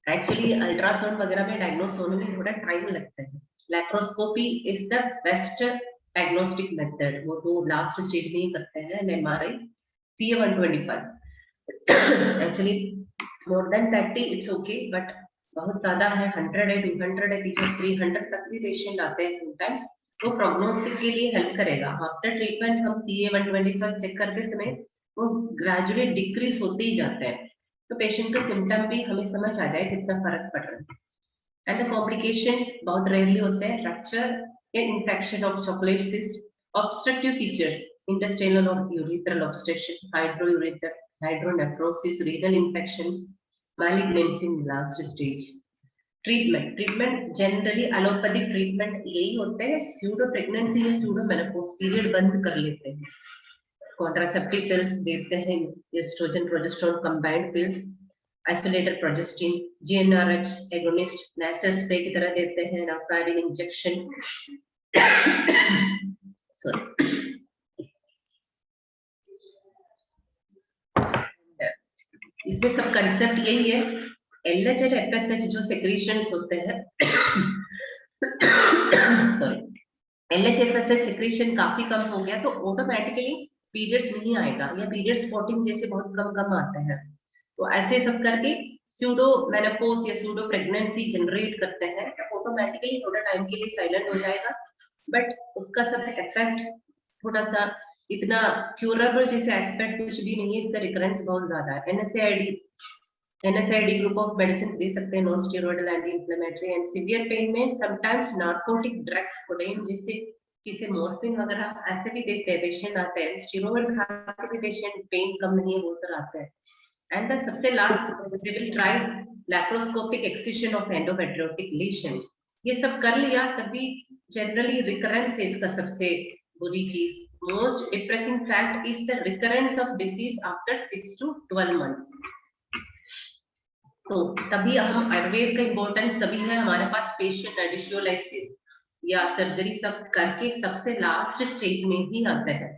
Actually ultrasound वगैरह में diagnose होने में थोड़ा टाइम लगता है। Laparoscopy is the best diagnostic method, वो तो लास्ट स्टेज में ही करते हैं। MRI CA 125 actually more than 30 it's okay, but बहुत ज्यादा है 100 है 200 है 300 तक भी पेशेंट आते हैं समटाइम्स, वो प्रोग्नोसिस के लिए हेल्प करेगा। आफ्टर ट्रीटमेंट हम CA 125 चेक करते समय वो ग्रेजुअली डिक्रीज होते ही जाते हैं, तो पेशेंट के सिम्टम भी हमें समझ आ जाए कितना फर्क पड़ रहा है। एंड द कॉम्प्लिकेशंस बहुत रेयरली होते हैं, रप्चर या infection of chocolate cyst, obstructive features, intestinal और urethral obstruction, hydronephrosis, renal infections, malignancy in last stage. Treatment generally allopathic treatment यही होते हैं, स्यूडो प्रेगनेंसी या स्यूडो मेनोपॉज पीरियड बंद कर लेते हैं, कॉन्ट्रासेप्टिव पिल्स देते हैं, oestrogen progesterone combined pills, isolated progestin, GnRH agonist nasal spray की तरह देते हैं, नाफाइडिन इंजेक्शन। सॉरी, इसमें सब कंसेप्ट यही है, LH और FSH जो सेक्रीशंस होते हैं सॉरी, LH FSH सेक्रीशन काफी कम हो गया तो ऑटोमेटिकली पीरियड्स नहीं आएगा, या पीरियड स्पॉटिंग जैसे बहुत कम कम आते हैं, तो ऐसे सब करके स्यूडो मेनोपॉज या स्यूडो प्रेगनेंसी जनरेट करते हैं, तो ऑटोमेटिकली थोड़ा टाइम के लिए साइलेंट हो जाएगा, बट उसका सब इफेक्ट थोड़ा सा इतना क्यूरेबल जैसे एस्पेक्ट कुछ भी नहीं है, इसका रिकरेंस बहुत ज्यादा है। NSAID ग्रुप ऑफ मेडिसिन दे सकते हैं, non steroidal anti inflammatory, and severe pen में समटाइम्स नार्कोटिक ड्रग्स कोडेन जैसे मॉर्फिन वगैरह ऐसे भी देते हैं, पेशेंट आते हैं, स्टेरॉइड खा के भी पेशेंट पेन कम नहीं है बोलकर आते हैं। एंड द सबसे last they will try laparoscopic excision of endometriotic lesions, ये सब कर लिया तभी जनरली रिकरेंस है इसका सबसे बुरी चीज। Most depressing fact is the recurrence of disease after 6 to 12 months। तो तभी हम आयुर्वेद का इम्पोर्टेंस तभी है हमारे पास, पेशेंट एडिशियोलाइसिस या सर्जरी सब करके सबसे लास्ट स्टेज में ही आते हैं,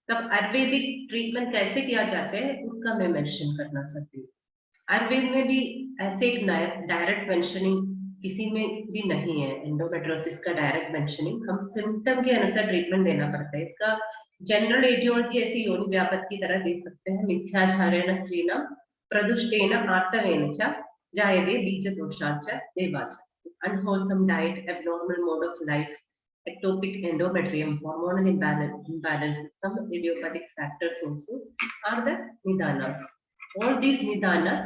तब आयुर्वेदिक ट्रीटमेंट कैसे किया जाता है उसका मैं मेंशन करना चाहती हूँ। आयुर्वेद में भी ऐसे एक डायरेक्ट मेंशनिंग किसी में भी नहीं है, एंडोमेट्रियोसिस का डायरेक्ट मेंशनिंग, हम सिम्टम के अनुसार ट्रीटमेंट देना पड़ता है। इसका जनरल एटियोलॉजी ऐसी योनि व्यापक की तरह दे सकते हैं, मिथ्याचारेण स्त्रीणाम प्रदुष्टेन आर्तवेन च जायते बीजदोषाच्च देवाच्च, unwholesome diet, abnormal mode of life, ectopic endometrium, hormonal imbalances, some idiopathic factors also are the nidanas. All these nidanas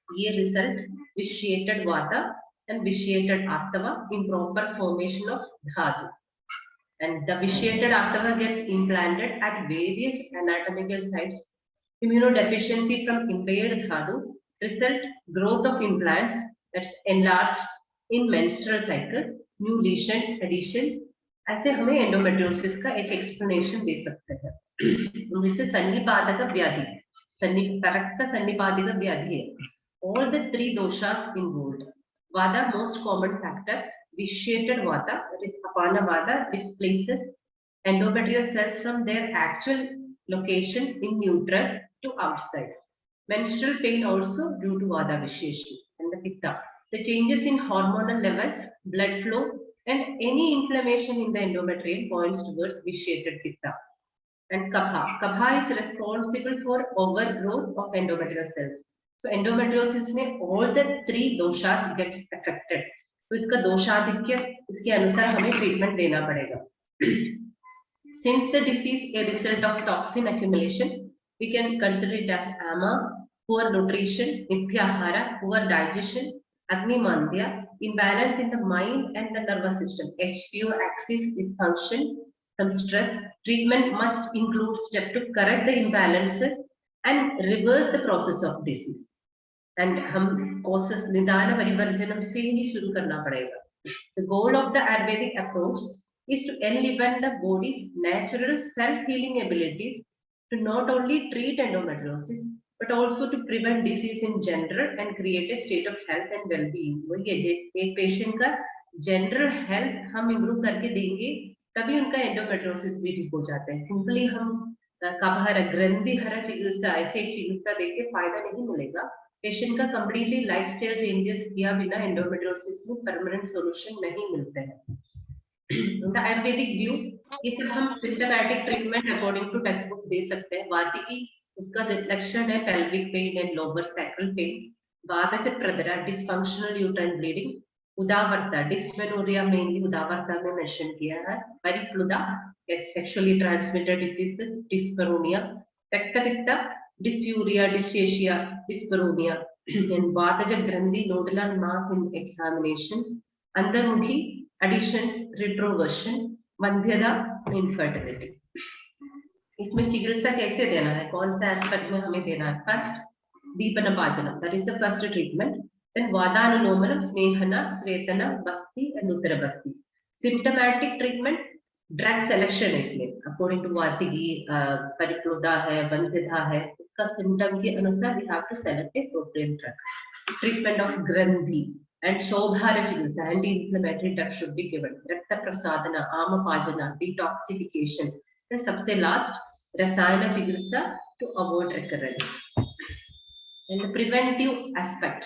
ये result vitiated vata and vitiated artava, improper formation of dhatu, and the vitiated artava gets implanted at various anatomical sites. Immunodeficiency from impaired dhatu result growth of implants that's enlarged in menstrual cycle, new lesions, additions। ऐसे हमें endometriosis का एक explanation दे सकते हैं। जिससे सन्निपातक व्याधि, सन्निपातिक व्याधि है। All the three doshas involved. Vata most common factor, vitiated vata, that is apana vata, displaces endometrial cells from their actual location in uterus to outside. Menstrual pain also due to vata vitiation. And the pitta, the changes in hormonal levels, blood flow, and any inflammation in the endometrium points towards vitiated pitta. And kapha is responsible for overgrowth of endometrial cells. So endometriosis में all the three doshas gets affected. तो इसका दोषाधिक्य इसके अनुसार हमें treatment देना पड़ेगा। Since the disease a result of toxin accumulation, we can consider it as ama, poor nutrition, mithyahara, poor digestion, agnimandya, imbalance in the mind and the nervous system, HPO axis dysfunction, some stress. Treatment must include steps to correct the imbalances and reverse the process of disease. And हम causes निदान परिवर्जनम से ही शुरू करना पड़ेगा। The goal of the Ayurvedic approach is to enliven the body's natural self-healing abilities to not only treat endometriosis but also to prevent disease in general and create a state of health and well-being। वही है, एक patient का general health हम improve करके देंगे तभी उनका endometriosis भी ठीक हो जाता है। सिंपली हम कभार ग्रंथिहर चिकित्सा, ऐसे चिकित्सा देके फायदा नहीं मिलेगा। पेशेंट का कंप्लीटली लाइफस्टाइल चेंजेस किया बिना एंडोमेट्रियोसिस में परमानेंट सॉल्यूशन नहीं मिलते हैं। द आयुर्वेदिक व्यू, ये सब हम symptomatic treatment according to textbook दे सकते हैं। वार्तिकी, उसका लक्षण है pelvic pain and lower sacral pain. वातज प्रदरा, डिसफंक्शनल यूट्राइन ब्लीडिंग। उदावरता, डिस्मेनोरिया मेनली उदावरता में मेंशन किया है। परिप्लुदा, सेक्सुअली ट्रांसमिटेड डिसीज, डिस्परोनिया। रक्तपित्त, डिस्यूरिया, डिस्सेशिया, डिस्परोनिया। वातज ग्रंथि, नोडुलर मास इन एग्जामिनेशन। अंतर्मुखी, additions, retroversion, वंध्यता, infertility। इसमें चिकित्सा कैसे देना है, कौन सा एस्पेक्ट में हमें देना है? फर्स्ट, दीपनपाचनम, that is the first treatment. Then वादानुलोमनम, स्नेहना, स्वेदना, बस्ती and Uttar Basti. Symptomatic treatment, drug selection है इसमें अकॉर्डिंग टू वार्तिकी, परिप्लुदा है, वंध्यता है, इसका सिम्टम के अनुसार we have to select a appropriate drug। Treatment of ग्रंथि and शोधहार चिकित्सा, anti-inflammatory drug should be given। रक्त प्रसादना, आमपाजना, detoxification। फिर सबसे लास्ट रसायन चिकित्सा to avoid recurrence। And the preventive aspect,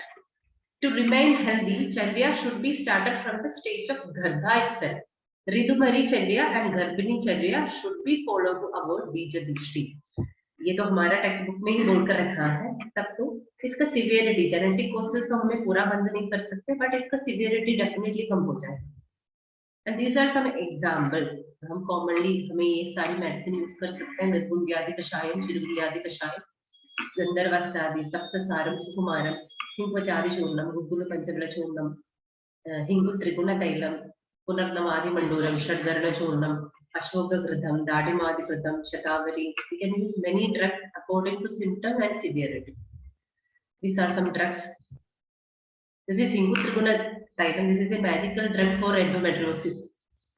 to remain healthy, charya should be started from the stage of garbha itself। ऋतुमरी चर्या and गर्भिणी चर्या should be followed to avoid बीज दृष्टि। ये तो हमारा टेक्स्ट बुक में ही बोलकर रखा है। तब तो इसका सिवियरिटी, जेनेटिक कॉजेस तो हमें पूरा बंद नहीं कर सकते, बट इसका सिवियरिटी डेफिनेटली कम हो जाएगा। And these are some examples. हम कॉमनली हमें ये सारी मेडिसिन यूज कर सकते हैं। निर्गुंड्यादि कषायम, चिरगुलियादि कषायम, गंधर्वस्त्रादि, सप्तसारम, सुकुमारम, हिंगवचादि चूर्णम, गुग्गुल पंचबल चूर्णम, हिंगु त्रिगुण तैलम, पुनर्नवादि मंडूरम, षड्गर्ण चूर्णम, अश्वगघृतम, दाडिमादिकृतम, शतावरी। We can use many drugs according to symptom and severity. These are some drugs. This is Hingu Triguna Titan. This is a magical drug for endometriosis.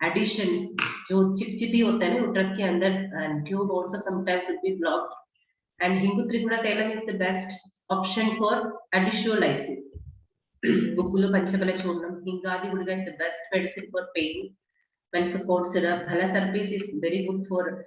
Additions, जो चिपचिपी होता है ना उटरस के अंदर, and tube also sometimes will be blocked. And Hingu Triguna Titan is the best option for additionalisis. Gokula Panchabala Churnam, Hingadi Gudga is the best medicine for pain. When support syrup, Halasarpis is very good for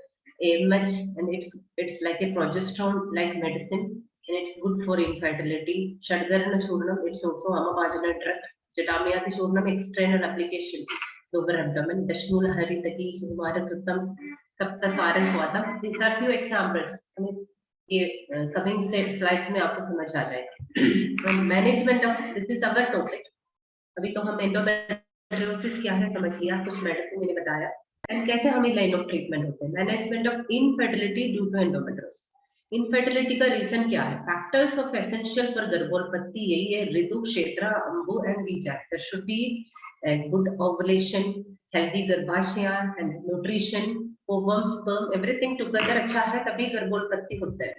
AMH, and it's like a progesterone like medicine, and it's good for infertility. Shadgarana Churnam, it's also Amapajana drug. Jadamayati Churnam, external application, lower abdomen. Dashmula Haritaki, Sumara Kritam, Saptasaran Hwatam. These are few examples. I mean, ये coming slides में आपको समझ आ जाएगा। Management of, this is our topic। अभी तो हम endometriosis क्या है समझ लिया, कुछ मेडिसिन मैंने बताया, एंड कैसे हमें लाइन ऑफ ट्रीटमेंट होते हैं। Management of infertility due to endometriosis. Infertility का रीजन क्या है? फैक्टर्स ऑफ एसेंशियल फॉर गर्भोत्पत्ति यही है, ऋतु, क्षेत्र, अंबु एंड बीजा। There should be good ovulation, healthy गर्भाशय and nutrition, ovum, sperm, everything together अच्छा है तभी गर्भोत्पत्ति होता है।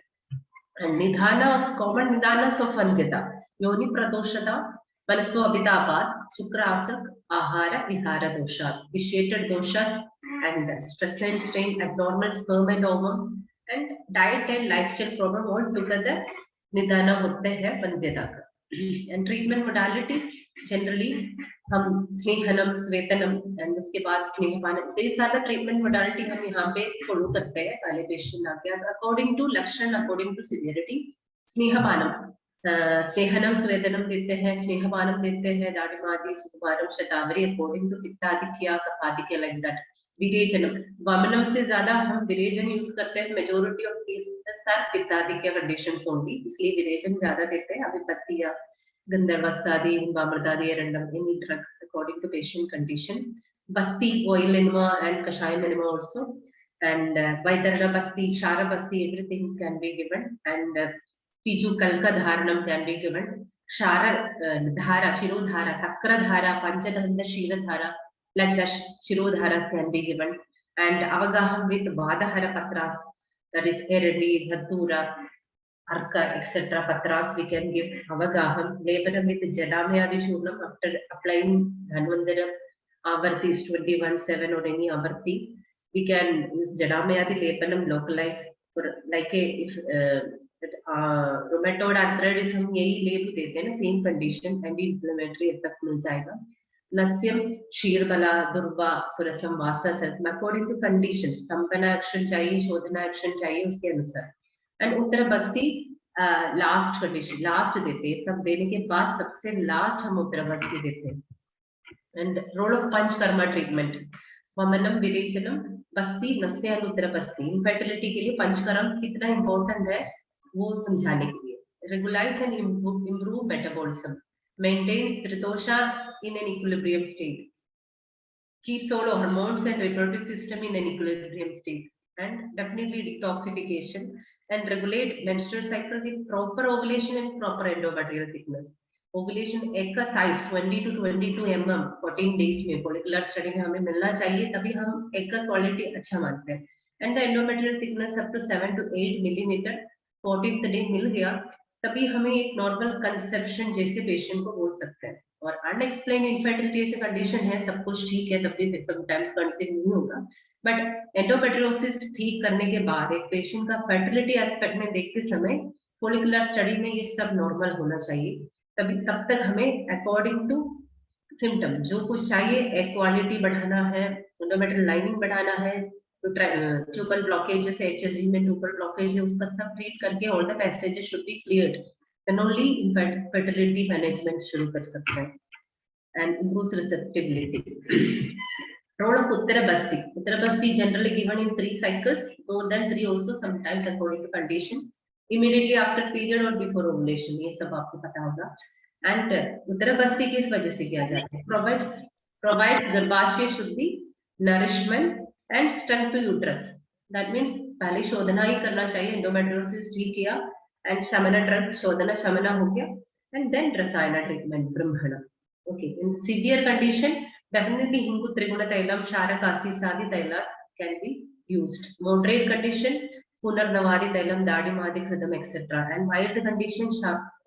निदान ऑफ कॉमन निदान ऑफ वंध्यता, योनि प्रदोषता, मनसो अभितापात, शुक्रासक, आहार विहार दोषात, विशेषण दोषात, and stress and strain, abnormal sperm and ovum, and diet and lifestyle problem all together निदान होते हैं वंध्यता का। And treatment modalities generally हम स्नेहनम, स्वेदनम एंड उसके बाद स्नेहपानम, these are the treatment modality हम यहाँ पे फॉलो करते हैं। पहले पेशेंट आके अकॉर्डिंग टू लक्षण, अकॉर्डिंग टू सिवियरिटी। स्नेहपानम, स्नेहनम, स्वेदनम देते हैं, स्नेहपानम देते हैं, दाडिमादि, सुकुमारम, शतावरी अकॉर्डिंग टू पित्ताधिक्य, कफाधिक्य, लाइक दैट। विरेचनम, वामनम से ज्यादा हम विरेचन यूज करते हैं। मेजॉरिटी ऑफ केसेस आर पित्ताधिक्य कंडीशंस ओनली, इसलिए विरेचन ज्यादा देते हैं। अभिपत्ति या गंधर्वस्त्रादि, वामृतादि, एरंडम, any drug according to patient condition. बस्ती, ऑयल एनिमा एंड कषायम enema also, and Vaidharana Basti, Shara Basti, everything can be given, and Piju Kalka Dharanam can be given. Shara Dhara, Shirodhara, Takra Dhara, Panchadanda Shira Dhara, like the Shirodharas can be given, and Avagaham with Vadahara Patras, that is Eredi, Dhatura, Arka, etc. Patras we can give Avagaham. Lebanam with Jadamayadi Shurnam after applying Dhanvandaram, Avarti is 21/7 or any Avarti. We can use Jadamayadi Lepanam localized for like a if rheumatoid arthritis हम यही लेप देते हैं ना, same condition, anti inflammatory effect मिल जाएगा। नस्यम, क्षीरबला, दुर्वा, सुरसम, वासा, अकॉर्डिंग टू कंडीशन, स्तंभना एक्शन चाहिए, शोधना एक्शन चाहिए उसके अनुसार। And Uttar Basti last condition, last देते हैं, सब देने के बाद सबसे लास्ट हम उत्तर बस्ती देते हैं। And role of Panchakarma treatment, वमनम, विरेचनम, बस्ती, नस्य और उत्तर बस्ती। इनफर्टिलिटी के लिए पंचकर्म कितना इंपॉर्टेंट है वो समझाने के लिए। Regularise and improve metabolism, maintains tritosha in an equilibrium state, keeps all hormones and reproductive system in an equilibrium state, and definitely detoxification and regulate menstrual cycle with proper ovulation and proper endometrial thickness. Ovulation egg का size 20 to 22 mm 14 days में follicular study में हमें मिलना चाहिए, तभी हम egg का quality अच्छा मानते हैं। And the endometrial thickness up to 7 to 8 millimetre 14th day मिल गया, तभी हमें एक नॉर्मल कंसेप्शन जैसे पेशेंट को बोल सकते हैं। और अनएक्सप्लेन इनफर्टिलिटी ऐसी कंडीशन है, सब कुछ ठीक है तब भी समटाइम्स कंसीव नहीं होगा, बट एंडोमेट्रियोसिस ठीक करने के बाद एक पेशेंट का फर्टिलिटी एस्पेक्ट में देखते समय फॉलिकुलर स्टडी में ये सब नॉर्मल होना चाहिए, तभी तब तक हमें अकॉर्डिंग टू सिम्टम जो कुछ चाहिए, एग क्वालिटी बढ़ाना है, एंडोमेट्रियल लाइनिंग बढ़ाना है, ट्यूबल ब्लॉकेज जैसे एचएसजी में ट्यूबल ब्लॉकेज है उसका सब ट्रीट करके all the passages should be cleared, then only fertility management शुरू कर सकते हैं and improves receptivity. Role of उत्तर बस्ती generally given in 3 cycles, more than 3 also sometimes according to condition, immediately after period or before ovulation, ये सब आपको पता होगा। एंड उत्तर बस्ती किस वजह से किया जाता है? प्रोवाइड्स गर्भाशय शुद्धि, nourishment and strength to uterus. That means पहले शोधना ही करना चाहिए, एंडोमेट्रियोसिस ठीक किया एंड शमना ड्रग शोधना शमना हो गया, एंड देन रसायन ट्रीटमेंट ब्रह्मण। Okay, in severe condition definitely Hingu Triguna Tailam, Sharakasi Sadi Taila can be used. Moderate condition, Punar Navari Tailam, Dadi Madi Kridam, etc. And mild condition,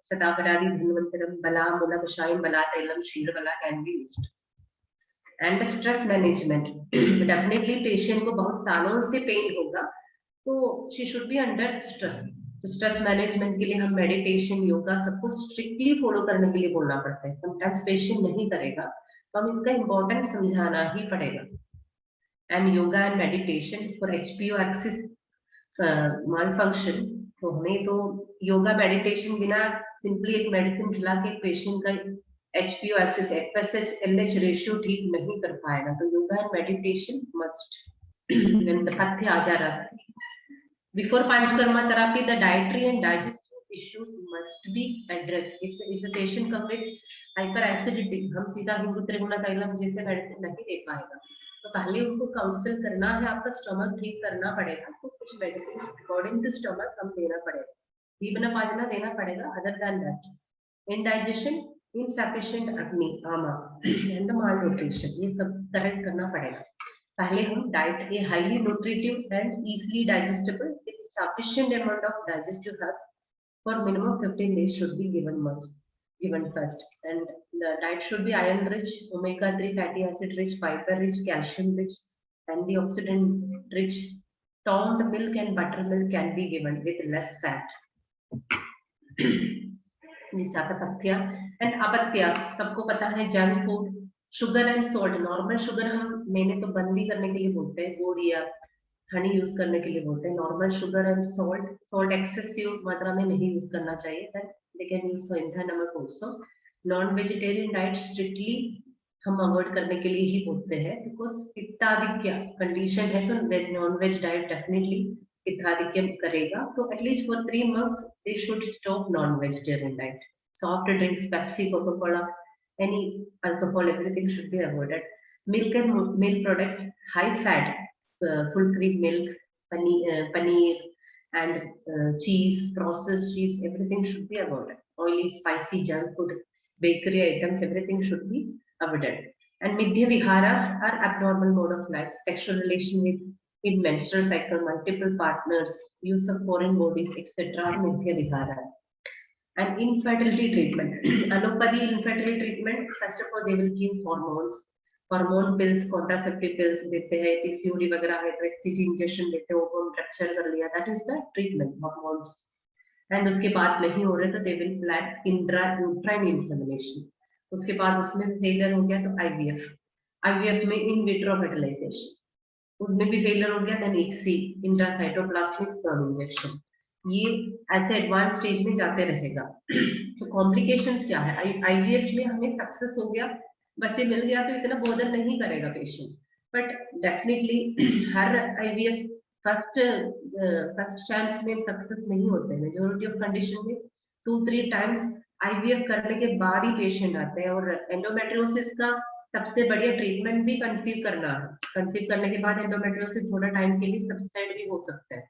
Satavaradi, Dhinvantaram, Bala, Mula Bashayim, Bala Tailam, Shira Bala can be used. And the stress management, definitely patient को बहुत सालों से pen होगा, तो she should be under stress. तो stress management के लिए हम मेडिटेशन, योगा सबको स्ट्रिक्टली फॉलो करने के लिए बोलना पड़ता है। समटाइम्स पेशेंट नहीं करेगा तो हम इसका इम्पोर्टेंस समझाना ही पड़ेगा। And yoga and meditation for HBO axis mall function, तो हमें तो योगा मेडिटेशन बिना सिंपली एक मेडिसिन खिला के पेशेंट का HBO axis FSH LH ratio ठीक नहीं कर पाएगा, तो योगा एंड मेडिटेशन मस्ट। पथ्य आचार before panchakarma therapy the dietary and digestive issues must be addressed. If the patient come with hyperacidity, हम सीधा हिंदू त्रिगुणा तैलम जैसे मेडिसिन नहीं दे पाएगा, तो पहले उनको काउंसिल करना है, आपका स्टमक ठीक करना पड़ेगा, आपको कुछ मेडिसिन अकॉर्डिंग टू स्टमक कम देना पड़ेगा, दीपना पाजना देना पड़ेगा। Other than that indigestion, insufficient अग्नि आमा एंड माल न्यूट्रिशन, ये सब करेक्ट करना पड़ेगा। पहले हम diet a highly nutritive and easily digestible with sufficient amount of digestive herbs for minimum 15 days should be given first, and the diet should be iron rich, omega-3 fatty acid rich, fiber rich, calcium rich, antioxidant rich. Toned milk and buttermilk can be given with less fat. निसापत्या and अपत्या सबको पता है, junk food, sugar and salt. Normal sugar हम मैंने तो बंदी करने के लिए बोलते हैं, गुड़ या हनी यूज करने के लिए बोलते हैं। Normal sugar and salt excessive मात्रा में नहीं यूज करना चाहिए, that they can use for इंधा नमक also. Non vegetarian diet strictly हम अवॉइड करने के लिए ही बोलते हैं, बिकॉज पित्ताधिक्य कंडीशन है, तो नॉन वेज डाइट डेफिनेटली पित्ताधिक्य करेगा, तो at least for 3 months they should stop non vegetarian diet. Soft drinks, Pepsi, Coca Cola, any alcohol, everything should be avoided. Milk and milk products, high fat, full cream milk, paneer and cheese, processed cheese, everything should be avoided. Oily, spicy, junk food, bakery items, everything should be avoided. And midya viharas are abnormal mode of life, sexual relation with in menstrual cycle, multiple partners, use of foreign bodies, etc. are midya viharas. And infertility treatment, allopathy infertility treatment, first of all they will give hormones, hormone pills, contraceptive pills देते हैं, PCOD वगैरह है तो एक्सीजी injection देते हैं, वो rupture कर लिया, that is the treatment hormones. And उसके बाद नहीं हो रहे तो दे विल प्लान इंट्राइन इंसेमिनेशन। उसके बाद उसमें फेलियर हो गया तो आईवीएफ में इन विट्रो फर्टिलाइजेशन, उसमें भी फेलियर हो गया, then ICSI intracytoplasmic sperm injection, ये ऐसे एडवांस स्टेज में जाते रहेगा। तो कॉम्प्लिकेशंस क्या है, आईवीएफ में हमें सक्सेस हो गया, बच्चे मिल गया तो इतना बोधन नहीं करेगा patient, but definitely her IVF first first chance में सक्सेस नहीं होते, मेजोरिटी ऑफ कंडीशन में 2-3 टाइम्स आईवीएफ करने के बाद ही पेशेंट आते हैं। और एंडोमेट्रियोसिस का सबसे बढ़िया ट्रीटमेंट भी कंसीव करना है, कंसीव करने के बाद एंडोमेट्रियोसिस थोड़ा टाइम के लिए सबसाइड भी हो सकता है,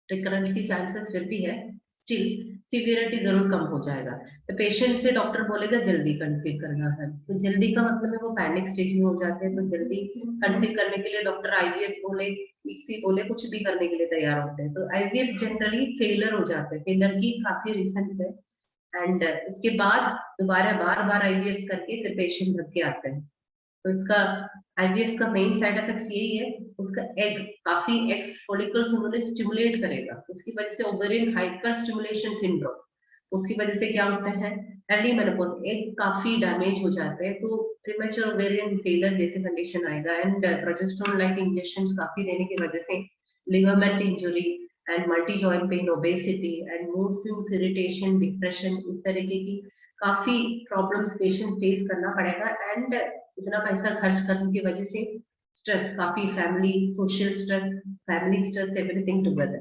रिकरेंस की चांसेस फिर भी है, स्टिल सीवियरिटी जरूर कम हो जाएगा। तो पेशेंट से डॉक्टर बोलेगा जल्दी कंसीव करना है, तो जल्दी का मतलब है वो पैनिक स्टेज में हो जाते हैं, तो जल्दी कंसीव करने के लिए डॉक्टर आईवीएफ बोले, ICSI बोले, कुछ भी करने के लिए तैयार होते हैं। तो आईवीएफ जनरली फेलियर हो जाते हैं, फेलियर की काफी रीजंस है, एंड उसके बाद दोबारा बार बार आईवीएफ करके फिर पेशेंट घर के आते हैं। तो इसका आईवीएफ का मेन साइड इफेक्ट्स यही है, उसका एग काफी एग्स फॉलिकल्स उन्होंने स्टिमुलेट करेगा, उसकी वजह से ओवेरियन हाइपर स्टिमुलेशन सिंड्रोम, उसकी वजह से क्या होता है, अर्ली मेनोपॉज एग काफी डैमेज हो जाते हैं, तो प्रीमेच्योर ओवेरियन फेलियर जैसे कंडीशन आएगा, एंड प्रोजेस्टेरोन लाइक इंजेक्शंस काफी देने की वजह से ligament injury and multi joint pain, obesity and mood swings, irritation, depression, इस तरीके की काफी प्रॉब्लम्स पेशेंट फेस करना पड़ेगा, एंड इतना पैसा खर्च करने की वजह से स्ट्रेस काफी, family social stress, family stress, everything together.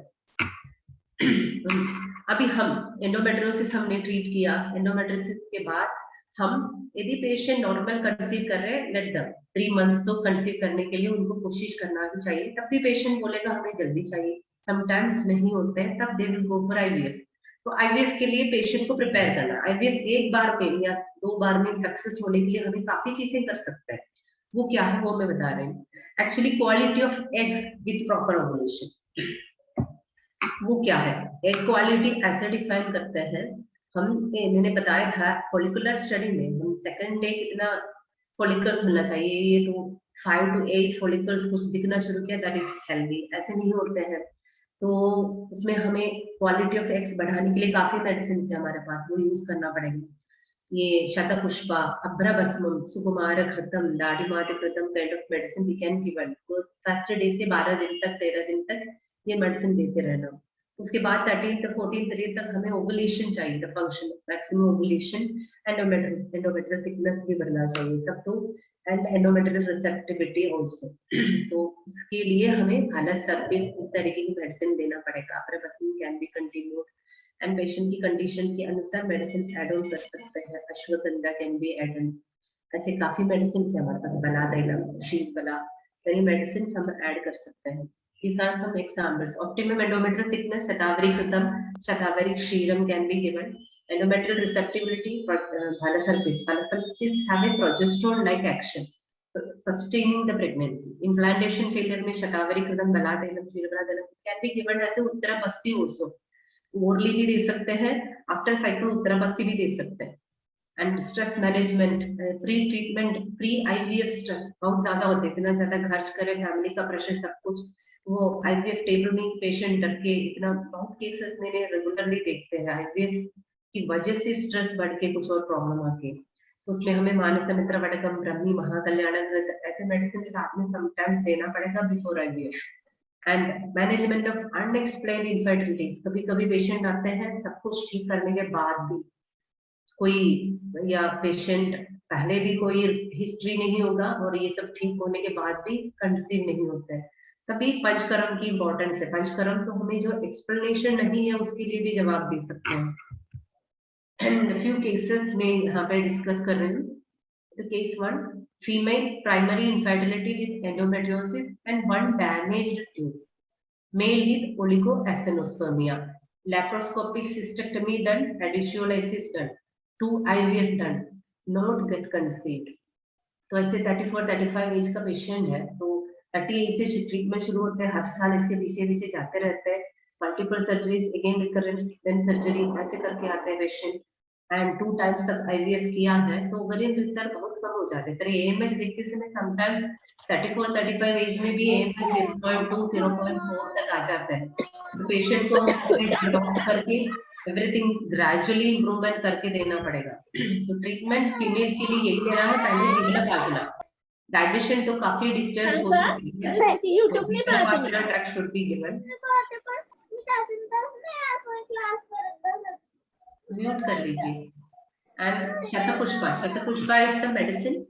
अभी हम एंडोमेट्रियोसिस हमने ट्रीट किया, एंडोमेट्रियोसिस के बाद हम यदि पेशेंट नॉर्मल कंसीव कर रहे हैं, लेट देम 3 मंथ्स तो कंसीव करने के लिए उनको कोशिश करना भी चाहिए, तब भी पेशेंट बोलेगा हमें जल्दी चाहिए, समटाइम्स नहीं होते हैं, तब they will go for IVF. तो आईवीएफ के लिए पेशेंट को प्रिपेयर करना, आईवीएफ एक बार में या 2 बार में सक्सेस होने के लिए हमें काफी चीजें कर सकते हैं, वो क्या है वो मैं बता रही हूँ। Actually quality of egg with proper ovulation, वो क्या है, एग क्वालिटी ऐसे डिफाइन करते हैं हम, मैंने बताया था फॉलिकुलर स्टडी में हम सेकंड डे कितना फॉलिकल्स मिलना चाहिए, ये तो 5 to 8 फॉलिकल्स कुछ दिखना शुरू किया, दैट इज हेल्दी, ऐसे नहीं होते हैं। तो उसमें हमें क्वालिटी ऑफ एग्स बढ़ाने के लिए काफी मेडिसिन है हमारे पास, वो यूज करना पड़ेगा। ये शतपुष्पा, अभ्रभस्मम, सुकुमार घृतम, दाढ़ीमात घृतम kind of medicine we can given, वो फर्स्ट डे से 12 दिन तक 13 दिन तक ये मेडिसिन देते रहना। उसके बाद 13th 14th डे तक हमें ओवुलेशन चाहिए, the function maximum ovulation, endometrial thickness भी बढ़ना चाहिए तब तो, एंड एंडोमेट्रियल रिसेप्टिविटी आल्सो। तो इसके लिए हमें हालत सर्विस इस तरीके की मेडिसिन देना पड़ेगा, अभ्रभस्मम can be continued, and patient की कंडीशन के अनुसार मेडिसिन ऐड ऑन कर सकते हैं, ashwagandha can be add on, ऐसे काफी मेडिसिन है हमारे पास, बला तैलम, शीतबला, यानी मेडिसिन हम ऐड कर सकते हैं। These are some examples. Optimum endometrial thickness, Shatavari Kritam, Shatavari Kshiram can be given. Endometrial receptibility, Balasurface. Balasurface have a progesterone-like action, sustaining the pregnancy. Implantation failure में Shatavari Kritam, Balatenam, Kshiram can be given as a Uttarapasti also. Orally भी दे सकते हैं, after cycle उत्तरापस्ती भी दे सकते हैं। And stress management, pre treatment, pre IVF stress बहुत ज्यादा होते हैं, इतना ज्यादा खर्च करे, फैमिली का प्रेशर, सब कुछ, वो आईवीएफ टेबल में पेशेंट डर के, इतना बहुत केसेस मैंने रेगुलरली देखते हैं आईवीएफ की वजह से स्ट्रेस बढ़ के कुछ और प्रॉब्लम आके, तो उसमें हमें मानस मित्र वडकम, ब्रह्मी, महाकल्याणक ऐसे मेडिसिन के साथ में समटाइम्स देना पड़ेगा before IVF. And management of unexplained infertility, कभी कभी पेशेंट आते हैं सब कुछ ठीक करने के बाद भी, कोई या पेशेंट पहले भी कोई हिस्ट्री नहीं होगा और ये सब ठीक होने के बाद भी कंसीव नहीं होता है, तभी पंचकर्म की इंपॉर्टेंस है। पंचकर्म तो हमें जो एक्सप्लेनेशन नहीं है उसके लिए भी जवाब दे सकते हैं। एंड फ्यू केसेस में यहाँ पे डिस्कस कर रही हूँ। तो case 1, female primary infertility with endometriosis and one damaged tube, male with oligoastenospermia, laparoscopic cystectomy done, radiculolysis done, 2 IVF done, not get conceived। तो ऐसे 34-35 एज का पेशेंट है, तो 38 से ट्रीटमेंट शुरू होते हैं, हर साल इसके पीछे पीछे जाते रहते हैं, multiple surgeries, again recurrence, then surgery, ऐसे करके आते हैं पेशेंट, एंड 2 टाइम्स तक आईवीएफ किया है, तो ओवरियन रिजल्ट बहुत कम हो जाते हैं। पर एएमएच देखते समय समटाइम्स 34-35 एज में भी एएमएच 0.2 0.4 तक आ जाता है, तो पेशेंट को डिटॉक्स करके एवरीथिंग ग्रेजुअली इम्प्रूवमेंट करके देना पड़ेगा। तो ट्रीटमेंट फीमेल के लिए यही देना है, पहले दिव्नापासना। डाइजेशन तो काफी डिस्टर्ब हो चुकी है, तो दिव्नापासना drug should be given. Mute कर लीजिए। एंड शतपुष्पा, शतपुष्पा इज द मेडिसिन।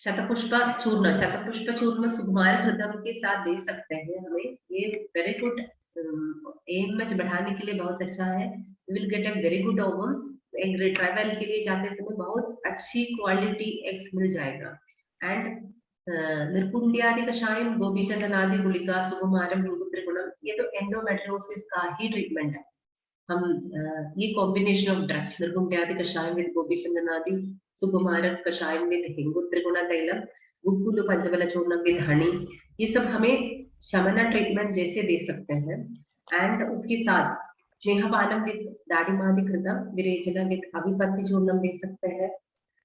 शतपुष्पा चूर्ण, शतपुष्प चूर्ण सुकुमार हृदय के साथ दे सकते हैं हमें, ये वेरी गुड एमएच बढ़ाने के लिए बहुत अच्छा है। We will get a very good ovum. एक रिट्राइवल के लिए जाते समय बहुत अच्छी क्वालिटी एग्स मिल जाएगा। एंड निर्कुंडियादि कषायम, गोपीचंदनादि गुलिका, सुकुमारम, त्रिगुणम, ये तो एंडोमेट्रियोसिस का ही ट्रीटमेंट है। हम ये कॉम्बिनेशन ऑफ ड्रग्स, निर्कुंडियादि कषायम विद गोपीचंदनादि, सुकुमारक कषायम विद हिंगु त्रिगुण तैलम, गुग्गुल पंचबल चूर्ण विद हनी, ये सब हमें शमना ट्रीटमेंट जैसे दे सकते हैं। एंड उसके साथ स्नेहपानम विद दाढ़िमादि कृतम, विरेचना विद अभिपत्ति चूर्णम दे सकते हैं।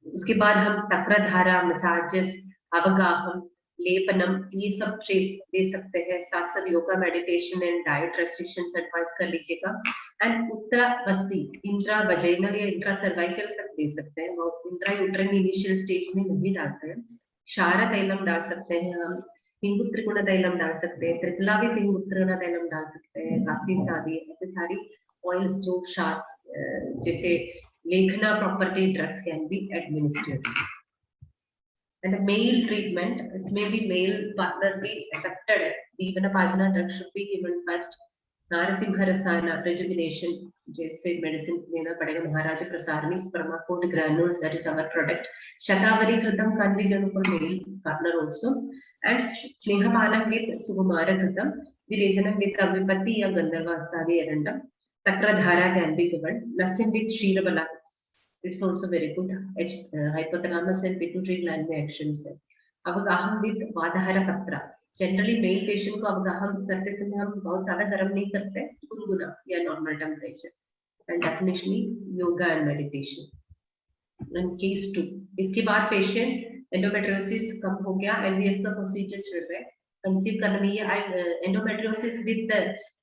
उसके बाद हम तक्रधारा, मसाजेस, अवगाहम, लेपनम, ये सब दे सकते हैं। साथ साथ yoga, meditation and diet restriction advice कर लीजिएगा। एंड उत्तरावस्थी, इंट्रा वजाइनल या इंट्रा सर्वाइकल तक दे सकते हैं, वो इंट्रा यूट्राइन इनिशियल स्टेज में नहीं डालते हैं। क्षार तैलम डाल सकते हैं हम, हिंगु त्रिगुण तैलम डाल सकते हैं, त्रिफला भी हिंगु त्रिगुण तैलम डाल सकते हैं, काफी सारी ऐसे सारी ऑयल्स जो क्षार जैसे लेखना property drugs can be administered. And a male treatment, this may be male partner be affected, even a pajna drug should be given first. नारसिंह रसायन rejuvenation जैसे मेडिसिन देना पड़ेगा। महाराज प्रसारणी स्पर्माकोड granules, that is our product. शतावरी कृतम can be given for male partner also. And स्नेहपानम with सुकुमार कृतम, विरेचनम with अभिपत्ति या गंधर्वास्तादि एरंडम, तक्रधारा can be given. नस्यम with क्षीरबला, it's also very good. Hypothalamus and pituitary gland में actions है। अवगाहम with वाधार पत्रा, generally mail patient को अवगाहन करते समय हम बहुत ज्यादा गर्म नहीं करते, गुनगुना या normal temperature. And definitely yoga and meditation. And case 2, इसके बाद पेशेंट एंडोमेट्रियोसिस कम हो गया, एमवीएफ का प्रोसीजर चल रहा है, कंसीव करने में ये एंडोमेट्रियोसिस विद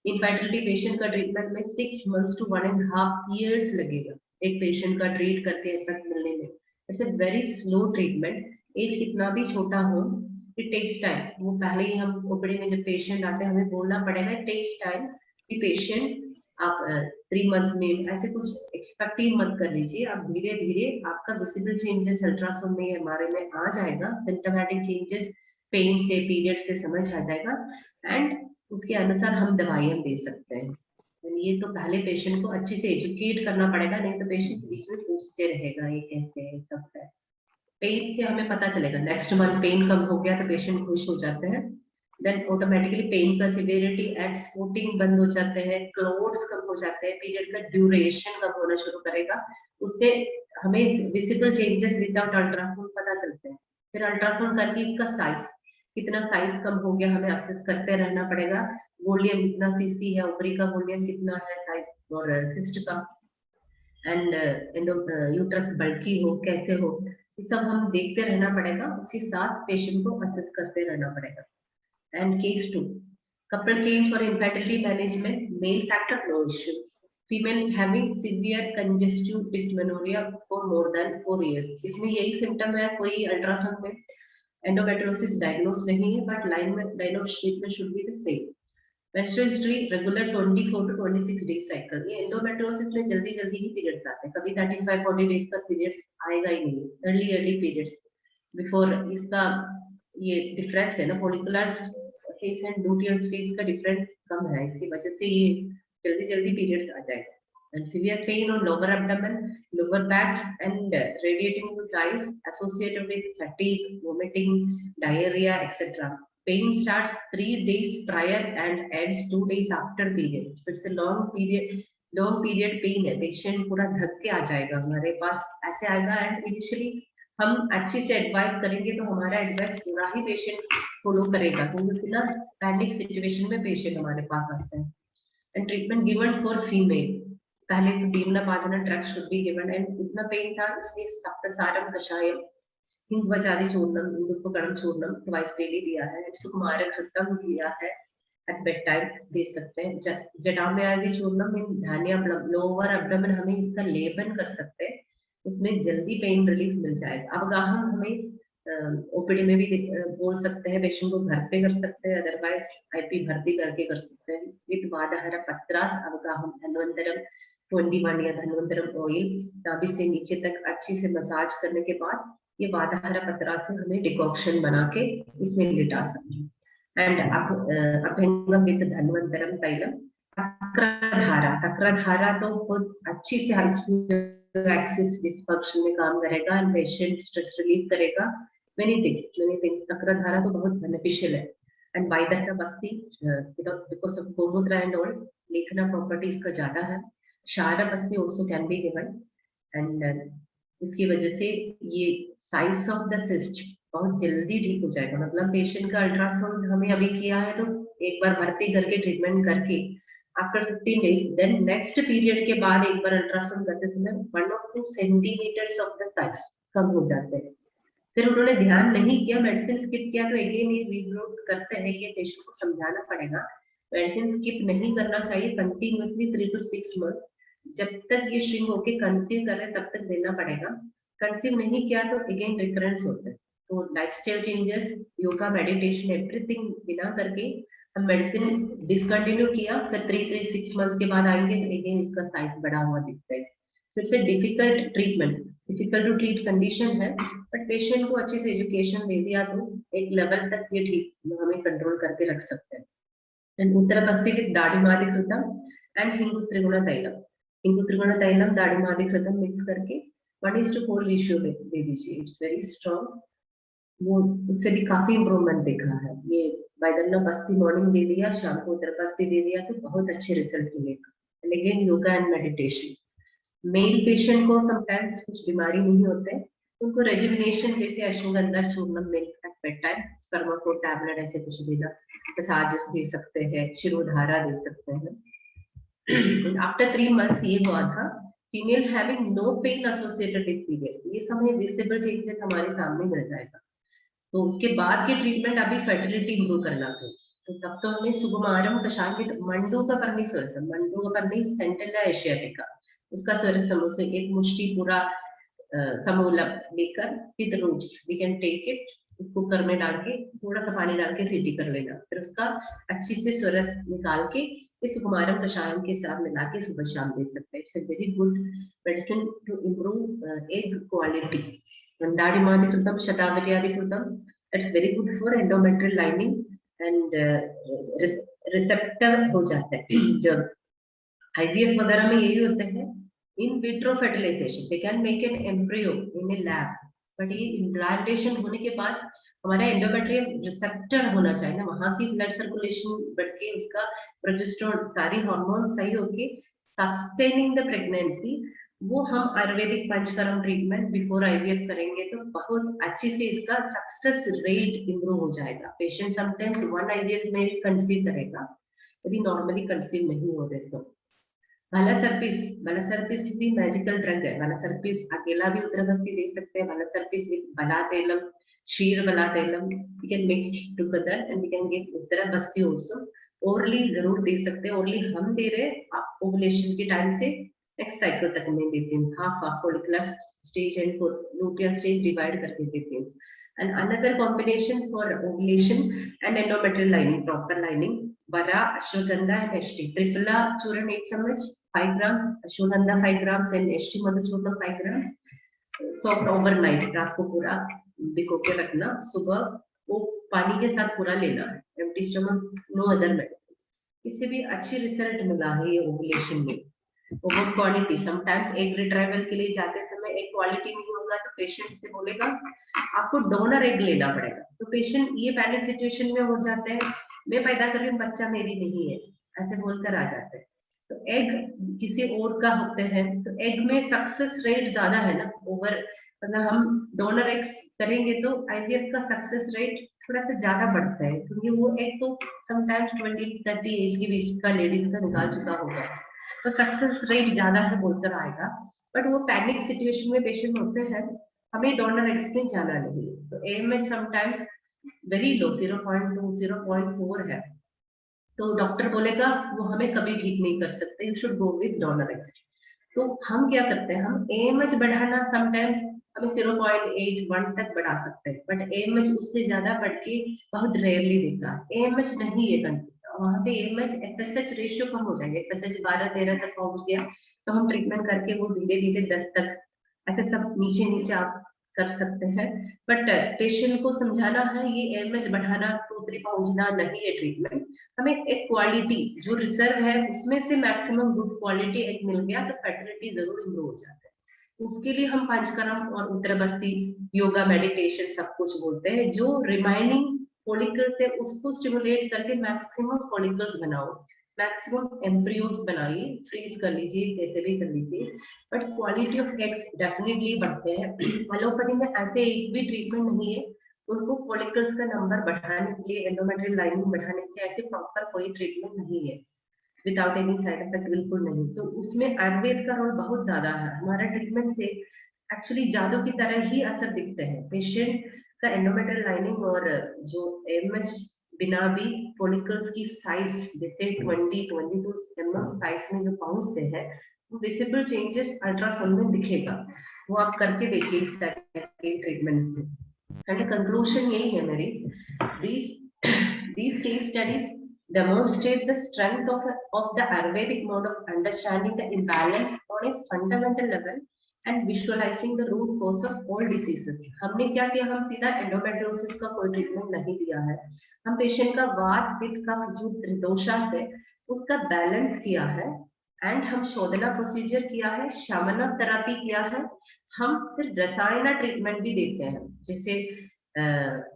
इनफर्टिलिटी पेशेंट का ट्रीटमेंट में 6 months to 1.5 years लगेगा एक पेशेंट का ट्रीट करके इफेक्ट मिलने में। It's a very slow treatment. Age कितना भी छोटा हो, इट टेक्स टाइम। वो पहले ही हम ओपीडी में जब पेशेंट आते हैं हमें बोलना पड़ेगा, इट टेक्स टाइम कि पेशेंट आप 3 months में ऐसे कुछ एक्सपेक्ट ही मत कर लीजिए। आप धीरे धीरे आपका विजिबल चेंजेस अल्ट्रासाउंड में हमारे में आ जाएगा, सिम्टोमेटिक चेंजेस पेन से पीरियड से समझ आ जाएगा, एंड उसके अनुसार हम दवाइयां दे सकते हैं। ये तो पहले पेशेंट को अच्छे से एजुकेट करना पड़ेगा, नहीं तो पेशेंट बीच में पूछते रहेगा ये कैसे है सब है। पेन से हमें पता चलेगा, नेक्स्ट मंथ पेन कम हो गया तो पेशेंट खुश हो जाते हैं। देन ऑटोमेटिकली पेन का सिवियरिटी एंड स्पॉटिंग बंद हो जाते हैं, क्लोट्स कम हो जाते हैं, पीरियड का ड्यूरेशन कम होना शुरू करेगा। उससे हमें विजिबल चेंजेस विदाउट अल्ट्रासाउंड पता चलते हैं। फिर अल्ट्रासाउंड करके इसका साइज, कितना साइज कम हो गया हमें असेस करते रहना पड़ेगा। वॉल्यूम कितना सीसी है, ओवरी का वॉल्यूम कितना है, साइज और सिस्ट का, एंड यूट्रस बल्की हो कैसे हो, ये सब हम देखते रहना पड़ेगा। उसके साथ पेशेंट को असेस करते रहना पड़ेगा। And case 2, couple came for infertility management, male factor no issue, female having severe congestive dysmenorrhea for more than 4 years। इसमें यही सिम्टम है, कोई अल्ट्रासाउंड में एंडोमेट्रियोसिस डायग्नोस नहीं है, बट लाइन में डायग्नोस्टिक में should be the same. Menstrual history regular 24 to 26 day cycle. ये एंडोमेट्रियोसिस में जल्दी जल्दी ही पीरियड्स आते हैं, कभी 35-40 डेज का पीरियड्स आएगा ही नहीं, अर्ली पीरियड्स बिफोर। इसका ये डिफरेंस है ना, follicular phase and luteal phase का डिफरेंस कम है, इसकी वजह से ये जल्दी जल्दी पीरियड्स आ जाएगा। And severe pain on lower abdomen, lower back and radiating to thighs associated with fatigue, vomiting, diarrhoea etcetera. Pain starts 3 days prior and ends 2 days after period. So it's a long period pain है, patient पूरा धक के आ जाएगा हमारे पास, ऐसे आएगा। And initially हम अच्छे से एडवाइस करेंगे तो हमारा एडवाइस पूरा ही पेशेंट फॉलो करेगा, क्योंकि ना पैनिक सिचुएशन में पेशेंट हमारे पास आता है। And treatment given for female, पहले तो दीमनापाजन drugs should be given. And इतना पेन था इसलिए सप्तसारम कषायम, हिंगवजादि चूर्णम, इंदुपकर्म चूर्णम ट्वाइस डेली दिया है, सुकुमारक हृतम दिया है, एट बेड टाइम दे सकते हैं। जटामयादि चूर्णम इन धान्यम लोअर एब्डोमेन हमें इसका लेपन कर सकते हैं, उसमें जल्दी पेन रिलीफ मिल जाएगा। अवगाहन हमें ओपीडी में भी बोल सकते हैं, पेशेंट को घर पे कर सकते हैं, अदरवाइज आईपी भर्ती करके कर सकते हैं विद वादहर पत्रास अवगाहन धन्वंतरम 21 या धन्वंतरम ऑयल नाभि से नीचे तक अच्छी से मसाज करने के बाद ये वादहर पत्रा से हमें डिकॉक्शन बना के इसमें लिटा सकते हैं। एंड अभ्यंगम विद धन्वंतरम तैलम तक्रधारा तो बहुत अच्छी से एक्सिस डिस्फंक्शन में काम करेगा एंड पेशेंट स्ट्रेस रिलीव करेगा। मेनी थिंग्स तक्रधारा तो बहुत बेनिफिशियल है। एंड वाइदर का बस्ती बिकॉज ऑफ गोमूत्र एंड ऑल लेखना प्रॉपर्टी इसका ज्यादा है। शारा बस्ती also can be given and इसकी वजह से ये साइज ऑफ द सिस्ट बहुत जल्दी ठीक हो जाएगा। मतलब पेशेंट का अल्ट्रासाउंड हमें अभी किया है तो एक बार भर्ती करके ट्रीटमेंट करके after 15 days then next period के बाद एक बार अल्ट्रासाउंड करते समय 1 or 2 centimetres of the size कम हो जाते हैं। फिर उन्होंने ध्यान नहीं किया, मेडिसिन स्किप किया, तो अगेन ये रीग्रोथ करते हैं कि पेशेंट को समझाना पड़ेगा मेडिसिन स्किप नहीं करना चाहिए कंटिन्यूअसली 3 to 6 months जब तक ये श्रिंक होके कंसीव कर रहे तब तक देना पड़ेगा। कंसीव नहीं किया तो अगेन रिकरेंस होता है। तो lifestyle changes, yoga, meditation, everything बिना करके हम मेडिसिन डिसकंटिन्यू किया, फिर 3-6 months के बाद आएंगे तो अगेन इसका साइज बढ़ा हुआ दिखता है। So it's a difficult treatment, difficult to treat condition है, बट पेशेंट को अच्छी से एजुकेशन दे दिया तो एक लेवल तक ये ठीक हमें कंट्रोल करके रख सकते हैं। एंड उत्तरपस्थित दाढ़िमादिकृतम एंड हिंगु त्रिगुण तैलम, हिंगु त्रिगुण तैलम दाढ़िमादिकृतम मिक्स करके 1:4 रेशियो दे दीजिए। इट्स वेरी स्ट्रॉन्ग, वो उससे भी काफी इम्प्रूवमेंट देखा है। ये वैदन्ना बस्ती मॉर्निंग दे दिया, शाम को उत्तरपस्ती दे दिया तो बहुत अच्छे रिजल्ट मिलेगा। And again yoga and meditation. Male patient को समटाइम्स कुछ बीमारी नहीं होते, उनको रेजुविनेशन जैसे अश्वगंधा चूर्णम milk at bed time, Spermacod tablet ऐसे कुछ देना, मसाजेस दे सकते हैं, शिरोधारा दे सकते हैं। आफ्टर 3 months ये हुआ था, female having no pain associated with period, ये सब विजिबल चेंजेस हमारे सामने मिल जाएगा। तो उसके बाद की ट्रीटमेंट अभी फर्टिलिटी इंप्रूव करना था, तो तब तो हमें सुकुमारम कशांकित मंडू का करनी स्वरसम, मंडू का करनी सेंटेला एशियाटिका, उसका स्वरसम से एक मुष्टि पूरा समूलम लेकर with roots we can take it, उसको कुकर में डाल के थोड़ा सा पानी डाल के सीटी कर लेना, फिर उसका अच्छी से स्वरस निकाल के इस कुमारम कषायम के साथ मिला के सुबह शाम दे सकते हैं। It's a very good medicine to improve egg quality. दाढ़िमादिकृतम शतावल्यादिकृतम, it's very good for endometrial lining and receptor हो जाता है। जब आईवीएफ वगैरह में यही होते हैं, in vitro fertilisation they can make an embryo in a lab, but ये इम्प्लांटेशन होने के बाद हमारा एंडोमेट्रियम रिसेप्टर होना चाहिए ना, वहां की ब्लड सर्कुलेशन बढ़ के उसका प्रोजेस्टेरोन सारी हार्मोन सही होके सस्टेनिंग द प्रेगनेंसी, वो हम Ayurvedic panchakarma treatment before IVF करेंगे तो बहुत अच्छी से इसका सक्सेस रेट इंप्रूव हो जाएगा। पेशेंट समटाइम्स 1 आईवीएफ में कंसीव करेगा यदि नॉर्मली कंसीव नहीं हो रहे तो। बालासर्पिस भी मैजिकल ड्रग है। बालासर्पिस अकेला भी उत्तरपस्ती दे सकते हैं, बालासर्पिस विद बलातेलम, क्षीर बलातेलम we can mix together and we can give उत्तरपस्ती आल्सो। ओरली जरूर दे सकते हैं, ओरली हम दे रहे हैं ओवुलेशन के टाइम से नेक्स्ट साइकिल तक में देती हूँ, half follicular stage and luteal stage divide करके देती हूँ। And another combination for ovulation and endometrial lining, proper lining, वरा, अश्वगंधा एंड एष्टी, त्रिफला चूर्ण 1 चम्मच 5 grams, अश्वगंधा 5 grams एंड एष्टी मधुचूर्ण 5 grams, सॉफ्ट ओवरनाइट, रात को पूरा भिगो के रखना, सुबह वो पानी के साथ पूरा लेना है, empty stomach, no other medicine. इससे भी अच्छी रिजल्ट मिला है ये ओवुलेशन में। Over quality, sometimes egg retrieval के लिए जाते समय एग क्वालिटी नहीं होगा तो पेशेंट से बोलेगा आपको डोनर एग लेना पड़ेगा, तो पेशेंट ये पैनिक सिचुएशन में हो जाते हैं, मैं पैदा कर रही हूँ बच्चा मेरी नहीं है ऐसे बोलकर आ जाते हैं। तो एग किसी और का होते हैं तो एग में सक्सेस रेट ज्यादा है ना, ओवर मतलब हम डोनर एग्स करेंगे तो आईवीएफ का सक्सेस रेट थोड़ा सा ज्यादा बढ़ता है, क्योंकि वो एग तो समटाइम्स 20-30 एज के बीच का लेडीज का निकाल चुका होगा तो सक्सेस रेट ज्यादा है बोलकर आएगा। बट वो पैनिक सिचुएशन में पेशेंट होते हैं, हमें डोनर एग्स में जाना नहीं, तो एम में समटाइम्स वेरी लो 0.2 0.4 है, तो डॉक्टर बोलेगा वो हमें कभी ठीक नहीं कर सकते, यू शुड गो विद डोनारेक्स। तो हम क्या करते हैं, हम एएमएच बढ़ाना समटाइम्स हमें 0.81 तक बढ़ा सकते हैं, बट एएमएच उससे ज्यादा बढ़ के बहुत रेयरली दिखता है। एएमएच नहीं है कंट्रोल, वहां पे एएमएच एफएसएच रेशियो कम हो जाएगा, एफएसएच 12-13 तक पहुंच गया तो हम ट्रीटमेंट करके वो धीरे धीरे 10 तक, ऐसे सब नीचे नीचे आप कर सकते हैं। बट पेशेंट को समझाना है ये एएमएच बढ़ाना 2-3 पहुंचना नहीं है ट्रीटमेंट, हमें एक क्वालिटी जो रिजर्व है उसमें से मैक्सिमम गुड क्वालिटी एक मिल गया तो फर्टिलिटी जरूर इम्प्रूव हो जाता है। उसके लिए हम पंचकर्म और उत्तरबस्ती योगा मेडिटेशन सब कुछ बोलते हैं, जो रिमाइनिंग फॉलिकल्स है उसको स्टिमुलेट करके मैक्सिमम फॉलिकल्स बनाओ, मैक्सिमम एम्ब्रियोज बनाइए, फ्रीज कर लीजिए, कैसे भी कर लीजिए, but quality of eggs definitely बढ़ते हैं। एलोपैथी में ऐसे एक भी ट्रीटमेंट नहीं है, उनको फॉलिकल्स का नंबर बढ़ाने के लिए, एंडोमेट्रियल लाइनिंग बढ़ाने के लिए ऐसे प्रॉपर कोई ट्रीटमेंट नहीं है विदाउट एनी साइड इफेक्ट, बिल्कुल नहीं। तो उसमें आयुर्वेद का रोल बहुत ज्यादा है, हमारा ट्रीटमेंट से एक्चुअली जादू की तरह ही असर दिखते हैं। पेशेंट का एंडोमेट्रियल लाइनिंग और जो एमएच बिना भी फॉलिकल्स की साइज जैसे 20-22 mm साइज में जो पहुंचते हैं, वो विजिबल चेंजेस अल्ट्रासाउंड में दिखेगा, वो आप करके देखिए इस तरह के ट्रीटमेंट से। एंड कंक्लूजन यही है मेरी, these case studies demonstrate the strength of the Ayurvedic mode of understanding the imbalance on a fundamental level and visualizing the root cause of all diseases। हमने क्या किया, हम सीधा एंडोमेट्रियोसिस का कोई ट्रीटमेंट नहीं दिया है, हम पेशेंट का वात पित्त का जो त्रिदोषा है उसका बैलेंस किया है, एंड हम शोधना प्रोसीजर किया है, शमना थेरेपी किया है, हम फिर रसायन ट्रीटमेंट भी देते हैं। जैसे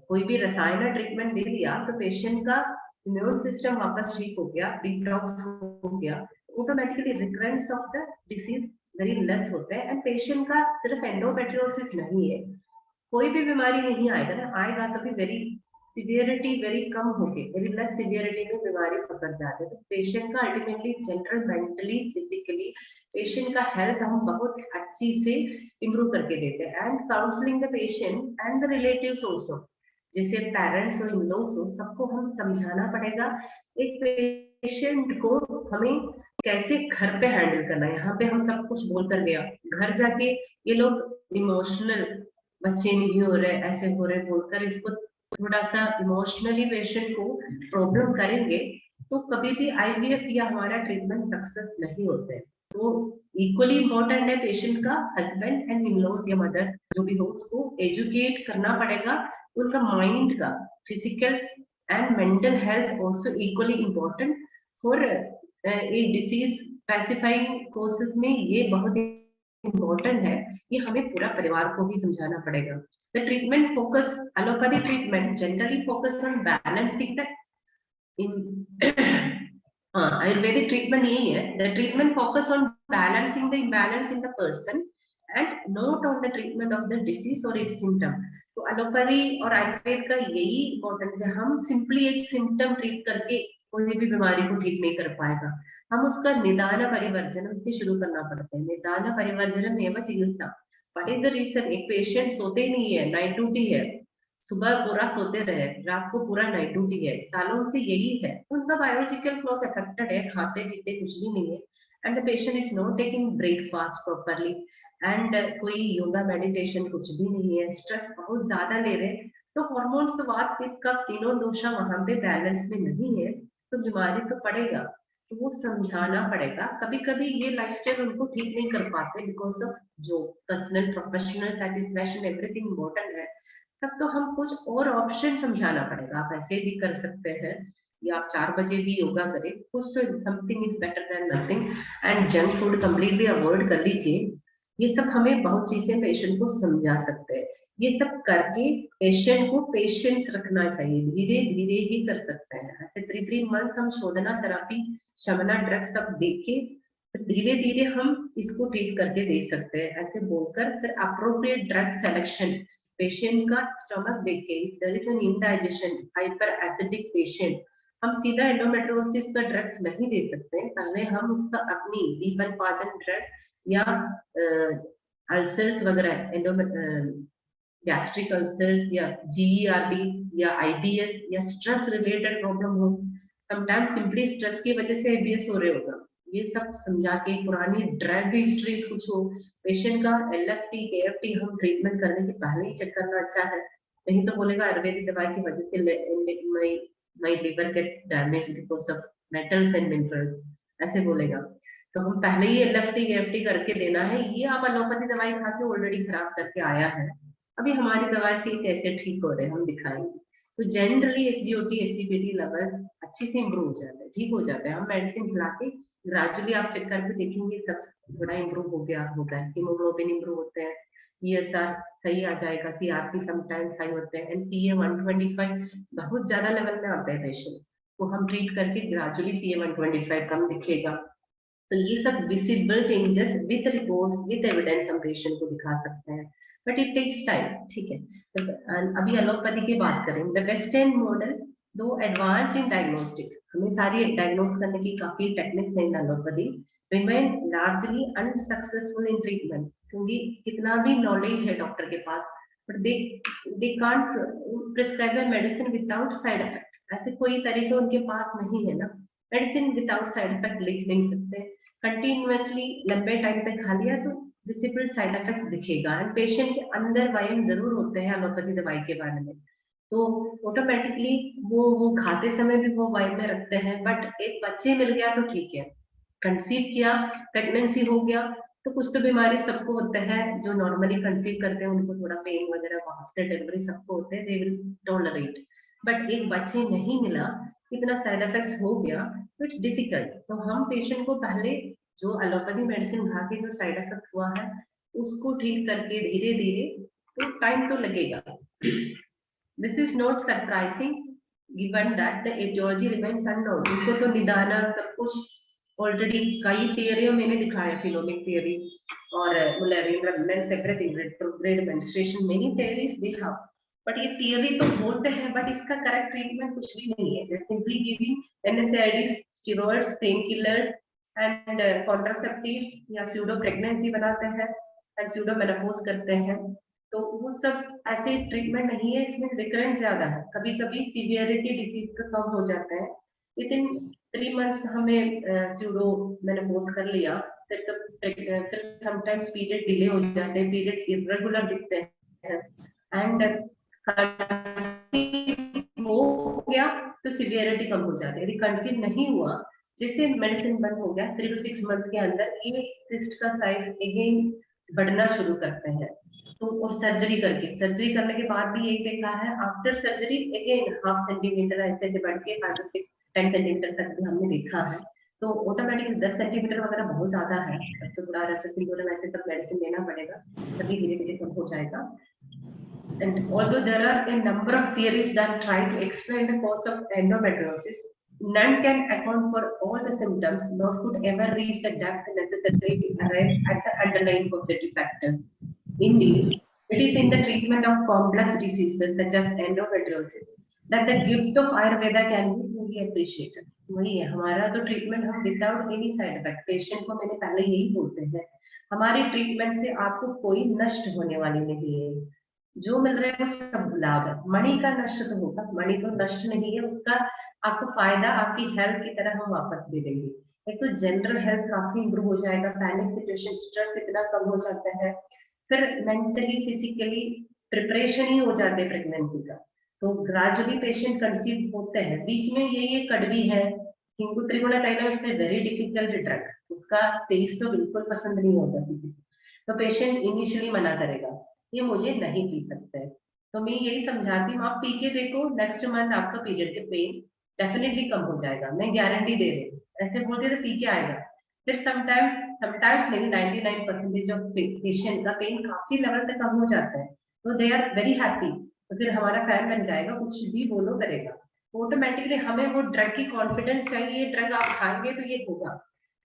कोई भी रसायन ट्रीटमेंट दे दिया तो पेशेंट का इम्यून सिस्टम वापस ठीक हो गया, डिटॉक्स हो गया, automatically recurrence of the disease very less होते हैं। एंड पेशेंट का सिर्फ एंडोमेट्रियोसिस नहीं है, कोई भी बीमारी नहीं आएगा ना, आएगा तो भी वेरी सिवियरिटी वेरी कम होके वेरी लेस सिवियरिटी में बीमारी पकड़ जाते हैं। तो पेशेंट का ultimately general mentally physically patient का हेल्थ हम बहुत अच्छी से इम्प्रूव करके देते हैं। And counselling the patient and the relatives also, जैसे पेरेंट्स और इन-लॉज हो, सबको हम समझाना पड़ेगा एक पेशेंट को हमें कैसे घर पे हैंडल करना है। यहाँ पे हम सब कुछ बोल कर गया, घर जाके ये लोग इमोशनल, बच्चे नहीं हो रहे, ऐसे हो रहे बोलकर इसको थोड़ा सा इमोशनली पेशेंट को प्रॉब्लम करेंगे तो कभी भी आईवीएफ या हमारा ट्रीटमेंट सक्सेस नहीं होते। तो इक्वली इम्पोर्टेंट है पेशेंट का हस्बैंड एंड इन-लॉज या मदर जो भी हो, उसको एजुकेट करना पड़ेगा, उनका माइंड का physical and mental health also equally important for a disease specifying courses में ये बहुत इम्पोर्टेंट है, ये हमें पूरा परिवार को भी समझाना पड़ेगा। The treatment focus, allopathy treatment generally focus on balancing the Ayurvedic treatment यही है, the treatment focus on balancing the imbalance in the person and not on the treatment of the disease और इट्स सिम्टम। तो allopathy और आयुर्वेद का यही importance है, हम simply एक सिम्टम ट्रीट करके कोई भी बीमारी को ठीक नहीं कर पाएगा, हम उसका निदान परिवर्जन से शुरू करना पड़ता है। निदान परिवर्जन एवं चिकित्सा, व्हाट इज द रीजन, एक पेशेंट सोते ही नहीं है, नाइट ड्यूटी है, सुबह पूरा सोते रहे, रात को पूरा नाइट ड्यूटी है, सालों से यही है, उनका बायोलॉजिकल क्लॉक अफेक्टेड है, खाते पीते कुछ भी नहीं है, and the patient is not taking breakfast properly, and कोई योगा मेडिटेशन कुछ भी नहीं है, स्ट्रेस बहुत ज्यादा ले रहे, तो हॉर्मोन्स तो वात पित्त का तीनों दोषा वहां पे बैलेंस में नहीं है, तो बीमारी तो पड़ेगा। तो वो समझाना पड़ेगा, कभी कभी ये लाइफस्टाइल उनको ठीक नहीं कर पाते बिकॉज ऑफ जो personal professional satisfaction everything important है, तब तो हम कुछ और ऑप्शन समझाना पड़ेगा, आप ऐसे भी कर सकते हैं या आप 4 बजे भी योगा करें, कुछ तो something is better than nothing, and junk food completely avoid कर लीजिए। ये सब हमें बहुत चीजें पेशेंट को समझा सकते हैं, ये सब करके पेशेंट को पेशेंस रखना चाहिए, धीरे धीरे ही कर सकते हैं। ऐसे 3 मंथ हम शोधना थेरेपी शमना ड्रग्स सब देखे, फिर धीरे धीरे हम इसको ट्रीट करके दे सकते हैं, ऐसे बोलकर फिर अप्रोप्रिएट ड्रग सिलेक्शन, पेशेंट का स्टमक देखे, there is an indigestion hyper acidic patient, हम सीधा एंडोमेट्रियोसिस का ड्रग्स नहीं दे सकते, पहले हम उसका अपनी डीपनपाजन ड्रग या अल्सर्स वगैरह गैस्ट्रिक अल्सर्स या जीईआरडी या आईबीएस या स्ट्रेस रिलेटेड प्रॉब्लम हो समटाइम्स सिंपली स्ट्रेस की वजह से एबीएस हो रहे होगा। ये सब समझा के पुरानी ड्रग हिस्ट्रीज कुछ हो, पेशेंट का एलएफटी केएफटी हम ट्रीटमेंट करने के पहले ही चेक करना अच्छा है। नहीं तो बोलेगा आयुर्वेदिक दवाई की वजह से my liver get damage because of metals and minerals, ऐसे बोलेगा। तो हम पहले ही एलएफटी केएफटी करके देना है। ये आप एलोपैथी दवाई खा के ऑलरेडी खराब करके आया है, अभी हमारी दवाई से कैसे ठीक हो रहे हैं हम दिखाएंगे। तो जनरली एसजीओटी एसजीपीटी लेवल अच्छे से इम्प्रूव हो जाता है, ठीक हो जाता है। हम मेडिसिन खिला के ग्रेजुअली आप चेक करके देखेंगे सब थोड़ा इम्प्रूव हो गया होता है। हीमोग्लोबिन इम्प्रूव होते हैं, ईएसआर सही आ जाएगा, सीआरपी समटाइम्स हाई होते हैं, एंड सीए 125 बहुत ज्यादा लेवल में आते हैं पेशेंट, तो हम ट्रीट करके ग्रेजुअली सीए 125 कम दिखेगा। तो ये सब visible changes with reports with evidence हम पेशेंट को दिखा सकते हैं, बट इट टेक्स टाइम, ठीक है। तो अभी एलोपैथी की बात करें, the western model do advance in diagnostic, हमें सारी डायग्नोस करने की काफी टेक्निक्स हैं in allopathy, remain largely unsuccessful in treatment, क्योंकि कितना भी नॉलेज है डॉक्टर के पास, but they can't prescribe a medicine without side effect. ऐसे कोई तरीके उनके पास नहीं है ना, मेडिसिन विदाउट साइड इफेक्ट लिख नहीं सकते। कंटिन्यूअसली लंबे टाइम तक खा लिया तो विजिबल साइड इफेक्ट दिखेगा, एंड पेशेंट के अंदर वयम जरूर होते हैं एलोपैथी दवाई के बारे में, तो ऑटोमेटिकली वो खाते समय भी वो वयम में रखते हैं। बट एक बच्चे मिल गया तो ठीक है, कंसीव किया, प्रेगनेंसी हो गया, तो कुछ तो बीमारी सबको होता है, जो नॉर्मली कंसीव करते हैं उनको थोड़ा पेन वगैरह आफ्टर डिलीवरी सबको होते हैं, दे विल टॉलरेट। बट एक बच्चे नहीं मिला, इतना साइड इफेक्ट्स हो गया, तो इट्स डिफिकल्ट। तो हम पेशेंट को पहले जो एलोपैथी मेडिसिन खा के जो साइड इफेक्ट हुआ है उसको ठीक करके धीरे धीरे, तो टाइम तो लगेगा। This is not surprising given that the aetiology remains unknown. उनको तो निदान सब कुछ ऑलरेडी कई थियरियों मैंने दिखाया, फिलोमिक थियरी और Mullerian everything, retrograde menstruation, many theories they have, but ये थियरी तो बोलते हैं, बट इसका करेक्ट ट्रीटमेंट कुछ भी नहीं है। दे simply giving NSAIDs, steroids, pain killers and contraceptives, या स्यूडो प्रेगनेंसी बनाते हैं एंड स्यूडो मेनोपॉज करते हैं। तो वो सब ऐसे ट्रीटमेंट नहीं है, इसमें रिकरेंस ज्यादा है, कभी कभी सीवियरिटी डिजीज का कम हो जाता है। विद इन 3 मंथ्स हमें स्यूडो मेनोपॉज कर लिया, फिर समटाइम्स पीरियड डिले हो जाते हैं, पीरियड इरेगुलर दिखते हैं, एंड हो गया तो सीवियरिटी कम हो जाती है। यदि कंसीव नहीं हुआ, जैसे मेडिसिन बंद हो गया 3 to 6 मंथ्स के अंदर ये सिस्ट का साइज अगेन बढ़ना शुरू करते हैं। तो और सर्जरी करने के बाद भी यही देखा है, after surgery again half centimetre ऐसे ऐसे बढ़ के 5 to 6 10 सेंटीमीटर तक भी हमने देखा है। तो ऑटोमेटिकली 10 सेंटीमीटर वगैरह बहुत ज्यादा है, तो थोड़ा रेसिसिंग ऐसे सब मेडिसिन लेना पड़ेगा, तभी धीरे धीरे कम हो जाएगा। And although there are a number of theories that try to explain the cause of endometriosis, none can account for all the symptoms, nor could ever reach the depth necessary to arrive at the underlying causative factors. Indeed, it is in the treatment of complex diseases such as endometriosis that the gift of Ayurveda can be fully appreciated. वही है हमारा तो treatment, हम without any side effect, patient को मैंने पहले यही बोलते हैं, हमारे ट्रीटमेंट से आपको कोई नष्ट होने वाली नहीं है, जो मिल रहा है वो सब लाभ है। मणि का नष्ट तो होगा, मणि तो नष्ट नहीं है, उसका आपको फायदा आपकी हेल्थ की तरह हम वापस दे देंगे। एक तो जनरल हेल्थ काफी इंप्रूव हो जाएगा, पैनिक सिचुएशन, स्ट्रेस इतना कम हो जाता है, फिर मेंटली फिजिकली प्रिपरेशन ही हो जाते हैं प्रेगनेंसी का। तो ग्रेजुअली पेशेंट कंसीव होते हैं, बीच में ये कड़वी है Hingoo त्रिगुणा तैलम, it's very difficult drug, उसका टेस्ट तो बिल्कुल पसंद नहीं होता किसी को, तो पेशेंट इनिशियली मना करेगा, ये मुझे नहीं पी सकते। तो मैं यही समझाती हूँ, आप पी के देखो, नेक्स्ट मंथ आपका पीरियड के पेन डेफिनेटली कम हो जाएगा, मैं गारंटी दे रही हूँ। ऐसे बोलते तो पी के आएगा, फिर समटाइम्स नहीं, 99% ऑफ पेशेंट का पेन काफी लेवल तक कम हो जाता है, तो दे आर वेरी हैप्पी, तो फिर हमारा फैन बन जाएगा, कुछ भी बोलो करेगा। ऑटोमेटिकली हमें वो ड्रग की कॉन्फिडेंस चाहिए, ड्रग आप खाएंगे तो ये होगा,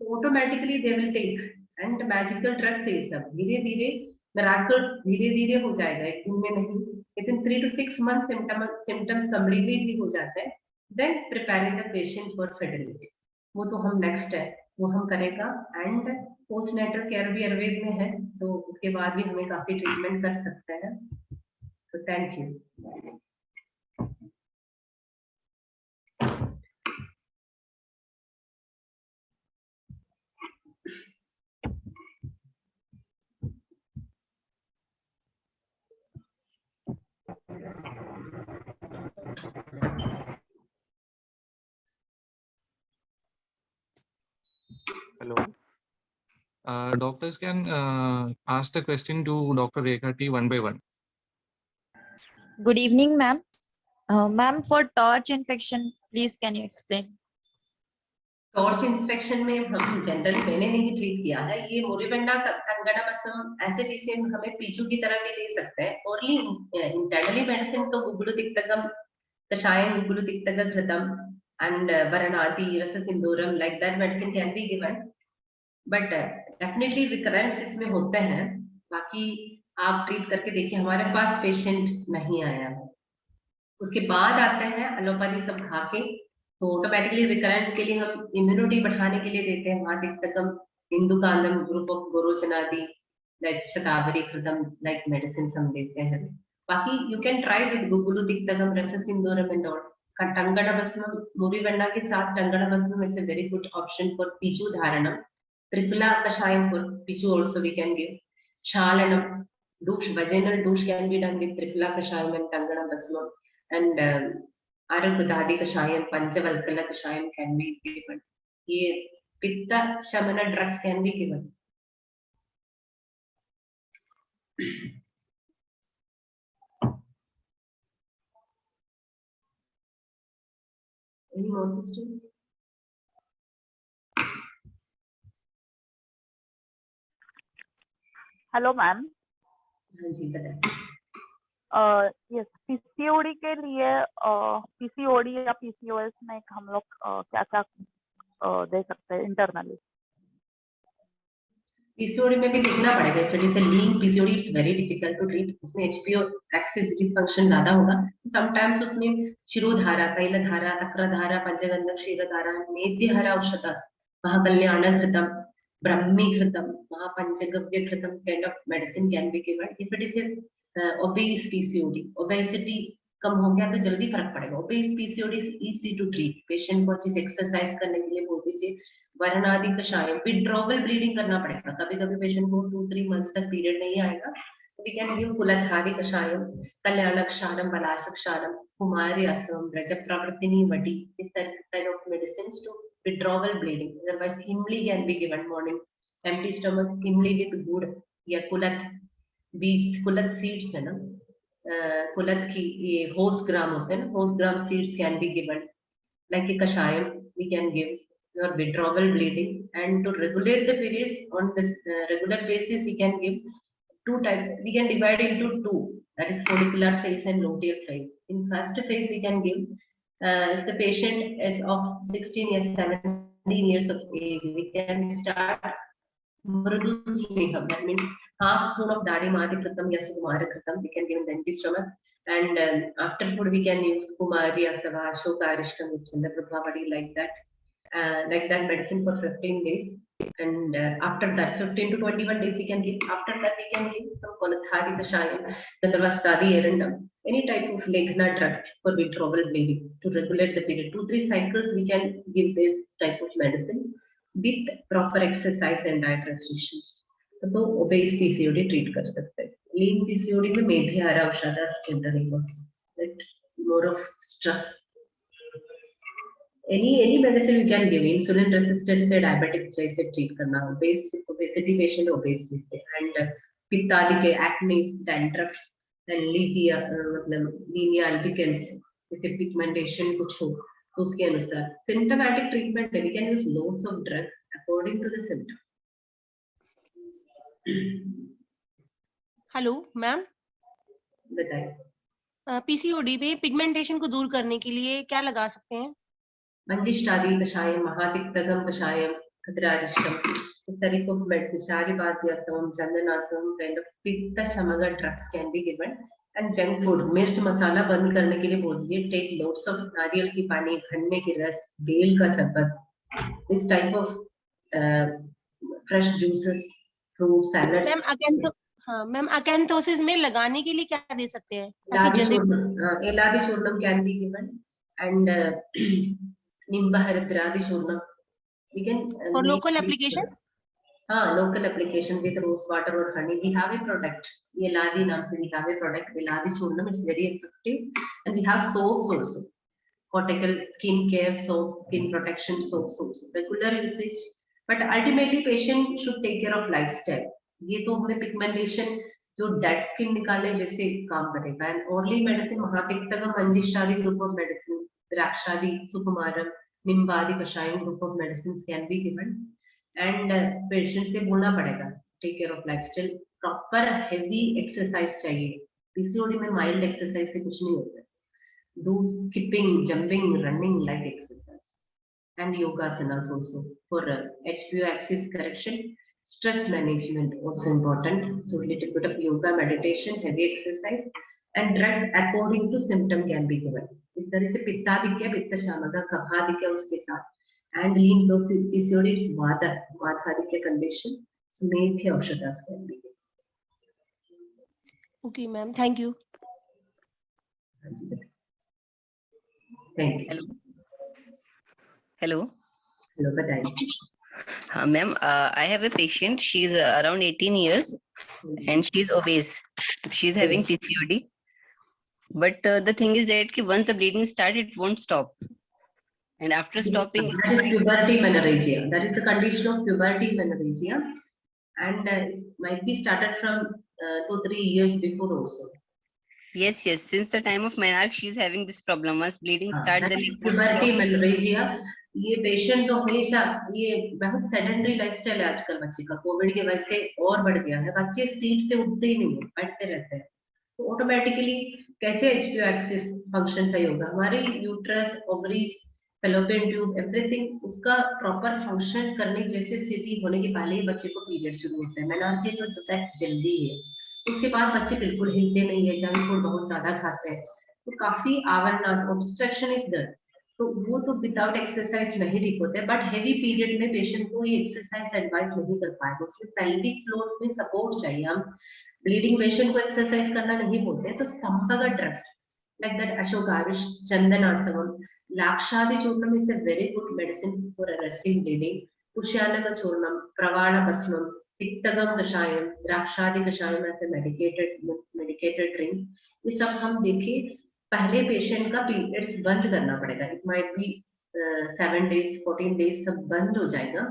तो automatically they will take, and magical drug से सब धीरे धीरे मिराकल्स धीरे धीरे हो जाएगा, एक दिन में नहीं, within 3 to 6 month symptoms completely हो जाते हैं। Then preparing the patient for fertility, वो तो हम नेक्स्ट है, वो हम करेगा। एंड पोस्टनेटल केयर भी आयुर्वेद में है, तो उसके बाद भी हमें काफी ट्रीटमेंट कर सकते हैं। तो thank you. Hello. Doctors can ask the question to Dr. Rekha T one by one. Good evening, ma'am. Ma'am, for torch infection, please can you explain? Torch inspection में हम जनरली मैंने नहीं ट्रीट किया है, ये मोरिबेंडा कंगनामसम ऐसे चीजें हमें पीछू की तरह भी दे सकते हैं। ओनली इंटरनली मेडिसिन तो गुग्गुलु तिक्तकम कषायम गुग्गुलु तिक्तक घृतम एंड वरणादि रस सिंदूरम like that medicine can be given, but definitely recurrence इसमें होते हैं। बाकी आप ट्रीट करके देखिए, हमारे पास पेशेंट नहीं आया है। उसके बाद आते हैं एलोपैथी सब खा के, तो ऑटोमेटिकली रिकरेंस के लिए हम इम्यूनिटी बढ़ाने के लिए देते हैं महातिक्तकम हिंदू कांदम ग्रुप ऑफ गोरोचनादि लाइक शतावरी कृतम लाइक मेडिसिन हम देते हैं। बाकी यू कैन ट्राई विद गुग्गुलु तिक्तकम रस सिंदूरम एंड ऑल। टंगड़ भस्म मोरिबेंडा के साथ टंगड़ भस्म it's a very good option for पीचू धारणम। त्रिफला कषायम फॉर पीचू आल्सो वी कैन गिव। क्षालनम douche, vaginal douche can be done with triphala kashayam and tangana basma, and arugudadi kashayam, panchavalkala kashayam can be given. ये pitta shamana drugs can be given. Any more questions? Hello ma'am. हाँ जी बताइए। Yes, PCOD के लिए PCOD या PCOS में हम लोग क्या क्या दे सकते हैं इंटरनली? पीसीओडी में भी देखना पड़ेगा। एक्चुअली से lean PCOD it's very difficult to treat. उसमें एचपीओ एक्सिस डिसफंक्शन ज्यादा होगा। समटाइम्स उसमें शिरोधारा, तैलधारा, तक्रधारा, पंचगंधक, क्षीरधारा, मेध्यहरा औषधः, महाकल्याणघृतम, ब्रह्मीघृतम, महापंचगव्यघृतम kind of medicine can be given if it is obese PCOD. Obesity कम हो गया तो जल्दी फर्क पड़ेगा। Obese PCOD is easy to treat. Patient को अच्छी से एक्सरसाइज करने के लिए बोल दीजिए। वरणादि कषायम, विड्रॉवल ब्लीडिंग करना पड़ेगा। कभी कभी पेशेंट को 2-3 मंथ्स तक पीरियड नहीं आएगा, वी कैन गिव कुलथादि कषायम, कल्याणक्षारम, बलासक्षारम, कुमार्यासम, रज प्रवर्तिनी वटी, इस type of medicines to withdrawal bleeding. Otherwise imli can be given morning, empty stomach imli with गुड़ या कुलथ बीज, कुलथ सीड्स है ना, कुलथ की ये होस ग्राम होते हैं ना, horse gram seeds can be given like a kashayam we can give your withdrawal bleeding. And to regulate the periods on this regular basis, we can give two types. We can divide into two, that is follicular phase and luteal phase. In first phase we can give if the patient is of 16 years 17 years of age, we can start mrudu sneham, that means half spoon of dadi madi kritam ya sukumara kritam we can give in the empty stomach. And after food we can use kumari asava, shokarishtam, chandraprabhavadi, like that medicine for 15 days. And after that 15 to 21 days we can give. After that we can give some konathari kashayam, chandravastadi erandam, any type of leghna drugs for withdrawal bleeding to regulate the period. 2-3 cycles we can give this type of medicine with proper exercise and diet restrictions. तो obese PCOD treat कर सकते हैं। Lean PCOD में मेध्यहरा औषधः generally works, more of stress. any medicine you can give, insulin resistant से diabetic जैसे treat करना, ओबेसिटी पेशेंट ओबेसिटी से, एंड पित्त आदि के एक्ने, डैंड्रफ एंड लीनिया मतलब लीनिया अल्बिकल्स जैसे पिगमेंटेशन कुछ हो तो उसके अनुसार symptomatic treatment we can use loads of drug according to the symptom. Hello ma'am, बताइए। पीसीओडी में पिगमेंटेशन को दूर करने के लिए क्या लगा सकते हैं? मंजिष्ठादि कषायम, महातिक्तकम कषायम, खतरारिष्टम, इस तरीके of medicine, शारीबाद्यासम, चंदनासम, kind of पित्त शमन drugs can be given. And junk food, मिर्च मसाला बंद करने के लिए बोल दीजिए। टेक लोट्स ऑफ नारियल की पानी, गन्ने की रस, बेल का शरबत, this type of fresh juices, fruit salad. Ma'am acanthosis में लगाने के लिए क्या दे सकते हैं? एलादि चूर्णम कैन बी गिवन एंड निम्बहरिद्रादि चूर्णम we can for local application. हाँ, local application with rose water और honey, we have a product, ये लादी नाम से वी हैव ए प्रोडक्ट, लादी चूर्णम, it's very effective, and we have soaps also, cortical skin care soaps, skin protection soaps also, regular usage, but ultimately patient should take care of lifestyle. ये तो हमें pigmentation जो dead skin निकालने जैसे काम करेगा। एंड ओरली मेडिसिन महातिक्तगम मंजिष्ठादि ग्रुप ऑफ मेडिसिन, द्राक्षादि, सुकुमारम, निम्बादि कषायम group of medicine can be given. And patient से बोलना पड़ेगा take care of lifestyle, proper heavy exercise चाहिए, पीसीओडी में माइल्ड एक्सरसाइज से कुछ नहीं होता है। Do skipping, jumping, running like exercise, and yoga asanas also for HPO axis correction. Stress management also important, so little bit of yoga, meditation, heavy exercise, and drugs according to symptom can be given. If there is a pittadikya, pitta shamaka, kapha uske sath, and lean low PCOD, it's vatadikya condition, so maybe aushadhas can be given. Okay, ma'am. Thank you. Thank you. Hello. Hello. Hello, बताइए। Ma'am, I have a patient. She's around 18 years and she's obese. She's having PCOD. But the thing is that once the bleeding starts, it won't stop. And after stopping, that is puberty menorrhagia. That is the condition of puberty menorrhagia, and it might be started from 2-3 years before also. yes, since the time of menarche, she's having this problem. Once bleeding starts, then it won't puberty stop. menorrhagia, ये patient तो हमेशा, ये बहुत sedentary lifestyle है आजकल बच्चे का, Covid की वजह से और बढ़ गया है, बच्चे सीट से उठते ही नहीं है, बैठते रहते हैं, तो ऑटोमेटिकली कैसे एचपीओ एक्सिस फंक्शन सही होगा? हमारी uterus, ovaries, fallopian tube, everything उसका प्रॉपर फंक्शन करने जैसे स्थिति होने के पहले ही बच्चे को पीरियड शुरू होता है। मेनार्के तो डिटेक्ट जल्दी है, उसके बाद बच्चे बिल्कुल हिलते नहीं है, जंक फूड बहुत ज्यादा खाते हैं, तो काफी आवरनास, ऑब्स्ट्रक्शन इज देयर, तो वो तो विदाउट एक्सरसाइज नहीं ठीक होते। बट हेवी पीरियड में पेशेंट को ये एक्सरसाइज एडवाइस नहीं कर पाएगा, उसमें पेल्विक फ्लोर में सपोर्ट चाहिए। हम ब्लीडिंग पेशेंट को एक्सरसाइज करना नहीं बोलते, तो स्तंभक ड्रग्स लाइक दैट अशोकारिश, चंदनासवम, लाक्षादि चूर्णम is a very good medicine for arresting bleeding, पुष्यानक चूर्णम, प्रवाण भस्मम, तिक्तगम कषायम, द्राक्षादि कषायम ऐसे मेडिकेटेड ड्रिंक, ये सब हम देखिए पहले पेशेंट का पीरियड्स बंद करना पड़ेगा। It might be 7 days 14 days सब बंद हो जाएगा,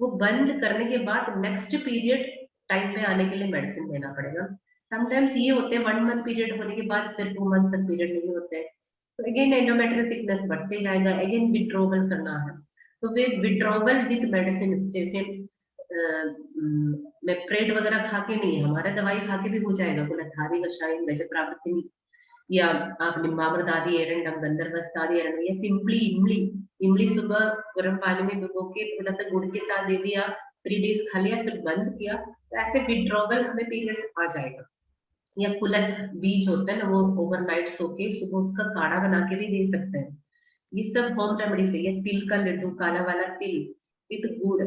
वो बंद करने के बाद नेक्स्ट पीरियड टाइम पे आने के लिए मेडिसिन देना पड़ेगा। समटाइम्स ये होते हैं 1 month पीरियड होने के बाद फिर 2 months तक पीरियड नहीं होते हैं, तो अगेन एंडोमेट्रियल थिकनेस बढ़ते जाएगा, अगेन विड्रॉवल करना है, तो फिर विड्रॉवल विद मेडिसिन, जैसे मेप्रेड वगैरह खा के नहीं, हमारा दवाई खा के भी हो जाएगा, कुलधारी कषायम, रजप्रावृत्तिनी, या आप निम्बामृतादि एरंडम, गंधर्वस्तादि एरंडम, या सिंपली इमली सुबह गर्म पानी में भिगो के थोड़ा सा गुड़ के साथ दे दिया, 3 days खा लिया फिर बंद किया, तो ऐसे विड्रॉवल हमें पीरियड्स आ जाएगा। या कुलथ बीज होता है ना, वो ओवरनाइट सो के सुबह उसका काढ़ा बना के भी दे सकते हैं, ये सब होम रेमेडी से। या तिल का लड्डू, काला वाला तिल विद गुड़,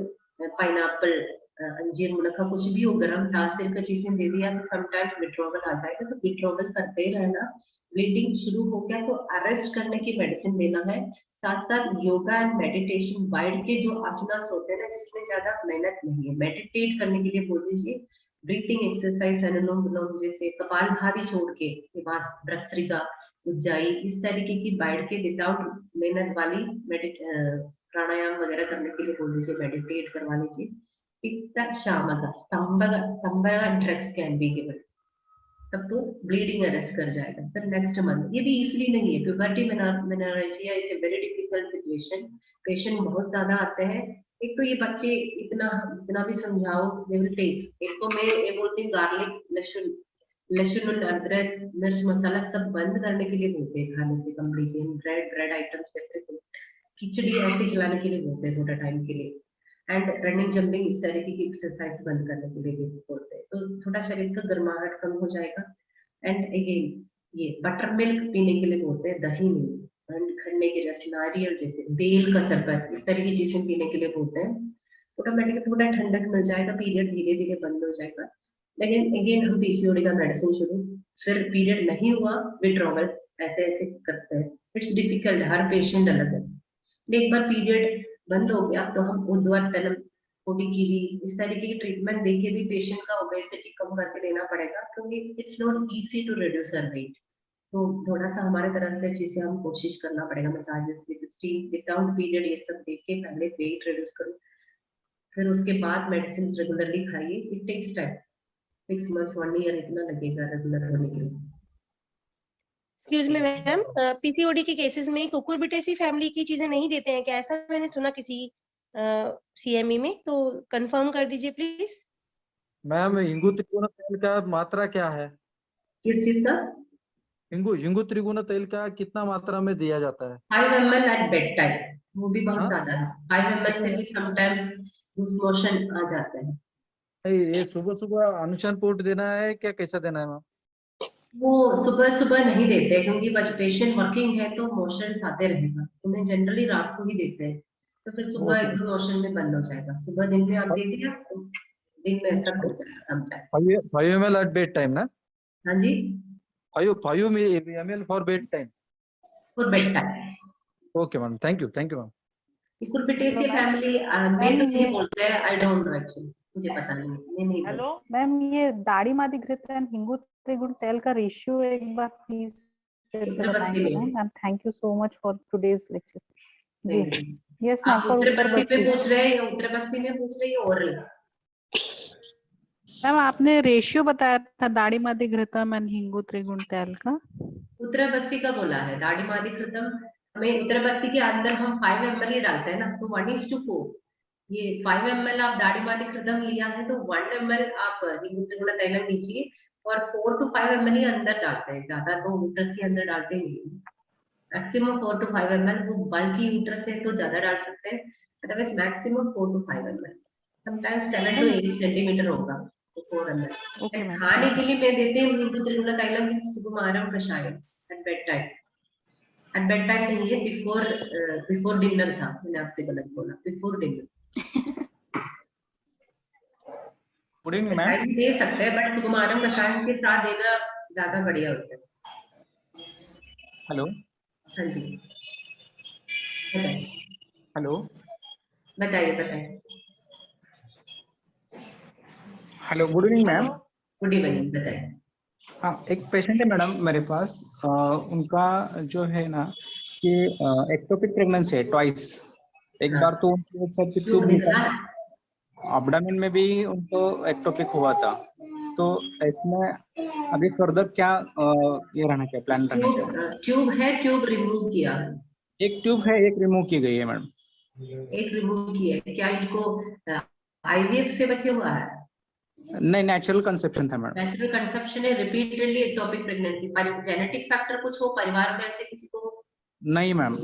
पाइनएप्पल, अंजीर, मुनक्का, कुछ भी हो, गरम तासीर का चीजें दे दिया तो समटाइम्स विड्रॉवल आ जाएगा, तो विड्रॉवल करते ही रहना। ब्लीडिंग शुरू हो गया तो अरेस्ट करने की मेडिसिन देना है, साथ साथ योगा एंड मेडिटेशन, वाइड के जो आसनास होते हैं ना जिसमें ज्यादा मेहनत नहीं है, मेडिटेट करने के लिए बोल दीजिए, ब्रीथिंग एक्सरसाइज, अनुलोम विलोम जैसे, कपालभाति छोड़ के भस्त्रिका, उज्जाई, इस तरीके की वाइड के विदाउट मेहनत वाली प्राणायाम वगैरह करने के लिए बोल दीजिए, मेडिटेट करवा लीजिए। पित्त शामक, स्तंभक ड्रग्स कैन बी गिवन, तब तो ब्लीडिंग अरेस्ट कर जाएगा। फिर नेक्स्ट मंथ, ये भी इजीली नहीं है, puberty menorrhagia is a very difficult situation, patient बहुत ज्यादा आते हैं, एक तो ये बच्चे इतना भी समझाओ दे विल टेक, एक तो मैं ये बोलती हूँ गार्लिक, लहसुन, अदरक, मिर्च मसाला सब बंद करने के लिए बोलते हैं खाने से कम्प्लीटली, ब्रेड आइटम्स एवरीथिंग, खिचड़ी ऐसे खिलाने के लिए बोलते हैं थोड़ा टाइम के लिए, एंड रनिंग, जंपिंग, इस तरीके की एक्सरसाइज बंद करने के लिए बोलते हैं, तो थोड़ा शरीर का गर्माहट कम हो जाएगा। एंड अगेन ये बटर मिल्क पीने के लिए बोलते हैं, दही नहीं, एंड खन्ने के रस, नारियल जैसे, बेल का शरबत, इस तरह की चीजें पीने के लिए बोलते हैं, ऑटोमेटिकली थोड़ा ठंडक मिल जाएगा, पीरियड धीरे धीरे बंद हो जाएगा। लेकिन अगेन हम पीसीओडी का मेडिसिन शुरू, फिर पीरियड नहीं हुआ विड्रॉवल, ऐसे करते हैं, इट्स डिफिकल्ट, हर पेशेंट अलग है। एक बार पीरियड बंद हो गया तो हम उद्वार पेनम 40 kg इस तरीके की ट्रीटमेंट देके भी पेशेंट का ओबेसिटी कम करके देना पड़ेगा, क्योंकि it's not easy to reduce her weight. तो थोड़ा सा हमारे तरफ से चीजें हम कोशिश करना पड़ेगा, massages with steam without period, ये सब देख के पहले वेट रिड्यूस करो, फिर उसके बाद मेडिसिन रेगुलरली खाइए। It takes time, 6 months 1 year इतना लगेगा रेगुलर होने के लिए। एक्सक्यूज मी मैम, पीसीओडी के केसेस में कुकुरबिटेसी फैमिली की चीजें नहीं देते हैं क्या? ऐसा मैंने सुना किसी सीएमई में, तो कंफर्म कर दीजिए प्लीज। मैम हिंगू त्रिगुण तेल का मात्रा क्या है? किस चीज का? हिंगू त्रिगुण तेल का कितना मात्रा में दिया जाता है? 5 ml एट बेड टाइम, वो भी बहुत हाँ? ज्यादा है। 5 ml से भी समटाइम्स लूज मोशन आ जाते हैं। नहीं, ये सुबह सुबह अनुशन पोट देना है क्या, कैसा देना है मैम? वो सुबह सुबह नहीं देते, क्योंकि पेशेंट वर्किंग है तो मोशन आते रहेगा, उन्हें जनरली रात को ही देते हैं, तो फिर सुबह ओके। एकदम मोशन में बंद हो जाएगा। सुबह दिन में आप दे दिया तो दिन में इफेक्ट हो जाएगा sometime. 5 ml at bed time ना? हाँ जी, 5 ml for bed time. For bed time. Okay ma'am, thank you ma'am. Cucurbitaceae family में तो नहीं बोलते हैं, आई डोंट नो एक्चुअली, मुझे पता नहीं, मैं नहीं बोलती। हेलो मैम, ये दाढ़ी मादी घृत एंड हिंगू त्रिगुण तेल का रेशियो एक बार प्लीज फिर से बताएंगे ma'am? Ma'am thank you so much for today's lecture. जी यस मैम, आप उत्तर बस्ती पे पूछ रहे हैं या उत्तर बस्ती में पूछ रहे हैं ओरल? मैम आपने रेशियो बताया था दाढ़ी मादी घृतम एंड हिंगू त्रिगुण तेल का। उत्तर बस्ती का बोला है, दाढ़ी मादी घृतम हमें उत्तर बस्ती के अंदर हम 5 ml ही डालते हैं ना, तो 1:4। ये 5 ml आप दाढ़ी मादी घृतम लिया है तो 1 ml आप हिंगू त्रिगुण तैलम लीजिए, और 4 to 5 ml ही अंदर डालते हैं, ज्यादा तो यूट्रस के अंदर डालते नहीं। मैक्सिमम 4 to 5 ml, वो बल्कि यूट्रस है तो ज्यादा डाल सकते हैं, otherwise maximum 4 to 5 ml, sometimes 7 to 8 centimetre होगा तो 4 ml। ओके मैम, खाने के लिए मैं देते हैं हिंगू त्रिगुण तैलम सुकुमारम कषायम at bed time. At bed time नहीं है, बिफोर डिनर था, मैंने आपसे गलत बोला, before dinner. Good evening ma'am. दे सकते हैं, बट सुकुमारम कषायम के साथ देना ज्यादा बढ़िया होता है। हेलो। हाँ जी, बताइए हेलो। बताइए। Hello, good evening ma'am. Good evening, बताइए। हाँ, एक पेशेंट है मैडम मेरे पास, उनका जो है ना कि एक्टोपिक प्रेगनेंसी है ट्वाइस। एक हाँ। बार तो उनको सब क्यों निकला है? एब्डोमेन में भी उनको एक्टोपिक हुआ था, तो इसमें अभी फर्दर क्या ये रहना क्या प्लान रहना क्या? ट्यूब है, ट्यूब रिमूव किया? एक ट्यूब है, एक रिमूव की गई है मैडम। एक रिमूव की है, क्या इनको आईवीएफ से बचे हुआ है? नहीं, नेचुरल कंसेप्शन था मैडम। नेचुरल कंसेप्शन है, repeatedly ectopic pregnancy, genetic factor कुछ हो परिवार में ऐसे किसी को? नहीं मैम।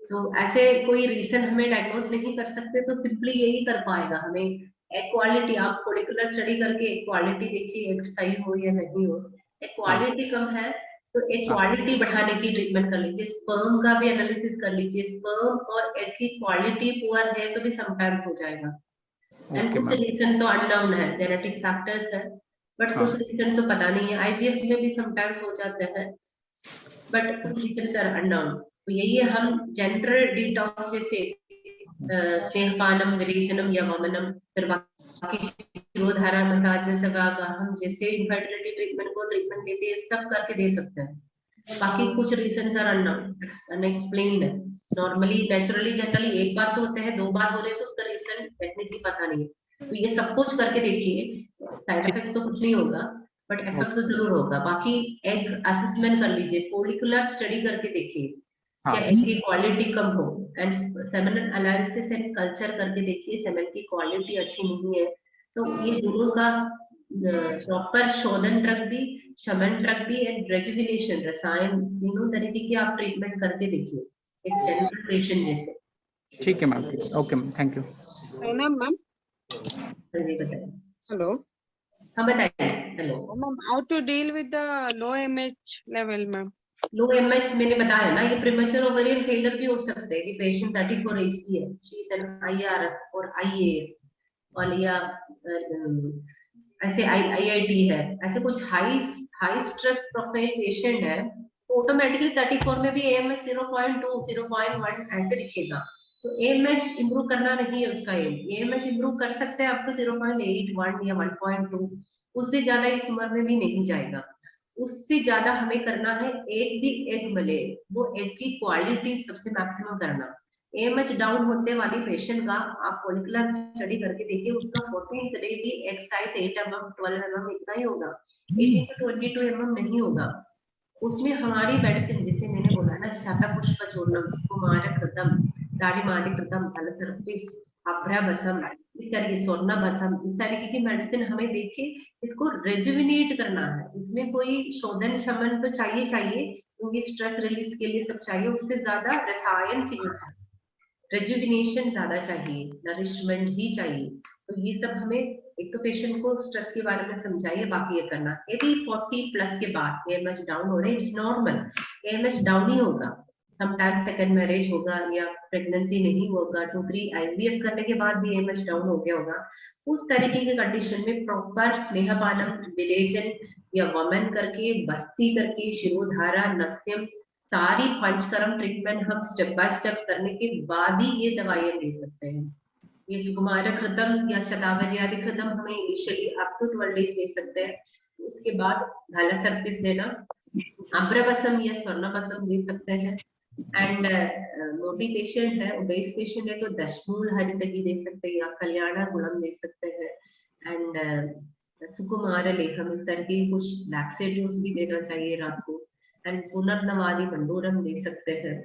तो ऐसे कोई रीजन हमें डायग्नोज नहीं कर सकते, तो सिंपली यही कर पाएगा हमें एग क्वालिटी। आप फॉलिकुलर स्टडी करके एग क्वालिटी देखिए, एग सही हो या नहीं हो। एग क्वालिटी कम है तो एग क्वालिटी बढ़ाने की ट्रीटमेंट कर लीजिए, स्पर्म का भी एनालिसिस कर लीजिए, स्पर्म और एग की क्वालिटी पुअर है तो भी समटाइम्स हो जाएगा। एंड कुछ रीजन तो अननोन है, जेनेटिक फैक्टर्स है, बट कुछ रीजन तो पता नहीं है। आईवीएफ में भी समटाइम्स हो जाते हैं, बट कुछ रीजन आर अननोन। तो यही है, हम जनरल डिटॉक्स जैसे स्नेहपानम, विरेचनम या वमनम, फिर बाकी शिरोधारा मसाज जैसे हम जैसे इनफर्टिलिटी ट्रीटमेंट को ट्रीटमेंट देते हैं, सब करके दे सकते हैं। बाकी कुछ रीजंस आर अननोन, अनएक्सप्लेन्ड है। नॉर्मली नेचुरली जनरली एक बार तो होते हैं, 2 बार हो रहे हैं तो उसका रीजन डेफिनेटली पता नहीं है। तो ये सब कुछ करके देखिए, साइड इफेक्ट्स तो कुछ नहीं होगा, बट इफेक्ट तो जरूर होगा। बाकी एग असेसमेंट कर लीजिए, फॉलिकुलर स्टडी करके देखिए क्या एग की क्वालिटी कम हो, and semen analysis and culture करके देखिए सेमेन की क्वालिटी अच्छी नहीं है, तो ये दोनों का प्रॉपर शोधन ड्रग भी, शमन ड्रग भी एंड रेजुविनेशन रसायन, तीनों तरीके की आप ट्रीटमेंट करके देखिए एक जनरल पेशेंट जैसे। ठीक है ma'am, okay ma'am, thank you. Ma'am बताइए। हेलो। हाँ बताइए। Hello ma'am, how to deal with the low MH level ma'am? Low MH मैंने बताया ना, ये प्रीमेच्योर ओवेरियन फेलियर भी हो सकते हैं कि पेशेंट 34 एज की है, शी इज एन आईआरएस और आईएएस, और या ऐसे आईआईटी है, ऐसे कुछ हाई स्ट्रेस प्रोफाइल पेशेंट है, तो ऑटोमेटिकली 34 में भी एएमएच 0.2 0.1 ऐसे दिखेगा। तो AMH इम्प्रूव करना नहीं है उसका एम। AMH इम्प्रूव कर सकते हैं आपको 0.8, 1 या 1.2, उससे ज्यादा इस उम्र में भी नहीं जाएगा। उससे ज्यादा हमें करना है एक भी एग मिले, वो एग की क्वालिटी सबसे मैक्सिमम करना। AMH डाउन होने वाली पेशेंट का आप फॉलिकुलर स्टडी करके देखिए, उसका 14th डे भी एग साइज 8 mm 12 mm इतना ही होगा, 18 to 22 mm नहीं होगा। उसमें हमारी मेडिसिन, जैसे मैंने बोला ना, शतपुष्प चूर्णम, कुमारकृतम, दाढ़िमादिकृतम, फलसर्पिस, अभ्रबसम, इस तरीके स्वर्णबसम, इस तरीके की मेडिसिन हमें देखे इसको रेजुविनेट करना है। इसमें कोई शोधन शमन तो चाहिए क्योंकि स्ट्रेस रिलीज के लिए सब चाहिए, उससे ज्यादा रसायन चाहिए, रेजुविनेशन ज्यादा चाहिए, नरिशमेंट ही चाहिए। तो ये सब हमें एक तो पेशेंट को स्ट्रेस के बारे में समझाइए, बाकी ये करना। यदि 40+ के बाद AMH डाउन हो रहे हैं, इट्स नॉर्मल, AMH डाउन ही होगा। समटाइम्स सेकंड मैरिज होगा या प्रेगनेंसी नहीं होगा, 2-3 IVF करने के बाद भी AMH डाउन हो गया होगा। उस तरीके के कंडीशन में प्रॉपर स्नेहपानम, विलेजन या वमन करके, बस्ती करके, शिरोधारा, नस्यम, सारी पंचकर्म ट्रीटमेंट हम स्टेप बाय स्टेप करने के बाद ही ये दवाइयां दे सकते हैं। ये सुकुमारकृतम या शतावर्यादिकृतम हमें इनिशियली अप टू 12 डेज दे सकते हैं, उसके बाद घालासर्पिस देना, अभ्रबसम या स्वर्णबसम दे सकते हैं। एंड मोटी पेशेंट है, ओबेस पेशेंट है, तो दशमूल हरितकी दे सकते हैं या कल्याण गुणम दे सकते हैं। एंड सुकुमार लेखम, इस तरह की कुछ लैक्सेटिव्स भी देना चाहिए रात को। एंड पुनर्नवादी मंडूरम दे सकते हैं।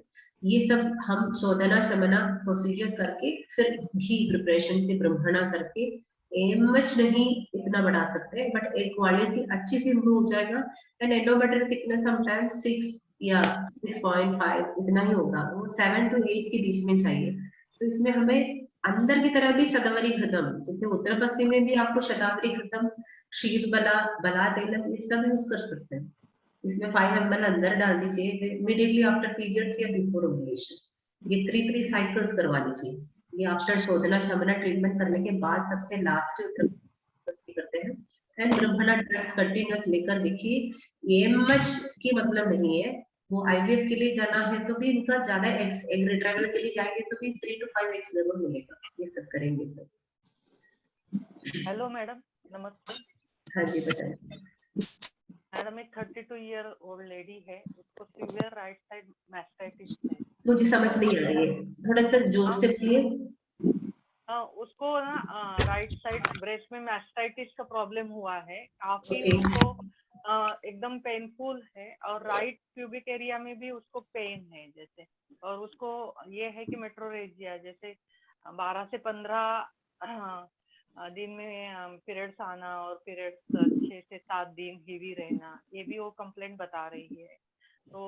ये सब हम शोधना शमना प्रोसीजर करके फिर घी प्रिपरेशन से ब्रह्मणा करके AMH नहीं इतना बढ़ा सकते, बट एक क्वालिटी अच्छी से इम्प्रूव हो जाएगा। एंड एंडोमेट्रियल थिकनेस समटाइम्स 6 या 6.5 इतना ही होगा, वो 7 to 8 के बीच में चाहिए। तो इसमें हमें अंदर की तरफ भी शतावरी घृतम, जैसे उत्तर पश्चिम में भी आपको शतावरी घृतम, क्षीर बला, बला तेलम, ये सब यूज कर सकते हैं। इसमें 5 ml अंदर डाल दीजिए इमीडिएटली आफ्टर पीरियड्स या बिफोर ओव्यूलेशन। ये 3 साइकिल्स करवा लीजिए। ये आफ्टर शोधना शमना ट्रीटमेंट करने के बाद सबसे लास्ट करते हैं। एंड ब्रह्मणा ड्रग्स कंटिन्यूअस लेकर देखिए, AMH की मतलब नहीं है, वो IVF के लिए जाना है तो भी इनका ज्यादा एग रिट्राइवल के लिए जाएंगे तो भी 3 to 5 eggs जरूर मिलेगा। ये सब करेंगे तो। हेलो मैडम, नमस्ते। हाँ जी बताइए। मैडम, एक 32-year-old लेडी है, उसको सीवियर राइट साइड मैस्टाइटिस है। मुझे समझ नहीं आ रही है, थोड़ा सा जोर से बोलिए। उसको ना राइट साइड ब्रेस्ट में मैस्टाइटिस का प्रॉब्लम हुआ है, काफी उसको एकदम पेनफुल है, और राइट प्यूबिक एरिया में भी उसको पेन है जैसे, और उसको ये है कि मेट्रोरेजिया, जैसे 12 से 15 दिन में पीरियड्स आना और पीरियड्स 6 से 7 दिन हेवी रहना, ये भी वो कंप्लेंट बता रही है। तो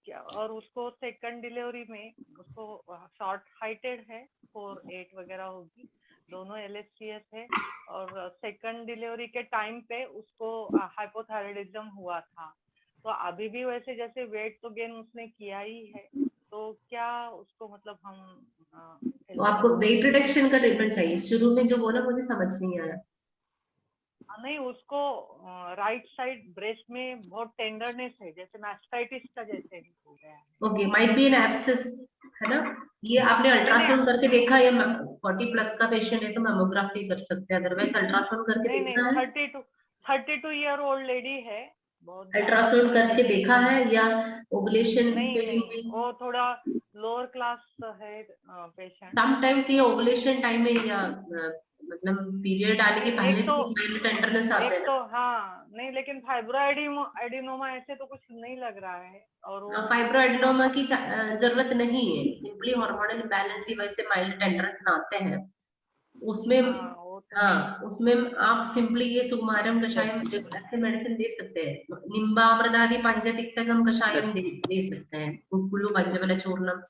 क्या, और उसको सेकंड डिलीवरी में उसको शॉर्ट हाइटेड है, 4'8" वगैरह होगी, दोनों LHCS है, और सेकंड डिलीवरी के टाइम पे उसको हाइपोथायराइडिज्म हुआ था। तो अभी भी वैसे जैसे वेट तो गेन उसने किया ही है, तो क्या उसको मतलब हम तो आपको वेट रिडक्शन का ट्रीटमेंट चाहिए। शुरू में जो बोला मुझे समझ नहीं आया। नहीं, उसको राइट साइड ब्रेस्ट में बहुत टेंडरनेस है, जैसे मैस्टाइटिस का जैसे हो गया है। Okay, might be an abscess, है ना? ये आपने अल्ट्रासाउंड करके देखा, या 40+ का पेशेंट है तो मैमोग्राफी कर सकते हैं, अदरवाइज अल्ट्रासाउंड करके देखा है? 32-year-old लेडी है, बहुत अल्ट्रासाउंड करके देखा है या ओवुलेशन नहीं, के नहीं, लिए? वो थोड़ा लोअर क्लास है पेशेंट। समटाइम्स ये ओवुलेशन टाइम में या मतलब पीरियड आने के पहले तो टेंडरनेस आते हैं तो हाँ, नहीं, लेकिन फाइब्रोएडिनोमा ऐसे तो कुछ नहीं लग रहा है, और वो फाइब्रोएडिनोमा की जरूरत नहीं है, सिंपली हार्मोनल इम्बैलेंस की वजह से माइल्ड टेंडरनेस आते हैं उसमें। हाँ, उसमें आप सिंपली ये सुकुमारम कषायम ऐसे मेडिसिन दे सकते हैं, निम्बामृतादि पंचतिक्तकम कषायम दे सकते हैं, गुग्गुलु पंचबल चूर्णम,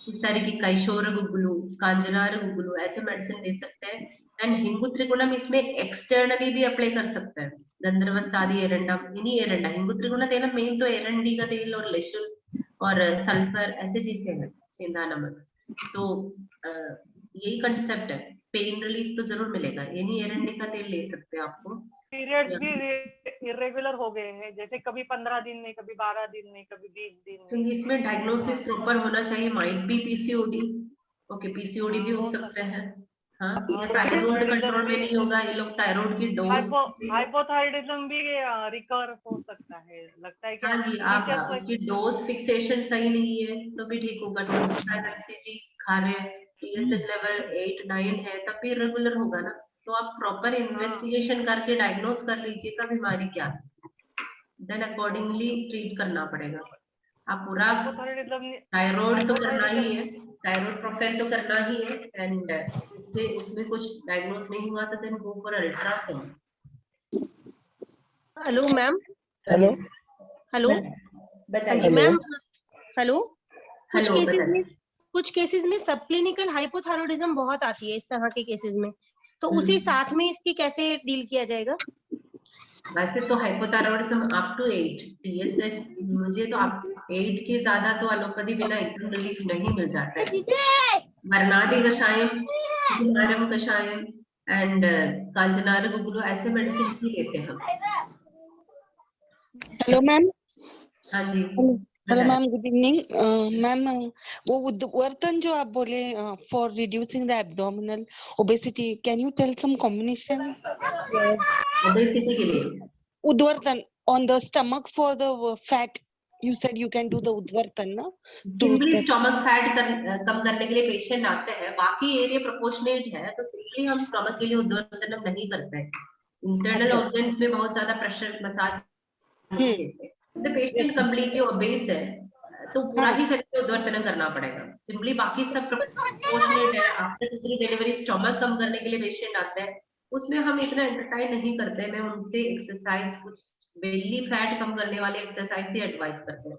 इस तरह की कैशोर गुग्गुलु, कांजनार गुग्गुलु, ऐसे मेडिसिन दे सकते हैं। एंड हिंगु त्रिगुणम इसमें एक्सटर्नली भी अप्लाई कर सकते हैं, गंधर्वस्तादि एरंडम, इन्हीं एरंडा, हिंगु त्रिगुण तेल मेन तो एरंडी का तेल और लेशुन और सल्फर ऐसे चीजें हैं, सेंधा नमक। तो यही कंसेप्ट है, पेन रिलीफ तो जरूर मिलेगा, यानी एरंडी का तेल ले सकते हैं आपको। पीरियड्स भी इरेगुलर हो गए हैं, जैसे कभी 15 दिन में, कभी 12 दिन में, कभी 20 दिन में। तो इसमें डायग्नोसिस प्रॉपर होना चाहिए, might be PCOD, okay, PCOD भी हो सकते हैं। हाँ, ये थायराइड कंट्रोल में नहीं होगा, ये लोग थायराइड की डोज। हाइपोथायराइडिज्म भी रिकवर हो सकता है, लगता है कि हाँ जी, आप उसकी डोज फिक्सेशन सही नहीं है तो भी ठीक होगा। 25 mcg खा रहे हैं, टीएसएच लेवल 8-9 है, तब भी रेगुलर होगा ना। तो आप प्रॉपर इन्वेस्टिगेशन करके डायग्नोज कर लीजिएगा बीमारी क्या है, देन अकॉर्डिंगली ट्रीट करना पड़ेगा। आप पूरा थायराइड तो करना ही है, थायराइड प्रोफाइल तो करना ही है, एंड उसमें कुछ डायग्नोज नहीं हुआ तो then go for ultrasound. Hello ma'am. Hello hello बताइए मैम। हेलो। हेलो, कुछ केसेस में सब क्लिनिकल हाइपोथायराइडिज्म बहुत आती है इस तरह के केसेस में, तो उसी साथ में इसकी कैसे डील किया जाएगा? वैसे तो हाइपोथायराइडिज्म अप टू 8 टीएसएच, मुझे तो 8 के ज्यादा तो एलोपैथी बिना एकदम रिलीफ नहीं मिल जाता है। मरनादी कषायम, सुकुमारम कषायम एंड कांचनार गुगुलो ऐसे मेडिसिन ही लेते हैं हम। Hello ma'am. हाँ जी, hello ma'am, good evening ma'am. वो उद्वर्तन जो आप बोले for reducing the abdominal obesity, can you tell some combination? Obesity के लिए उद्वर्तन on the stomach for the fat, you said you can do the udvartan na? Simply stomach fat कम करने के लिए पेशेंट आते हैं, बाकी एरिया प्रोपोर्शनेट है तो सिंपली हम स्टमक के लिए उद्वर्तन नहीं करते हैं। इंटरनल ऑर्गन्स में बहुत ज्यादा प्रेशर मसाज नहीं देते। द पेशेंट कंप्लीटली ओबेस है तो पूरा ही शरीर उद्वर्तन करना पड़ेगा। सिंपली बाकी सब प्रोपोर्शनेट है। आफ्टर डिलीवरी स्टमक कम करने के लिए पेशेंट आते हैं, उसमें हम इतना एंटरटेन नहीं करते। मैं उनसे एक्सरसाइज, कुछ बेली फैट कम करने वाले एक्सरसाइज ही एडवाइस करते हैं।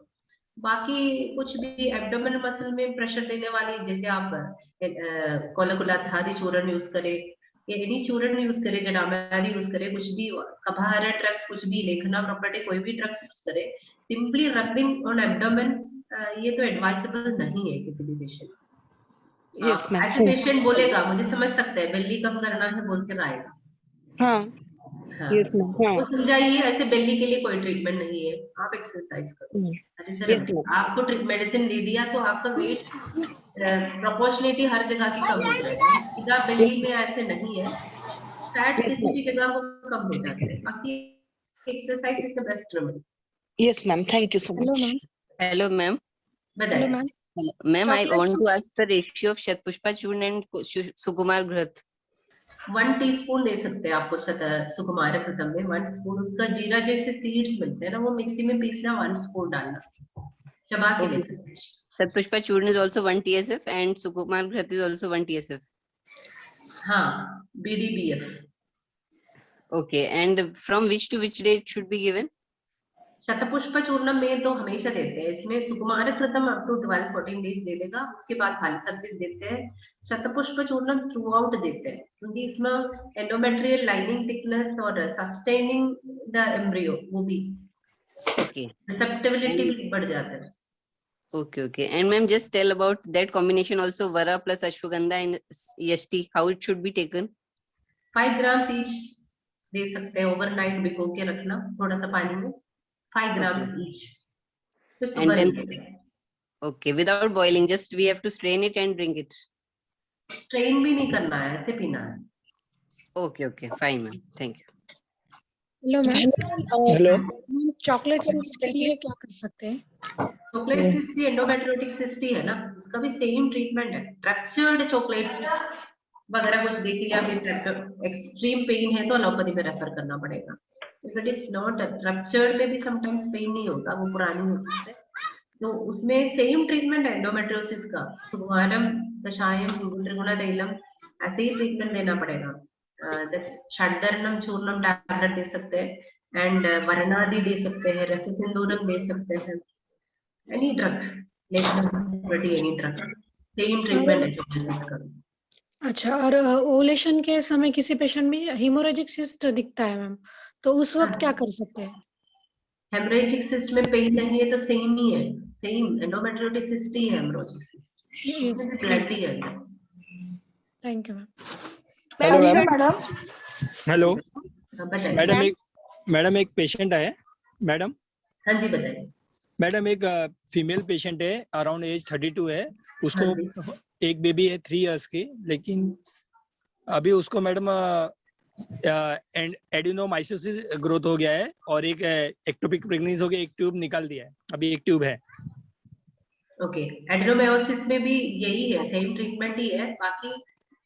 बाकी कुछ भी एब्डोमिनल मसल में प्रेशर देने वाली, जैसे आप कोलाकुलाधादी चूर्ण यूज करें या एनी चूर्ण यूज करें, जनामादी यूज करें, कुछ भी कभार ड्रग्स, कुछ भी लेखना प्रॉपर्टी, कोई भी ड्रग्स यूज करें, सिंपली रबिंग ऑन एब्डोमेन, ये तो एडवाइसेबल नहीं है किसी भी पेशेंट। ऐसे पेशेंट बोलेगा मुझे समझ सकते हैं बेली कम करना है बोल के आएगा। तो समझाइए ऐसे बेली के लिए कोई ट्रीटमेंट नहीं है, आप एक्सरसाइज करो। अरे सर, आपको मेडिसिन दे दिया तो आपका वेट प्रोपोर्शनेटली हर जगह की कम हो जाएगा, सीधा बेली में ऐसे नहीं है, फैट किसी भी जगह को कम हो जाता है। बाकी exercise is the best remedy. Yes ma'am, thank you so much. Hello ma'am. बताइए ma'am, I want to ask the ratio of Shatpushpa churn and Sukumar Ghrat. 1 teaspoon दे सकते हैं आपको सुकुमार घृतम में। 1 स्पून उसका जीरा जैसे सीड्स मिलते हैं ना, वो मिक्सी में पीसना, 1 स्पून डालना, चबा के ले सकते हैं। Shatpushpa churn is also 1 TSF and Sukumar Ghrat is also 1 TSF. हाँ, BDBF. Okay, and from which to which day it should be given? शतपुष्प चूर्णम में तो हमेशा देते हैं। इसमें सुकुमार घृतम अप टू 12-14 डेज दे देगा, उसके बाद खाली सर्विस देते हैं। शतपुष्प चूर्णम थ्रू आउट देते हैं क्योंकि इसमें एंडोमेट्रियल लाइनिंग थिकनेस और सस्टेनिंग द एम्ब्रियो वो भी, रिसेप्टिबिलिटी भी बढ़ जाता है। Okay. And ma'am, just tell about that combination also, Vara plus Ashwagandha and Yashti, how it should be taken? 5 grams each दे सकते हैं, ओवरनाइट भिगो के रखना थोड़ा सा पानी में, 5 grams each. And then, okay, without boiling, just we have to strain it and drink it. Strain भी नहीं करना है, ऐसे पीना है। Okay, fine ma'am, thank you. Hello ma'am. Hello. Chocolate cyst के लिए क्या कर सकते हैं? चॉकलेट सिस्ट भी एंडोमेट्रियोटिक सिस्ट ही है ना, उसका भी सेम ट्रीटमेंट है। रप्चर्ड चॉकलेट वगैरह कुछ देख लिया, एक्सट्रीम पेन है तो एलोपैथी में रेफर करना पड़ेगा। If it is not ruptured में भी समटाइम्स पेन नहीं होता, वो पुरानी हो सकता है, तो उसमें सेम ट्रीटमेंट है एंडोमेट्रियोसिस का। सुकुमारम कषायम त्रिगुण तैलम ऐसे ही ट्रीटमेंट देना पड़ेगा। षड्धर्णम चूर्णम टैबलेट दे सकते हैं एंड वर्णादि दे सकते हैं, रससिंदूरम दे सकते हैं, any drug, any drug, same treatment है चॉकलेट का। अच्छा, और ओवुलेशन के समय किसी पेशेंट में हेमोरेजिक सिस्ट दिखता है मैम, तो उस वक्त क्या कर सकते हैं? हेमोरेजिक सिस्ट में पेन नहीं है तो सेम ही है, सेम एंडोमेट्रियोटिक सिस्ट ही है हेमोरेजिक सिस्ट, ब्लड ही है। Thank you ma'am. Hello madam. Hello madam, एक पेशेंट है मैडम। हाँ जी बताइए। मैडम, एक फीमेल पेशेंट है, अराउंड एज 32 है, उसको एक बेबी है 3 इयर्स की, लेकिन अभी उसको मैडम एडिनोमाइसिस ग्रोथ हो गया है और एक एक्टोपिक प्रेगनेंसी हो गया, एक ट्यूब निकाल दिया है, अभी एक ट्यूब है। ओके, एडिनोमायोसिस में भी यही है, सेम ट्रीटमेंट ही है। बाकी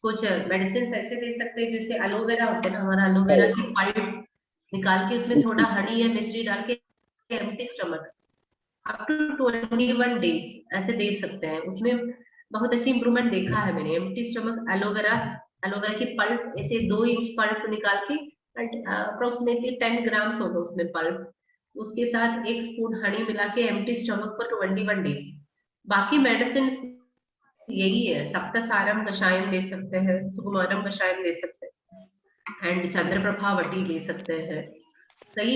कुछ मेडिसिन ऐसे दे सकते हैं, जैसे एलोवेरा होता है ना, हमारा एलोवेरा की पल्प निकाल के उसमें थोड़ा हनी या मिश्री डाल के empty stomach up to 21 days ऐसे दे सकते हैं। उसमें बहुत अच्छी इंप्रूवमेंट देखा है मैंने। एम्प्टी स्टमक एलोवेरा की पल्प ऐसे 2 इंच पल्प निकाल के अप्रोक्सीमेटली 10 ग्राम्स होगा उसमें पल्प, उसके साथ 1 स्पून हनी मिला के एम्प्टी स्टमक पर 21 डेज। बाकी मेडिसिन यही है, सप्तसारम कषायम ले सकते हैं, सुकुमारम कषायम ले सकते हैं, एंड चंद्रप्रभावटी ले सकते हैं। कई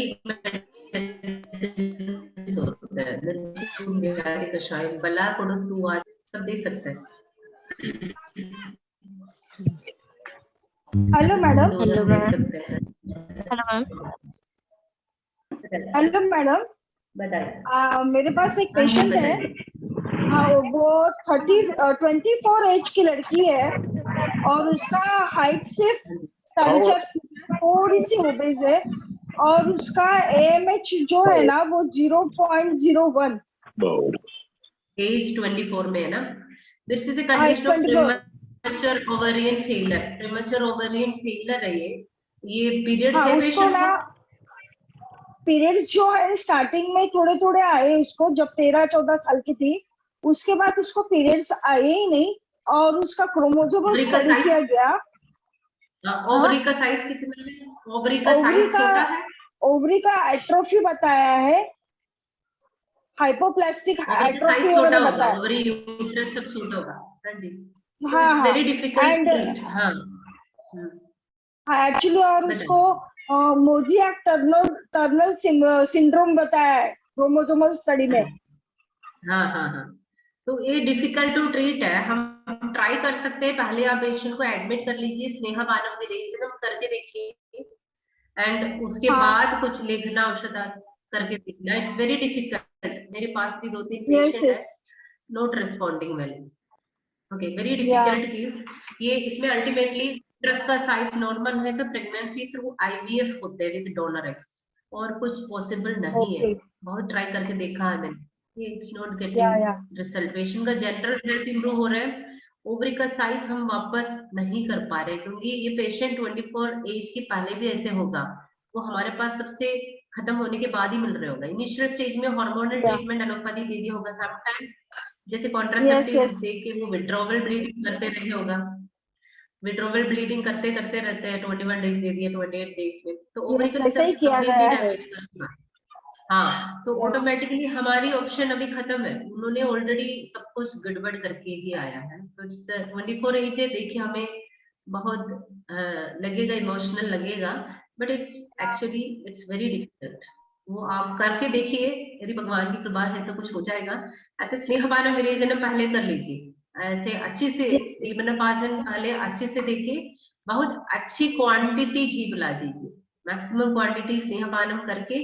कषायम, बला कुड़ुतु आदि सब दे सकते हैं। Hello madam. Hello ma'am. Hello madam, बताइए। मेरे पास एक पेशेंट है, वो 24 एज की लड़की है और उसका हाइट सिर्फ 4.5 फीट, थोड़ी सी ओबेज है और उसका AMH जो है ना वो 0.01। एज 24 में है ना। This is a condition of premature ovarian failure. Premature ovarian failure है ये पीरियड्स है उसको पेशेंट ना पीरियड्स जो है स्टार्टिंग में थोड़े थोड़े आए उसको, जब 13-14 साल की थी, उसके बाद उसको पीरियड्स आए ही नहीं और उसका क्रोमोसोम स्टडी किया गया। ओवरी का साइज कितना है? ओवरी का साइज छोटा है। ओवरी का एट्रोफी बताया है, हाइपोप्लास्टिक एट्रोफी वगैरह बताया। ओवरी यूट्रस सब छोटा होगा। हां जी। हाँ हाँ वेरी डिफिकल्ट ट्रीट। हाँ एक्चुअली, और उसको मोजियाक टर्नल सिंड्रोम बताया है क्रोमोसोमल स्टडी में। हाँ हाँ हाँ, तो ये डिफिकल्ट टू ट्रीट है। हम ट्राई कर सकते हैं, पहले आप पेशेंट को एडमिट कर लीजिए, स्नेहा बानम विरेचनम करके देखिए, एंड उसके बाद कुछ लेखना औषधा करके देखना। It's very difficult. मेरे पास भी 2-3 पेशेंट है not responding well. Okay, very difficult case ये। इसमें अल्टीमेटली यूट्रस का साइज नॉर्मल है तो प्रेगनेंसी थ्रू IVF होते हैं विद डोनर एग्स, और कुछ पॉसिबल नहीं है। बहुत ट्राई करके देखा है मैंने, it's not getting result. Patient का जनरल हेल्थ इंप्रूव हो रहा है, ओवरी का साइज हम वापस नहीं कर पा रहे, क्योंकि ये पेशेंट 24 एज के पहले भी ऐसे होगा, वो हमारे पास सबसे खत्म होने के बाद ही मिल रहे होगा। इनिशियल स्टेज में हार्मोनल ट्रीटमेंट एलोपैथी दे दिया होगा, समटाइम जैसे कॉन्ट्रासेप्टिव दे के वो विड्रॉवल ब्लीडिंग करते रहे होगा। विड्रॉवल ब्लीडिंग करते करते रहते हैं, 21 डेज दे दिए 28 डेज में, तो ओवरी का सही किया गया है। हाँ, तो ऑटोमेटिकली हमारी ऑप्शन अभी खत्म है। उन्होंने ऑलरेडी सब कुछ गड़बड़ करके ही आया है। तो 24 एज है, देखिए हमें बहुत लगेगा, इमोशनल लगेगा, बट इट्स वेरी डिफिकल्ट। वो आप करके देखिए, यदि भगवान की कृपा है तो कुछ हो जाएगा। ऐसे स्नेहबाना विरेचन पहले कर लीजिए, ऐसे अच्छे से दीपनपाचन पहले अच्छे से देखिए, बहुत अच्छी क्वांटिटी घी पिला दीजिए, मैक्सिमम क्वांटिटी स्नेहपानम करके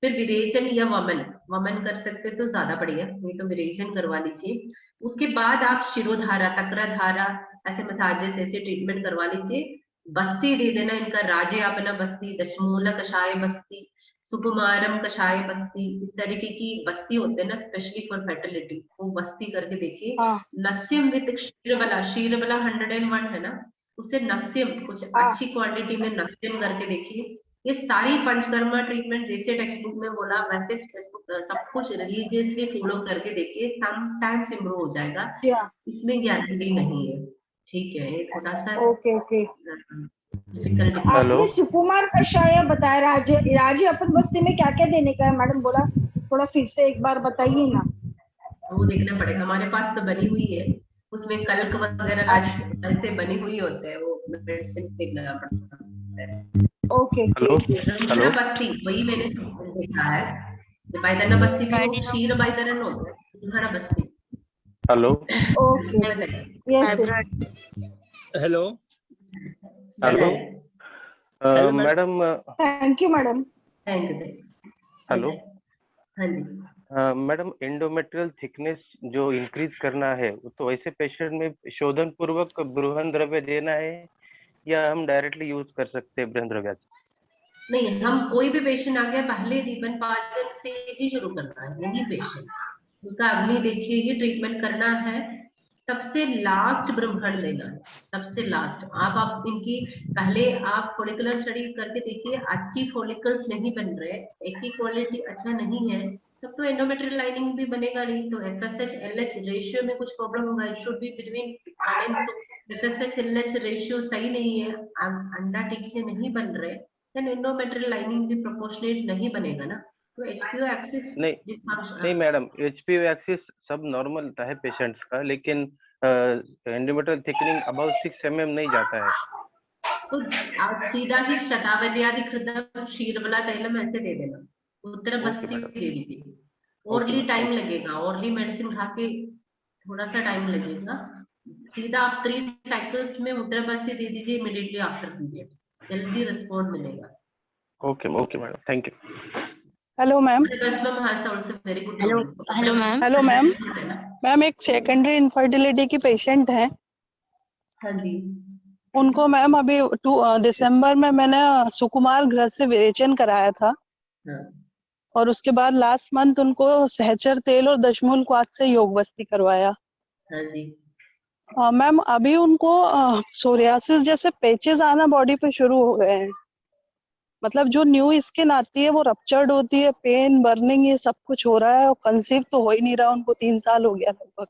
फिर विरेचन या वमन कर सकते तो ज्यादा बढ़िया, नहीं तो विरेचन करवा लीजिए। उसके बाद आप शिरोधारा, तक्रधारा, ऐसे मसाजेस, ऐसे ट्रीटमेंट करवा लीजिए। बस्ती दे देना इनका, राजेयापना बस्ती, दशमूला कषाय बस्ती, सुकुमारम कषाय बस्ती, इस तरीके की बस्ती होते हैं ना, स्पेशली फॉर फर्टिलिटी, वो बस्ती करके देखिए। नस्यम विद क्षीरबला, क्षीरबला 101 है ना, उससे नस्यम कुछ अच्छी क्वांटिटी में नस्यम करके देखिए। ये सारी पंचकर्मा ट्रीटमेंट जैसे टेक्स्ट बुक में बोला वैसे सब कुछ रिलीजियसली फॉलो करके देखिए, समटाइम्स इंप्रूव हो जाएगा, इसमें गारंटी नहीं है। ठीक है, ये थोड़ा सा ओके। आपने सुकुमार कषाय बताया, राजे अपन बस्ती में क्या क्या देने का है मैडम बोला, थोड़ा फिर से एक बार बताइए ना। वो देखना पड़ेगा, हमारे पास तो बनी हुई है, उसमें कल्क वगैरह ऐसे बनी हुई होते हैं, वो मेडिसिन देखना पड़ता है। ओके। हेलो बस्ती वही मैंने देखा है, बाइदना बस्ती भी वो क्षीर बाइदरन होता है, दूसरा बस्ती। Hello okay, yes hello madam. Thank you madam. Thank you. Hello. हाँ जी, मैडम एंडोमेट्रियल थिकनेस जो इंक्रीज करना है तो ऐसे पेशेंट में शोधन पूर्वक बृहन द्रव्य देना है या हम डायरेक्टली यूज कर सकते हैं बृहन द्रव्य? नहीं, हम कोई भी पेशेंट आ गया पहले दीपन पाचन से ही शुरू करना है। यही पेशेंट उनका अग्नि देखिए ही ट्रीटमेंट करना है, सबसे लास्ट ब्रह्मांड देना है, सबसे लास्ट। आप इनकी पहले आप फॉलिकुलर स्टडी करके देखिए, अच्छी फॉलिकल्स नहीं बन रहे, एक ही क्वालिटी अच्छा नहीं है, तब तो एंडोमेट्रियल लाइनिंग भी बनेगा नहीं। तो FSH LH रेशियो में कुछ प्रॉब्लम होगा। It should be between FSH LH ratio सही नहीं है, अंडा ठीक से नहीं बन रहे, देन एंडोमेट्रियल लाइनिंग भी प्रोपोर्शनेट नहीं बनेगा ना। तो HPO एक्सिस नहीं मैडम, HPO एक्सिस सब नॉर्मल है पेशेंट्स का, लेकिन एंडोमेट्रियल थिकनिंग अबाउट 6 mm नहीं जाता है। तो आप सीधा ही शतावर्यादि कृतम क्षीरबला तैलम ऐसे दे देना, उत्तर बस्ती दे दीजिए। ओरली टाइम लगेगा, ओरली मेडिसिन खा के थोड़ा सा टाइम लगेगा। सीधा आप 3 साइकिल्स में उत्तर बस्ती दे दीजिए इमीडिएटली आफ्टर पीरियड, जल्दी रिस्पॉन्ड मिलेगा। Okay madam, thank you. Hello ma'am. Hello ma'am. Hello ma'am. Ma'am एक सेकेंडरी इनफर्टिलिटी की पेशेंट है। हाँ जी। उनको मैम अभी 2 दिसंबर में मैंने सुकुमार गृह से विरेचन कराया था। और उसके बाद लास्ट मंथ उनको सहचर तेल और दशमूल क्वाथ से योग बस्ती करवाया। हाँ जी। मैम अभी उनको सोरियासिस जैसे पैचेस आना बॉडी पे शुरू हो गए हैं। मतलब जो न्यू स्किन आती है वो रप्चर्ड होती है, पेन बर्निंग ये सब कुछ हो रहा है, और कंसीव तो हो ही नहीं रहा। उनको 3 साल हो गया लगभग।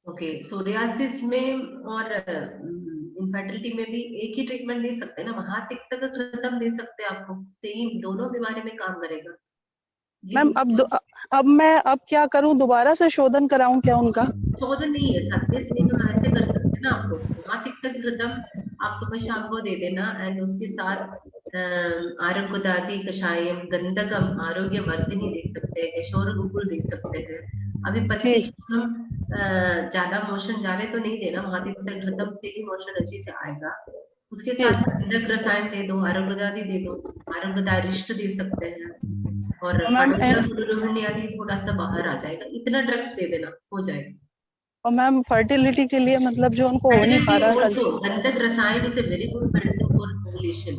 ओके, सोरियासिस में और इनफर्टिलिटी में भी एक ही ट्रीटमेंट दे सकते हैं ना, महातिक्त का घृतम दे सकते हैं आपको, सेम दोनों बीमारी में काम करेगा। मैम अब मैं क्या करूं, दोबारा से शोधन कराऊं क्या उनका? शोधन नहीं है, सत्य से हम ऐसे कर सकते हैं ना। आपको महातिक्त घृतम आप सुबह शाम को दे देना, एंड उसके साथ आरोग्यदादी कषायम गंधकम आरोग्य वर्धिनी दे सकते हैं, किशोर गुकुल दे सकते हैं। अभी 25 हम ज्यादा मोशन जा रहे तो नहीं देना, महातिक्त घृतम से ही मोशन अच्छे से आएगा। उसके साथ गंधक रसायन दे दो, आरोग्यदादी दे दो, आरोग्यदारिष्ट दे सकते हैं, और आदि थोड़ा सा बाहर आ जाएगा। इतना ड्रग्स दे देना, हो जाएगा। और मैम फर्टिलिटी के लिए मतलब जो उनको हो नहीं पा रहा, गंधक रसायन is a very good medicine for ovulation,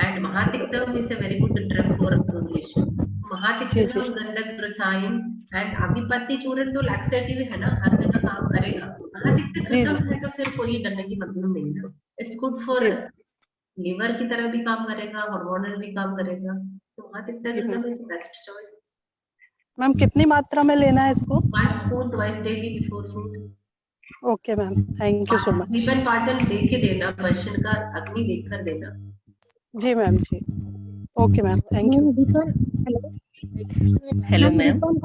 and महातिक्तम is a very good drug for ovulation. महातिक्तम गंधक रसायन एंड अभिपत्ति चूर्ण तो लैक्सेटिव है ना, हर जगह काम करेगा। महातिक्त घृतम है तो फिर कोई डरने की मतलब नहीं है। इट्स गुड फॉर लिवर की तरह भी काम करेगा, हार्मोनल भी काम करेगा। तो महातिक्त घृतम इज बेस्ट चॉइस। मैम कितनी मात्रा में लेना है इसको? 1 spoon twice daily before food. Okay ma'am, thank you so much. दीपन पाचन देख के देना, पेशेंट का अग्नि देखकर देना। जी मैम जी। Okay ma'am, thank you. Hello ma'am. दीपन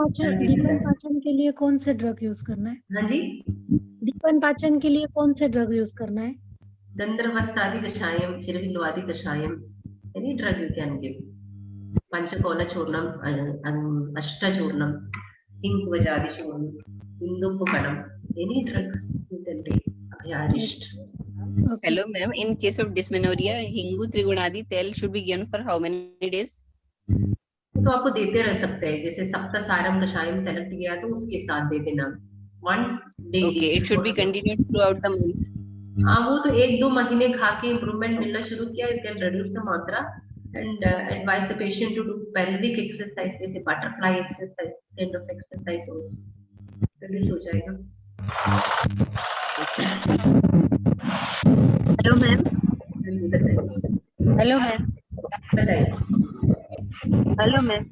पाचन के लिए कौन से ड्रग यूज करना है? हाँ जी। दीपन पाचन के लिए कौन से ड्रग यूज करना है? गंधर्वस्तादि कषायम, चिरविल्वादि कषायम, any drug you can give. पंचकोल चूर्णम, अष्टचूर्णम, हिंगवजादि चूर्णम, इंदुपुकणम, any drug you can take. अभयारिष्ट। Hello ma'am, in case of dysmenorrhea, Hingu Trigunadi tel should be given for how many days? तो आपको देते रह सकते हैं, जैसे सप्तसारम कषायम सेलेक्ट किया तो उसके साथ दे देना once daily। Okay, it should be continued throughout the month. हाँ, वो तो 1-2 महीने खा के इम्प्रूवमेंट मिलना शुरू किया, you can reduce the मात्रा and advise the patient to do pelvic exercise, जैसे butterfly exercise kind of exercise also, reduce हो जाएगा। Hello ma'am. हेलो मैम, बताइए। Hello ma'am.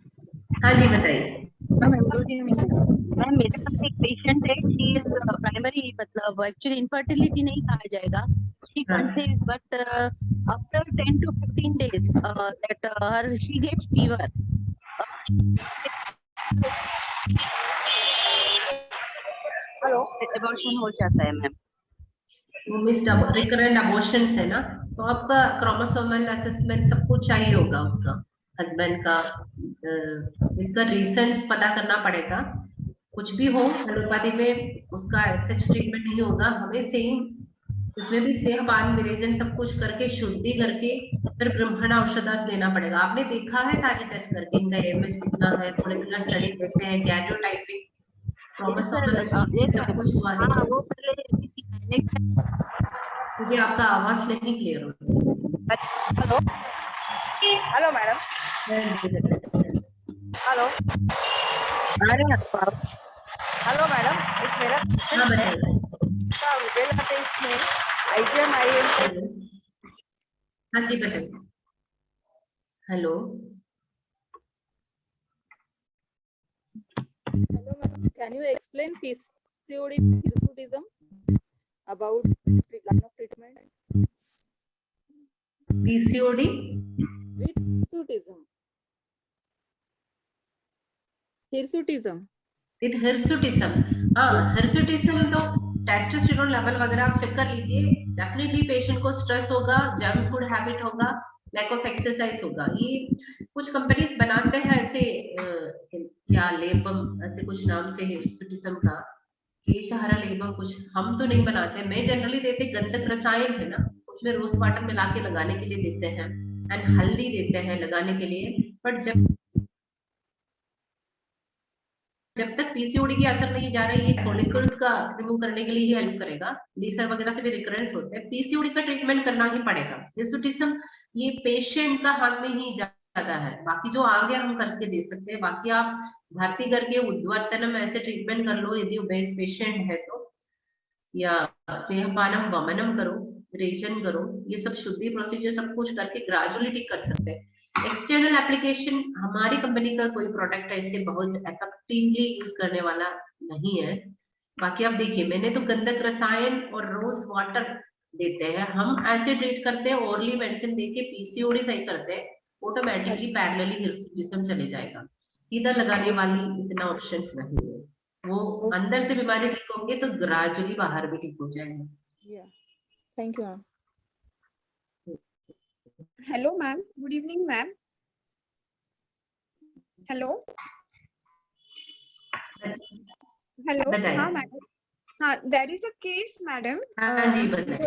हाँ जी बताइए। मैम मेरे पास एक पेशेंट है, शी इज प्राइमरी, मतलब एक्चुअली इनफर्टिलिटी नहीं कहा जाएगा, she conceives but after 10 to 15 days that her she gets fever। Hello, abortion हो जाता है मैम। मिस्ड रिकरेंट अबॉर्शंस है ना, तो आपका क्रोमोसोमल असेसमेंट सब कुछ चाहिए होगा उसका, हस्बैंड का। इसका रीजंस पता करना पड़ेगा। कुछ भी हो एलोपैथी में उसका ऐसा ट्रीटमेंट नहीं होगा, हमें सेम उसमें भी स्नेहपान विरेचन सब कुछ करके शुद्धि करके फिर ब्रह्मण औषधास देना पड़ेगा। आपने देखा है सारे टेस्ट करके इनका एमएस कितना है, मॉलिक्यूलर स्टडी कैसे है, कैरियोटाइपिंग, क्रोमोसोमल yes सब madam. कुछ हुआ है? हाँ वो पहले किसी क्योंकि आपका आवाज नहीं क्लियर हो रहा। Hello hello madam, hello hello madam, एक मेरा हाँ बताइए। रुबेला टेस्ट में IgM हाँ जी बताइए। Hello Hello, madam. Can you explain PCOD hirsutism about line of treatment? PCOD With hirsutism. Hirsutism. With hirsutism. हाँ, हिर्सुटिज्म तो टेस्टोस्टेरोन लेवल वगैरह आप चेक कर लीजिए। डेफिनेटली पेशेंट को स्ट्रेस होगा, जंक फूड हैबिट होगा, लैक ऑफ एक्सरसाइज होगा। ये कुछ कंपनीज बनाते हैं ऐसे क्या लेबम ऐसे कुछ नाम से हिर्सुटिज्म का, केशहरा लेबम कुछ, हम तो नहीं बनाते। मैं जनरली देते गंधक रसायन है ना, उसमें रोज वाटर मिला के लगाने के लिए देते हैं, एंड हल्दी देते हैं लगाने के लिए। बट जब तक पीसीओडी की असर नहीं जा रही, ये फॉलिकल्स का रिमूव करने के लिए ही हेल्प करेगा। लीसर वगैरह से भी रिकरेंस होते हैं, पीसीओडी का ट्रीटमेंट करना ही पड़ेगा। हिर्सुटिज्म ये पेशेंट का हाथ में ही ज्यादा है, बाकी जो आगे हम करके दे सकते हैं। बाकी आप भर्ती करके उद्वर्तनम ऐसे ट्रीटमेंट कर लो यदि ओबेस पेशेंट है तो, या स्नेहपानम वमनम करो, रेजन करो, ये सब शुद्धि प्रोसीजर सब कुछ करके ग्रेजुअली ठीक कर सकते हैं। एक्सटर्नल एप्लीकेशन हमारी कंपनी का कोई प्रोडक्ट ऐसे बहुत इफेक्टिवली यूज करने वाला नहीं है। बाकी आप देखिए, मैंने तो गंधक रसायन और रोज वाटर देते हैं, हम ऐसे ट्रीट करते हैं, ओरली मेडिसिन देके पीसीओडी सही करते हैं, ऑटोमेटिकली पैरेलली हिर्सुटिज्म चले जाएगा। सीधा लगाने वाली इतना ऑप्शंस नहीं है, वो अंदर से बीमारी ठीक होंगे तो ग्रेजुअली बाहर भी ठीक हो जाएगा। Yeah. Thank you, ma'am. Hello, ma'am. Good evening, ma'am. Hello. Hello. बताइए। हाँ मैडम, हाँ there is a case, madam. हाँ जी बताइए।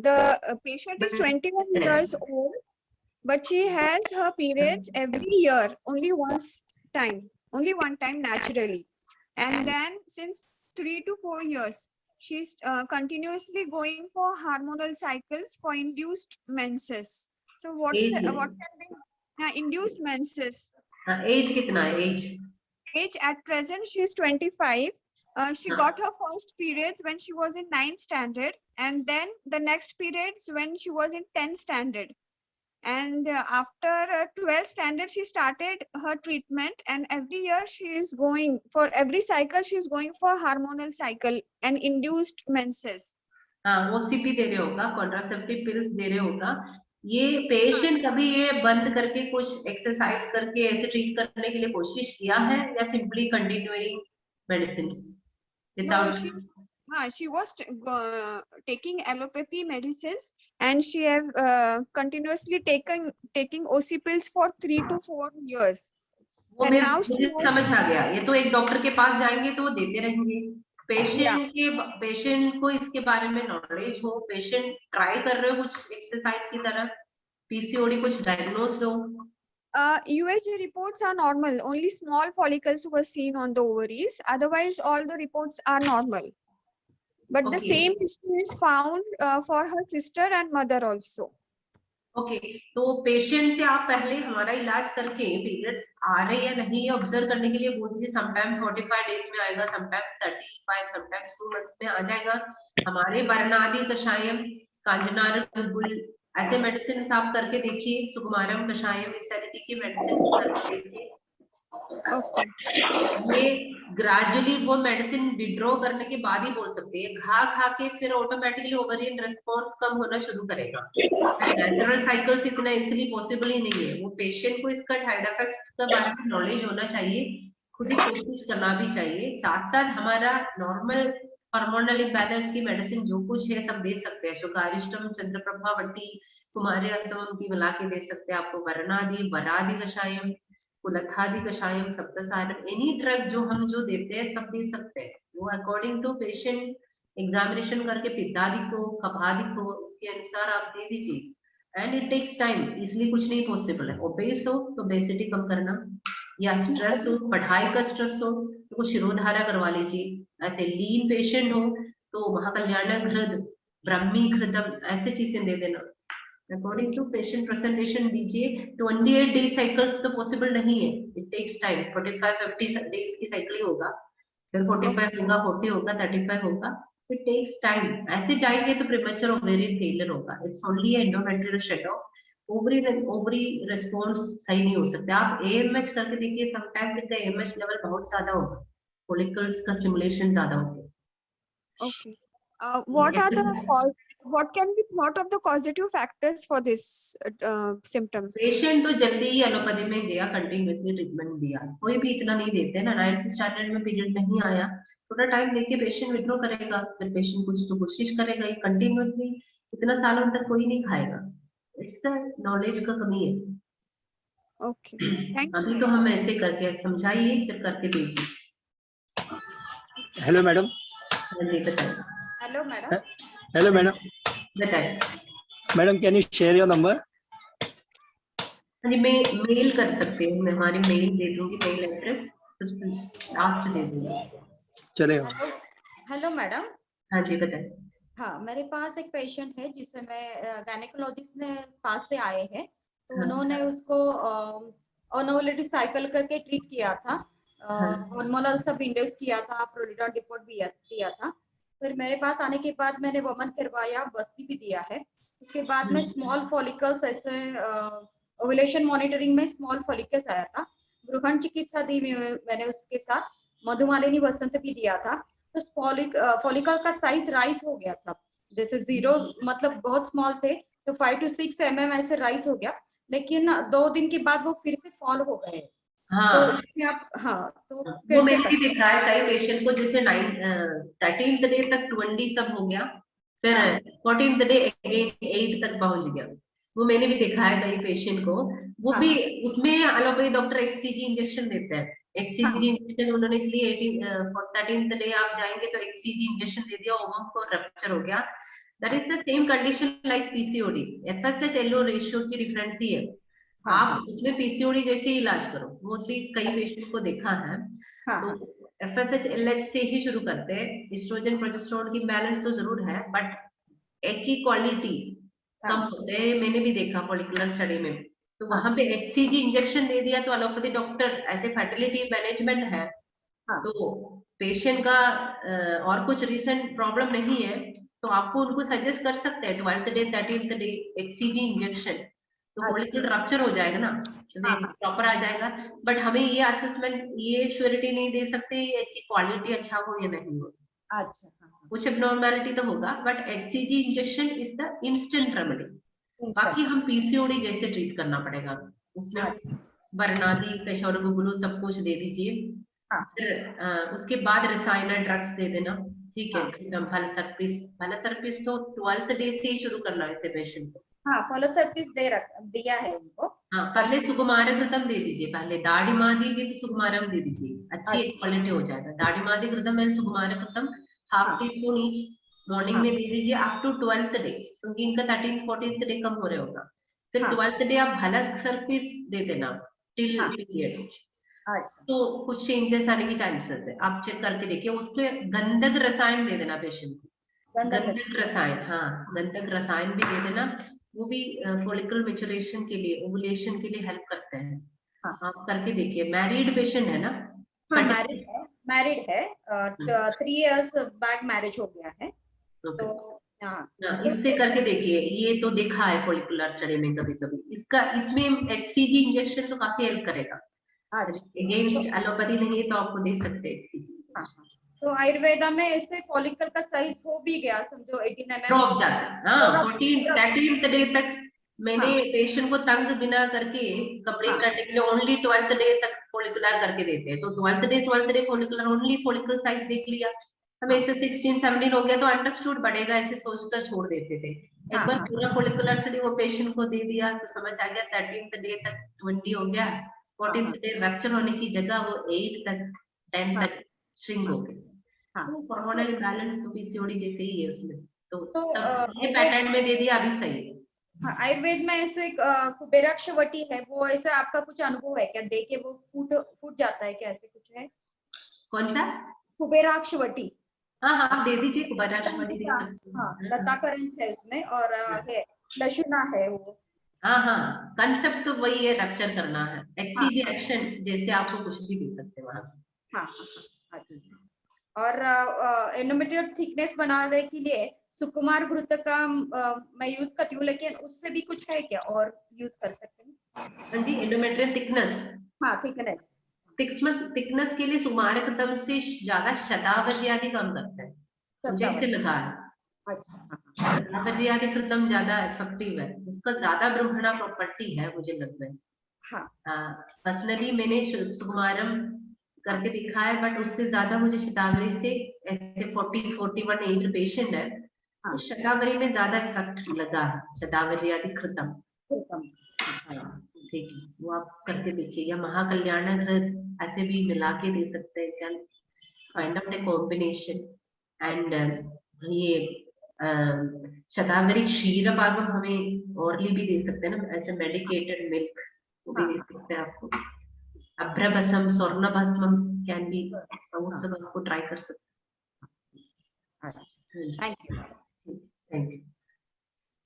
The patient is 21 years old, but she has her periods every year, only one time naturally, and then since 3 to 4 years, she's continuously going for hormonal cycles for induced menses. So what can be induced menses? Age कितना है? Age at present she is 25. She got her first periods when she was in 9th standard, and then the next periods when she was in 10th standard. And after 12th standard, she started her treatment, and every year she is going for every cycle. She is going for hormonal cycle and induced menses. हाँ, OCP दे रहे होगा, contraceptive pills दे रहे होगा। ये patient कभी ये बंद करके कुछ एक्सरसाइज करके ऐसे ट्रीट करने के लिए कोशिश किया है, या simply continuing medicine without? She was taking allopathy medicines, and she have continuously taking OC pills for 3 to 4 years. वो मैं समझ आ गया, ये तो एक डॉक्टर के पास जाएंगे तो वो देते रहेंगे। पेशेंट को इसके बारे में नॉलेज हो, पेशेंट ट्राई कर रहे हो कुछ एक्सरसाइज की तरह, पीसीओडी कुछ डायग्नोज हो। UHG reports are normal. Only small follicles were seen on the ovaries. Otherwise, all the reports are normal. But the same history is found for her sister and mother also. Okay, तो patient से आप पहले हमारा इलाज करके periods आ रहे या नहीं ऑब्जर्व करने के लिए बोल दीजिए। समटाइम्स 45 डेज में आएगा, समटाइम्स 35, समटाइम्स 2 मंथ्स में आ जाएगा। हमारे वर्णादि कषायम, कांजनार गुलगुल ऐसे मेडिसिन आप करके देखिए, सुकुमारम कषायम, इस तरीके की मेडिसिन करके देखिए। ये ग्रेजुअली वो मेडिसिन विड्रॉ करने के बाद ही बोल सकते हैं। खा के फिर ऑटोमेटिकली ओवरियन रिस्पॉन्स कम होना शुरू करेगा। नेचुरल साइकिल्स इतना इजीली पॉसिबल ही नहीं है। वो पेशेंट को इसका साइड इफेक्ट्स के बारे में नॉलेज होना चाहिए, खुद ही कोशिश करना भी चाहिए। साथ साथ हमारा नॉर्मल हार्मोनल इम्बैलेंस की मेडिसिन जो कुछ है सब दे सकते हैं। शुकारिष्टम, चंद्रप्रभा वट्टी, कुमारी असमम की मिला के दे सकते हैं आपको। वर्णादि, वरादि कषायम, कुलथादि कषायम, सप्तसारम, एनी ड्रग जो हम जो देते हैं सब दे सकते हैं। वो अकॉर्डिंग टू पेशेंट एग्जामिनेशन करके पित्तादि को कफादि को उसके अनुसार आप दे दीजिए। एंड इट टेक्स टाइम, इसलिए कुछ नहीं पॉसिबल है। ओबेस हो तो ओबेसिटी कम करना, या स्ट्रेस हो, पढ़ाई का स्ट्रेस हो तो कुछ शिरोधारा करवा लीजिए। ऐसे लीन पेशेंट हो तो महाकल्याण घृत, ब्राह्मी घृतम ऐसे चीजें दे देना। अकॉर्डिंग टू पेशेंट प्रेजेंटेशन दीजिए। 28 डे साइकिल्स तो पॉसिबल नहीं है, इट टेक्स टाइम। 45-50 डेज की साइकिल होगा, फिर 45 होगा, 40 होगा, 35 होगा, इट टेक्स टाइम। ऐसे जाएंगे तो प्रीमेच्योर ओवेरियन फेलियर होगा। It's only endometrial shut off, ovary response सही नहीं हो सकता। आप एएमएच करके देखिए, समटाइम्स इनका एएमएच लेवल बहुत ज्यादा होगा, फॉलिकल्स का स्टिमुलेशन ज्यादा होगा। Okay. What can be thought of the causative factors for this symptoms? Patient तो जल्दी ही एलोपैथी में गया, कंटिन्यूअसली ट्रीटमेंट दिया। कोई भी इतना नहीं देते ना, 9th स्टैंडर्ड में पीरियड नहीं आया, थोड़ा टाइम लेके पेशेंट विड्रॉ करेगा, फिर पेशेंट कुछ तो कोशिश करेगा। ये कंटिन्यूअसली इतना सालों तक कोई नहीं खाएगा, इट्स द नॉलेज का कमी है। Okay. Thank अभी तो हम ऐसे करके समझाइए, फिर करके दीजिए। Hello madam. हाँ जी बताइए। Hello, madam. Hello madam. बताइए madam can you share your number? हाँ जी, मैं मेल कर सकती हूँ, मैं हमारी मेल दे दूंगी, मेल एड्रेस सबसे लास्ट दे दूंगी। चलेगा। Hello madam. हाँ जी बताइए। हाँ, मेरे पास एक पेशेंट है जिसे मैं गायनेकोलॉजिस्ट ने पास से आए हैं, तो हाँ। उन्होंने उसको ओनोवलिटी साइकिल करके ट्रीट किया था, हार्मोनल सब इंड्यूस किया था, प्रोलिडॉन डिपोट भी दिया था। फिर मेरे पास आने के बाद मैंने वमन करवाया, बस्ती भी दिया है। उसके बाद में स्मॉल फॉलिकल्स, ऐसे ओव्यूलेशन मॉनिटरिंग में स्मॉल फॉलिकल्स आया था, भ्रूण चिकित्सा दी मैंने उसके साथ, मधुमालिनी वसंत भी दिया था। तो फॉलिकल का साइज राइज हो गया था, जैसे 0 मतलब बहुत स्मॉल थे तो 5 to 6 mm ऐसे राइज हो गया, लेकिन 2 दिन के बाद वो फिर से फॉल हो गए। हाँ तो इसमें आप तो वो कैसे मैंने भी देखा है कई पेशेंट को, जैसे 13th डे तक 20 सब हो गया, फिर 14th डे अगेन 8 तक पहुंच गया। वो मैंने भी देखा है कई पेशेंट को। वो भी उसमें एलोपैथी डॉक्टर एक्ससीजी इंजेक्शन देते हैं। एक्ससीजी इंजेक्शन उन्होंने इसलिए 13th डे आप जाएंगे तो एक्ससीजी इंजेक्शन दे दिया, ओवम को रप्चर हो गया। That is the same condition like PCOD. FSH LH ratio की डिफरेंस ही है। आप उसमें पीसीओडी जैसे ही इलाज करो, वो भी कई पेशेंट को देखा है। तो एफएसएच एलएच से ही शुरू करते हैं। एस्ट्रोजन प्रोजेस्टेरोन की बैलेंस तो जरूर है, बट एक ही क्वालिटी कम होते हैं, मैंने भी देखा फॉलिकुलर स्टडी में। तो वहां पे एक्ससीजी इंजेक्शन दे दिया तो एलोपैथी डॉक्टर ऐसे फर्टिलिटी मैनेजमेंट है, तो पेशेंट का और कुछ रीसेंट प्रॉब्लम नहीं है तो आपको उनको सजेस्ट कर सकते हैं 12th day 13th day HCG injection, तो फॉलिकल रप्चर हो जाएगा ना, प्रॉपर आ जाएगा। बट हमें ये असेसमेंट, ये श्योरिटी नहीं दे सकते कि क्वालिटी अच्छा हो या नहीं हो। अच्छा, कुछ एब्नॉर्मैलिटी तो होगा, but HCG injection is the instant remedy. बाकी हम पीसीओडी जैसे ट्रीट करना पड़ेगा, उसमें बरनादी, केशोरगुगुलू सब कुछ दे दीजिए। फिर उसके बाद रसायन ड्रग्स दे देना, ठीक है। एकदम फलसर्पिस तो 12th डे से ही शुरू करना है इसे पेशेंट को। हाँ, फॉलोसर्पिस दिया है उनको। हाँ, पहले सुकुमारघृतम दे दीजिए, पहले दाढ़ीमादी विद सुकुमारम दे दीजिए, अच्छी क्वालिटी हो जाएगा। दाढ़ीमादी घृतम एंड सुकुमारघृतम हाफ टीस्पून ईच मॉर्निंग में दे दीजिए अप टू 12th डे, क्योंकि इनका 13th 14th डे कम हो रहा होगा। फिर 12th डे आप फलसर्पिस दे देना टिल पीरियड। तो कुछ चेंजेस आने की चांसेस है, आप चेक करके देखिए। उसके गंधक रसायन दे देना पेशेंट को, गंधक रसायन, हाँ गंधक रसायन भी दे देना। वो भी फॉलिकल मैच्योरेशन के लिए, ओवुलेशन के लिए हेल्प करते हैं। आप करके देखिए। मैरिड पेशेंट है ना? हाँ, मैरिड है, 3 years बैक मैरिज हो गया है। तो इससे करके देखिए, ये तो देखा है फॉलिकुलर स्टडी में कभी कभी। इसमें एक्ससीजी इंजेक्शन तो काफी हेल्प करेगा। अगेंस्ट एलोपैथी नहीं है तो आपको दे सकते हैं एक्ससीजी। तो आयुर्वेदा में ऐसे फॉलिकल का साइज हो भी गया, समझो 18 mm ड्रॉप जाता है। हाँ, 13th डे तक मैंने पेशेंट को तंग बिना करके कंप्लीट करने के लिए ओनली 12th डे तक फॉलिकुलर करके देते हैं। तो 12th day follicular, only follicle size देख लिया, हमें ऐसे 16-17 हो गया तो अंडरस्टूड बढ़ेगा ऐसे सोचकर छोड़ देते थे। एक बार पूरा फॉलिकुलर स्टडी वो पेशेंट को दे दिया तो समझ आ गया 13th डे तक 20 हो गया, 14th डे रप्चर होने की जगह वो 8 तक 10 तक श्रिंक हो गई। हाँ तो हार्मोनल इम्बैलेंस तो पीसीओडी जैसे ही है उसमें, तो तो ये पैटर्न में दे दिया अभी सही है। हाँ, आयुर्वेद में ऐसे कुबेराक्षवटी है, वो ऐसा आपका कुछ अनुभव है क्या? देखे वो फूट जाता है क्या, ऐसे कुछ है? कौन सा? कुबेराक्षवटी। हाँ हाँ, आप दे दीजिए कुबेराक्षवटी दे सकते हैं। हाँ, लता करंज है उसमें, और है लशुना है वो। हाँ हाँ, कंसेप्ट तो वही है, रप्चर करना है, एक्सीज एक्शन जैसे आपको कुछ भी दे सकते हैं वहां। हाँ हाँ, अच्छा। और एंडोमेट्रियल थिकनेस बनाने के लिए सुकुमार घृत का मैं यूज करती हूँ, लेकिन उससे भी कुछ है क्या और यूज कर सकते हैं? हाँ जी, एंडोमेट्रियल थिकनेस। हाँ, थिकनेस थिकनेस के लिए सुमारक दम से ज्यादा शतावरी आदि काम करते हैं, मुझे इससे लगा है। अच्छा, शतावरी आदि कृतम ज्यादा इफेक्टिव है, उसका ज्यादा ब्रह्मणा प्रॉपर्टी है मुझे लगता है। हाँ, पर्सनली मैंने सुकुमारम करके दिखा है, बट उससे ज्यादा मुझे शतावरी से, ऐसे 41 एज पेशेंट है, तो शतावरी में ज्यादा इफेक्ट लगा है, शतावरी आदि कृतम। हाँ ठीक है, वो आप करके देखिए, या महाकल्याण घृत ऐसे भी मिला के दे सकते हैं, can find out a combination. And ये शतावरी क्षीर पागम हमें ओरली भी दे सकते हैं ना, ऐसे मेडिकेटेड मिल्क वो भी दे सकते हैं आपको। अभ्रभसम, स्वर्ण भस्मम कैन बी, वो सब आपको ट्राई कर सकते हैं। Thank you. Thank you.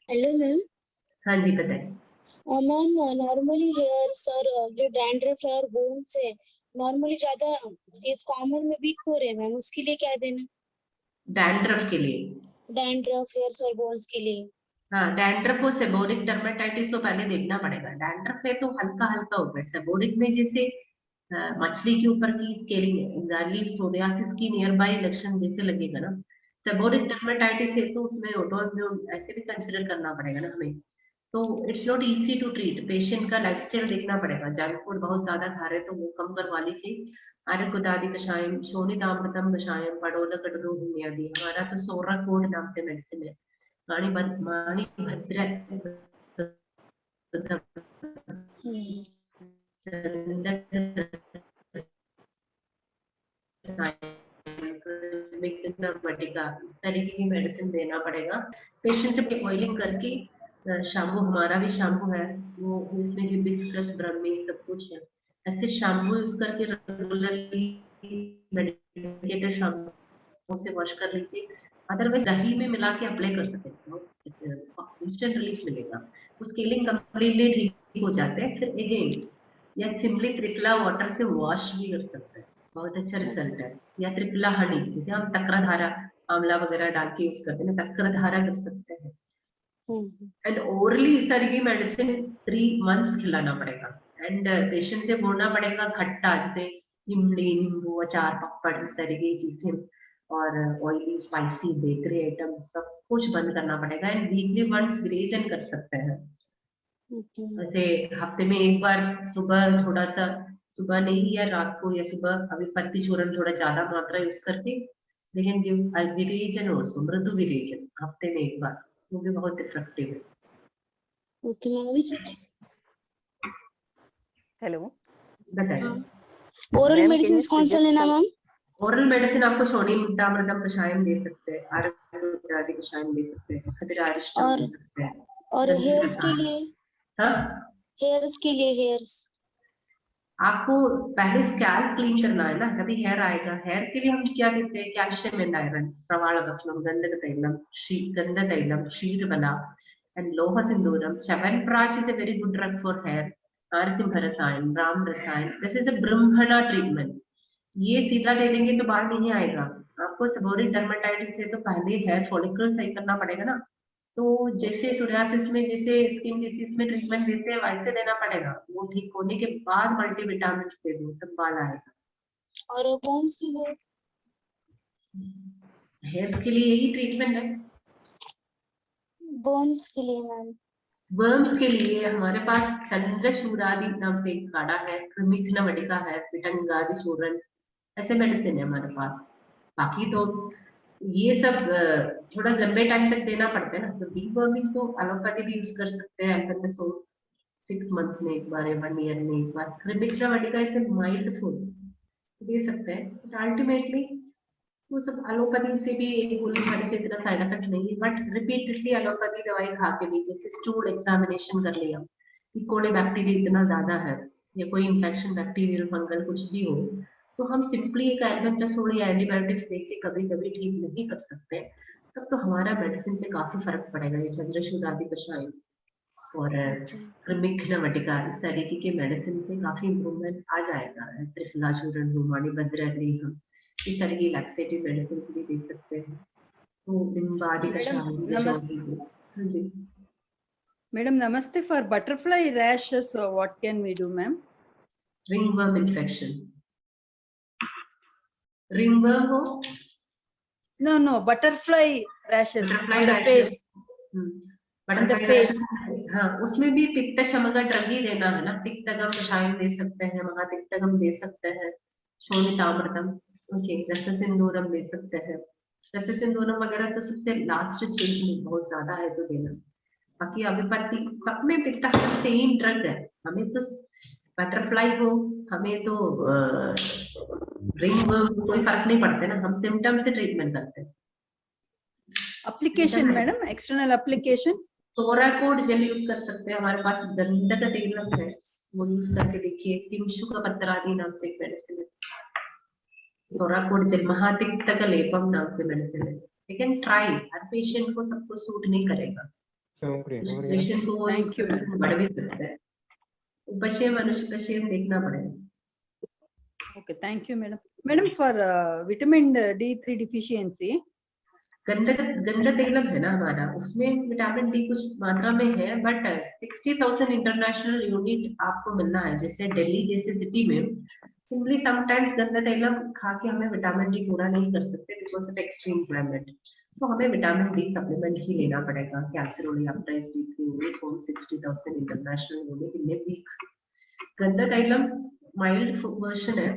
Hello ma'am. हाँ जी बताइए। मैम, नॉर्मली हेयर्स और जो डैंड्रफ है और बोन्स है, नॉर्मली ज्यादा इस कॉमन में वीक हो रहे हैं मैम, उसके लिए क्या देना? डैंड्रफ के लिए? डैंड्रफ, हेयर्स और बोन्स के लिए। हाँ, डैंड्रफ हो सेबोरिक डर्मेटाइटिस तो पहले देखना पड़ेगा। डैंड्रफ है तो हल्का हल्का होता है, सेबोरिक में जैसे मछली के ऊपर की स्केलिंग है, एग्जैक्टली सोरियासिस की नियर बाई लक्षण जैसे लगेगा ना। सेबोरिक डर्मेटाइटिस है तो उसमें ऑटोइम्यून ऐसे भी कंसिडर करना पड़ेगा ना हमें, तो it's not easy to treat. Patient का लाइफस्टाइल देखना पड़ेगा, जंक फूड बहुत ज्यादा खा रहे तो वो कम करवा लीजिए। आर्यकुदादि कषायम, शोणितामृतम कषायम, पडोल कटरू आदि, हमारा तो सोरा कोड नाम से मेडिसिन है। माणी भद्र वटिका, इस तरीके की मेडिसिन देना पड़ेगा। पेशेंट से ऑयलिंग करके, शैम्पू हमारा भी शैम्पू है, वो इसमें हिबिस्कस, ब्रह्मी सब कुछ है, ऐसे शैम्पू यूज करके रेगुलरली मेडिकेटेड शैम्पू से वॉश कर लीजिए। अदरवाइज दही में मिला के अप्लाई कर सकते हैं, इंस्टेंट रिलीफ मिलेगा, वो स्केलिंग कंप्लीटली ठीक हो जाते हैं। फिर अगेन या सिंपली त्रिफला वाटर से वॉश भी कर सकते हैं, बहुत अच्छा रिजल्ट है। या त्रिफला हनी, जिसे हम तक्रधारा आंवला वगैरह डाल के यूज करते हैं, तक्रधारा कर सकते हैं। एंड ओरली इस तरह की मेडिसिन 3 मंथ्स खिलाना पड़ेगा। एंड पेशेंट से बोलना पड़ेगा खट्टा, जैसे इमली, नींबू, अचार, पपड़, इस तरह की चीजें, और ऑयली स्पाइसी बेकरी आइटम सब कुछ बंद करना पड़ेगा। एंड वीकली वंस ग्रेजन कर सकते हैं, जैसे हफ्ते में एक बार सुबह थोड़ा सा, सुबह नहीं या रात को या सुबह, अभी पत्ती चूर्ण थोड़ा ज्यादा मात्रा यूज करके, लेकिन गिव विरेचन और मृदु विरेचन हफ्ते में एक बार, वो भी बहुत इफेक्टिव है। Okay ma'am. हेलो, बताइए। ओरल मेडिसिन कौन सा लेना मैम? ओरल मेडिसिन आपको शोणितामृतम कषायम दे सकते हैं, आर्यकुदादि कषायम दे सकते हैं, खदिरारिष्टम दे सकते हैं। और हेयर्स के लिए? हाँ, हेयर्स के लिए, हेयर्स आपको पहले स्कैल्प क्लीन करना है ना, तभी हेयर आएगा। हेयर के लिए हम क्या देते हैं? कैल्शियम एंड आयरन, प्रवाल भस्मम, गंधक तैलम, गंध तैलम, क्षीर बला एंड लोह सिंदूरम। Chyawanprash is a very good drug for hair. नारसिंह रसायन, राम रसायन, दिस इज अ ब्रह्मणा ट्रीटमेंट। ये सीधा दे देंगे तो बाल नहीं आएगा। आपको सेबोरिक डर्मेटाइटिस है तो पहले हेयर फॉलिकल सही करना पड़ेगा ना, तो जैसे सोरियासिस में, जैसे स्किन डिसीज में ट्रीटमेंट देते हैं वैसे देना पड़ेगा। वो ठीक होने के बाद मल्टीविटामिन दे दो, तब बाल आएगा। और बोन्स के लिए? हेयर के लिए यही ट्रीटमेंट है। बोन्स के लिए मैम? वर्म्स के लिए हमारे पास चंद्रशूरादि नाम से एक काढ़ा है, कृमिघ्न वटिका है, पिटंगादि चूर्ण, ऐसे मेडिसिन है हमारे पास। बाकी तो ये सब थोड़ा लंबे टाइम तक देना पड़ता है ना, तो डीवर्मिंग तो एलोपैथी भी यूज कर सकते हैं, अल्बेंडाजोल 6 मंथ्स में एक बार या 1 ईयर में एक बार। कृमिघ्न वटिका इसे माइल्ड फूड दे सकते हैं, बट अल्टीमेटली वो सब एलोपैथी से भी एक गोली खाने से इतना साइड इफेक्ट नहीं है, बट रिपीटेडली एलोपैथी दवाई खा के भी, जैसे स्टूल एग्जामिनेशन कर लिया कि कोले बैक्टीरिया इतना ज्यादा है या कोई इंफेक्शन बैक्टीरियल फंगल कुछ भी हो, तो हम सिंपली एक एल्बेंडाजोल या एंटीबायोटिक्स दे के कभी कभी ठीक नहीं कर सकते। तब तो हमारा मेडिसिन से काफी फर्क पड़ेगा। ये चंद्रशूल आदि कषाय और कृमिघ्नवटिका इस तरीके के मेडिसिन से काफी इम्प्रूवमेंट आ जाएगा। त्रिफला चूर्ण, रोमानी भद्राग्नि, इस तरह की लैक्सेटिव मेडिसिन भी दे सकते हैं। तो बिम्बादी कषाय। Madam, namaste. For butterfly rashes, what can we do, ma'am? Ringworm infection. Ringworm हो? No, butterfly rashes on the face. On the face. हाँ, उसमें भी पित्त शमका ड्रग ही देना है ना। पित्तगम कषायम दे सकते हैं, महातिक्तगम दे सकते हैं, शोणितामृतम, ओके, रससिंदूरम दे सकते हैं। रससिंदूरम वगैरह तो सबसे लास्ट स्टेज में बहुत ज्यादा है तो देना। बाकी अभिपत्ति में पित्त सेम ड्रग है। हमें तो बटरफ्लाई हो, हमें तो रिंगवर्म कोई फर्क नहीं पड़ता ना, हम सिम्टम से ट्रीटमेंट करते हैं। Application, madam, external application. सोराकोड जेल यूज कर सकते हैं, हमारे पास गंधक तैलम है, वो यूज करके देखिए। किमशु का पत्र आदि नाम से एक मेडिसिन है। सोराकोड जेल, महातिक्तक लेपम नाम से मेडिसिन है। You can try, her patient को सबको सूट नहीं करेगा। पेशेंट को वो यूज करके बढ़ भी सकता है। उपशम अनुपशम देखना पड़ेगा। Okay, thank you, madam. Madam, for vitamin D3 deficiency. गंधक तैलम है ना हमारा, उसमें विटामिन डी कुछ मात्रा में है, बट 60,000 इंटरनेशनल यूनिट आपको मिलना है। जैसे दिल्ली जैसे सिटी में सिंपली समटाइम्स गंधक तैलम खा के हमें विटामिन डी पूरा नहीं कर सकते बिकॉज ऑफ एक्सट्रीम क्लाइमेट, तो हमें विटामिन डी सप्लीमेंट ही लेना पड़ेगा। Calcirol Uprise D3 unit form 60,000 international unit in a week. गंधक तैलम माइल्ड वर्जन है,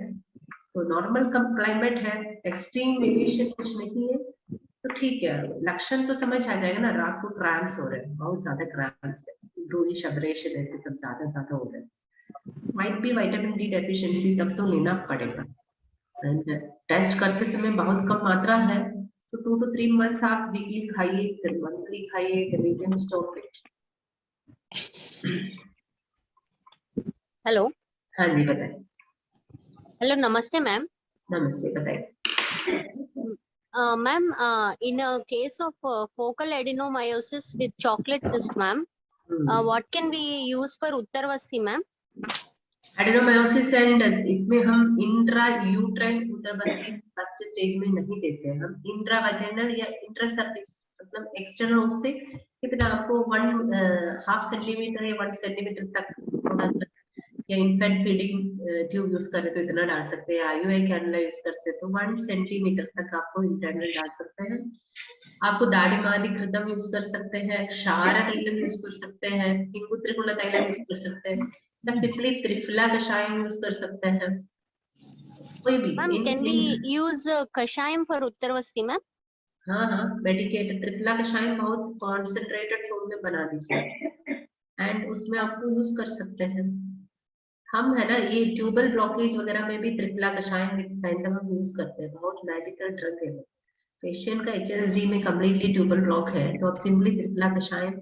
तो नॉर्मल कम क्लाइमेट है, एक्सट्रीम वेरिएशन कुछ नहीं है, तो ठीक है। लक्षण तो समझ आ जाएगा ना, रात को क्रैम्प्स हो रहे हैं, बहुत ज्यादा क्रैम्प्स है, ब्लूइश अब्रेशन ऐसे सब ज्यादा हो रहे हैं, might be vitamin D deficiency, तब तो लेना पड़ेगा। एंड टेस्ट करते समय बहुत कम मात्रा है, तो 2 to 3 months आप वीकली खाइए, फिर मंथली खाइए, फिर we can stop it. Hello. हाँ जी बताइए। हेलो, नमस्ते मैम। नमस्ते, बताइए। Ma'am, in a case of focal adenomyosis with chocolate cyst, ma'am, what can we use for Uttarvasti, ma'am? Adenomyosis and इसमें हम इंट्रा यूट्राइन उत्तरवस्ती फर्स्ट स्टेज में नहीं देते हैं, हम इंट्रावाजिनल या इंट्रासर्विक्स मतलब एक्सटर्नल उससे कितना आपको 1.5 सेंटीमीटर या 1 सेंटीमीटर तक, या इन्फेंट फीडिंग ट्यूब यूज कर रहे तो इतना डाल सकते हैं, आईयूआई कैनुला यूज करते तो 1 सेंटीमीटर तक आपको इंटरनल डाल सकते हैं। आपको दाढ़ी घृतम यूज कर सकते हैं, क्षार तैलम यूज कर सकते हैं, हिंगु त्रिगुण तैलम यूज कर सकते हैं, या सिंपली त्रिफला कषायम यूज कर सकते हैं, कोई भी। Ma'am, can we use kashayam for Uttarvasti, ma'am? हाँ, मेडिकेटेड त्रिफला कषायम बहुत कॉन्सेंट्रेटेड फॉर्म में बना दीजिए एंड उसमें आपको यूज कर सकते हैं। हम है ना, ये ट्यूबल ब्लॉकेज वगैरह में भी त्रिफला कषायम हम यूज करते हैं, बहुत मैजिकल ड्रग है। पेशेंट का HSG में कम्प्लीटली ट्यूबल ब्लॉक है, तो आप सिंपली त्रिफला कषायम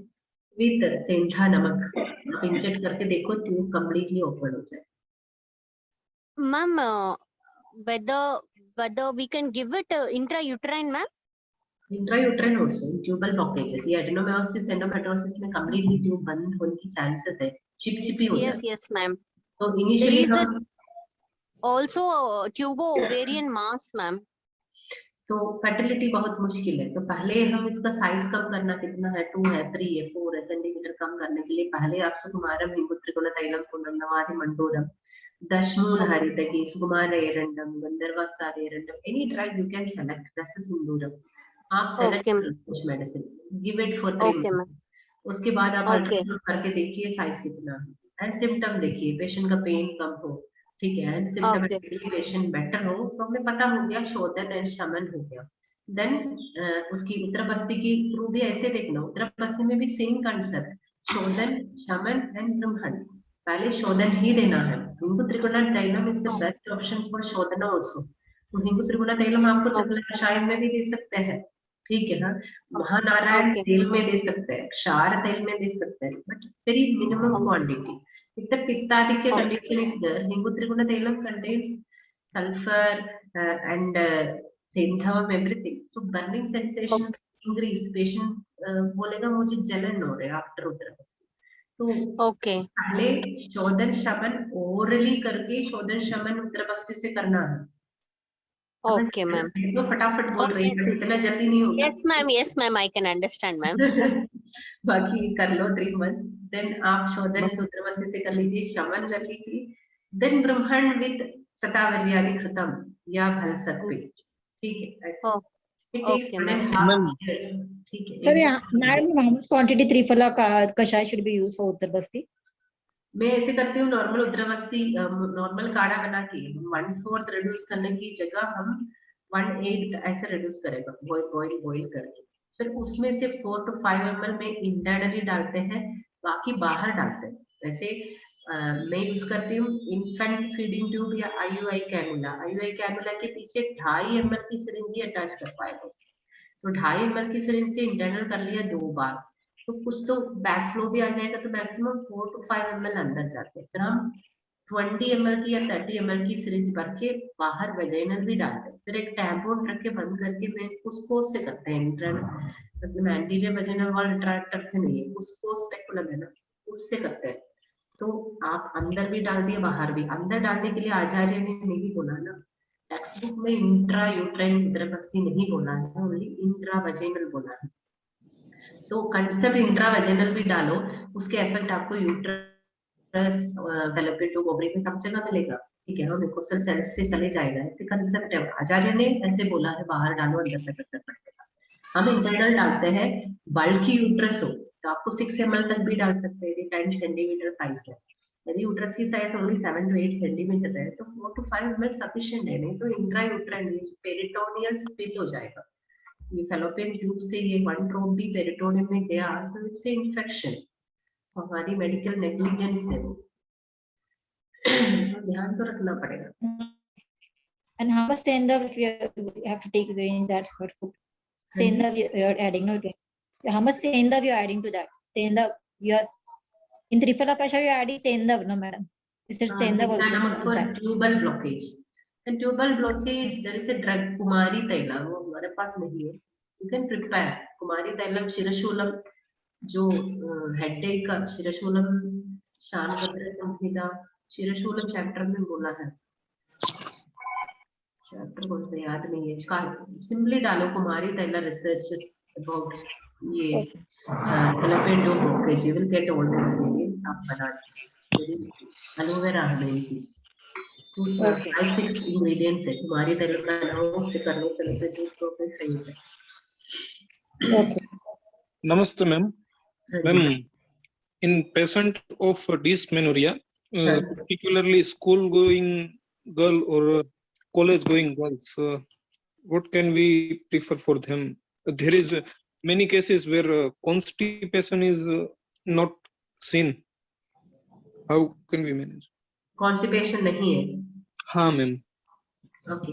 विद सेंधा नमक आप इंजेक्ट करके देखो, ट्यूब कम्प्लीटली ओपन हो जाए। Ma'am, whether we can give it intrauterine, ma'am? Intrauterine also tubal blockages, ये एडेनोमायोसिस एंडोमेट्रोसिस में कम्प्लीटली ट्यूब बंद होने की चांसेस है, चिपचिपी हो जाए। Yes, ma'am. तो इनिशियली हम also tubo ovarian mass, ma'am. तो फर्टिलिटी बहुत मुश्किल है, तो पहले हम इसका साइज कम करना, कितना है 2 है 3 है 4 है सेंटीमीटर कम करने के लिए पहले आप सुकुमारम हिंगु त्रिकोण तैलम पुनर्नवादि मंडोरम दशमूल हरितकी सुकुमार एरंडम गंधर्वासार एरंडम any drug you can select रससिंदूरम, आप सेलेक्ट कुछ medicine, give it for 3 months। उसके बाद आप अल्ट्रासाउंड करके देखिए साइज कितना है एंड सिम्टम देखिए, पेशेंट का पेन कम हो, ठीक है, एंड सिम्टमेटिकली पेशेंट बेटर हो, तो हमें पता हो गया शोधन एंड शमन हो गया। देन उसकी उत्तरबस्ती की थ्रू भी ऐसे देखना, उत्तरबस्ती में भी सेम कंसेप्ट, शोधन शमन एंड ब्रह्मण, पहले शोधन ही देना है। हिंगु त्रिकोण तैलम is the best option for शोधन आल्सो, तो हिंगू त्रिगुणा तैलम आपको त्रिफला कषाय में भी दे सकते हैं, ठीक है ना, महानारायण तेल में दे सकते हैं, क्षार तेल में दे सकते हैं, but very minimum quantity. If the pitta-adhikya condition is there, Hingu Triguna Tailam contains sulfur and sandham, everything. So burning sensation increase. Patient बोलेगा मुझे जलन हो रहा है after उद्रवस्ती. तो पहले शोधन शमन ओरली करके शोधन शमन उद्रवस्ती से करना है. Okay, ma'am. तो फटाफट बोल रही है, इतना जल्दी नहीं होगा. Yes, ma'am. I can understand, ma'am. बाकी कर लो 3 months. देन आप शोधन उद्रवस्ती से कर लीजिए, शमन कर लीजिए. देन ब्रह्मण विद शतावर्यादि खत्म या भलसक पेस्ट, ठीक है. Okay, ma'am. ठीक है. Sir, madam, how much quantity Triphala kashay should be used for Uttarbasti? मैं ऐसे करती हूँ, नॉर्मल उद्रवस्ती नॉर्मल काढ़ा बना के 1/4 रिड्यूस करने की जगह हम 1/8 ऐसे रिड्यूस करेगा, बॉइल करके. फिर उसमें से 4 to 5 ml में इंटरनली डालते हैं, बाकी बाहर डालते हैं. वैसे मैं यूज करती हूँ इन्फेंट फीडिंग ट्यूब या IUI कैनुला. IUI कैनुला के पीछे 2.5 ml की सिरिंज अटैच कर पाएगा. तो 2.5 ml की सिरिंज से इंटरनल कर लिया 2 बार, तो कुछ तो बैक फ्लो भी आ जाएगा. तो मैक्सिमम 4 to 5 ml अंदर जाते हैं. फिर हम 20 ml की या 30 ml की सिरिंज भर के बाहर वेजाइनल भी डालते हैं. फिर एक टैम्पोन रख के बंद करके मैं उसको से करते हैं इंटरनल, मतलब एंटीरियर वेजाइनल वॉल रिट्रैक्टर से नहीं है, उसको स्पेकुलम है ना, उससे करते हैं. तो आप अंदर भी डाल दिए, बाहर भी. अंदर डालने के लिए आचार्य ने नहीं बोला ना, टेक्स्ट बुक में इंट्रा यूट्राइन उद्रवस्ती नहीं बोला है, ओनली इंट्रा वेजाइनल बोला है. तो कंसेप्ट इंट्रावेजिनल भी डालो, उसके इफेक्ट आपको यूट्रस फैलोपियन ट्यूब ओवरी में सब जगह मिलेगा, ठीक है. हम म्यूकोसल सेल्स से चले जाएगा, ऐसे कंसेप्ट है. आचार्य ने ऐसे बोला है बाहर डालो, अंदर तक असर पड़ेगा. हम इंटरनल डालते हैं, बल्कि यूट्रस हो तो आपको 6 ml तक भी डाल सकते हैं. यदि 10 सेंटीमीटर साइज है, यदि यूट्रस की साइज ओनली 7 to 8 सेंटीमीटर है तो 4 to 5 ml सफिशिएंट है. नहीं तो इंट्रा यूट्राइन पेरिटोनियल स्पिल हो जाएगा. ये फैलोपियन ट्यूब से ये 1 ड्रॉप भी पेरिटोनियम में गया तो इससे इन्फेक्शन, तो हमारी मेडिकल नेग्लिजेंस है, तो ध्यान तो रखना पड़ेगा. And how much senda we have to take in that for food? Senda you are adding, no? How much senda you are adding to that? Senda you are in Triphala kasha you are adding senda, no madam? Is there senda also? Tubal blockage. And tubal blockage, there is a drug Kumari Tailam, वो हमारे पास नहीं है. You can prepare Kumari Tailam, शिरशूलम, जो headache का शिरशूलम, शानभद्र संहिता, शिरशूलम chapter में बोला है. Chapter कौन सा याद नहीं है. सिंपली डालो कुमारी तैला रिसर्च अबाउट ये fallopian tube blockage, you will get all the ingredients. आप बना लीजिए. एलोवेरा है मेन चीज. 5-6 ingredients है, कुमारी तैला बनाओ, उससे करने के लिए जूस तो फिर सही हो जाए. नमस्ते ma'am. Ma'am, in patient of dysmenorrhea, particularly school going girl or college going girls, what can we prefer for them? There is many cases where constipation is not seen. How can we manage? Constipation नहीं है. हाँ ma'am. Okay.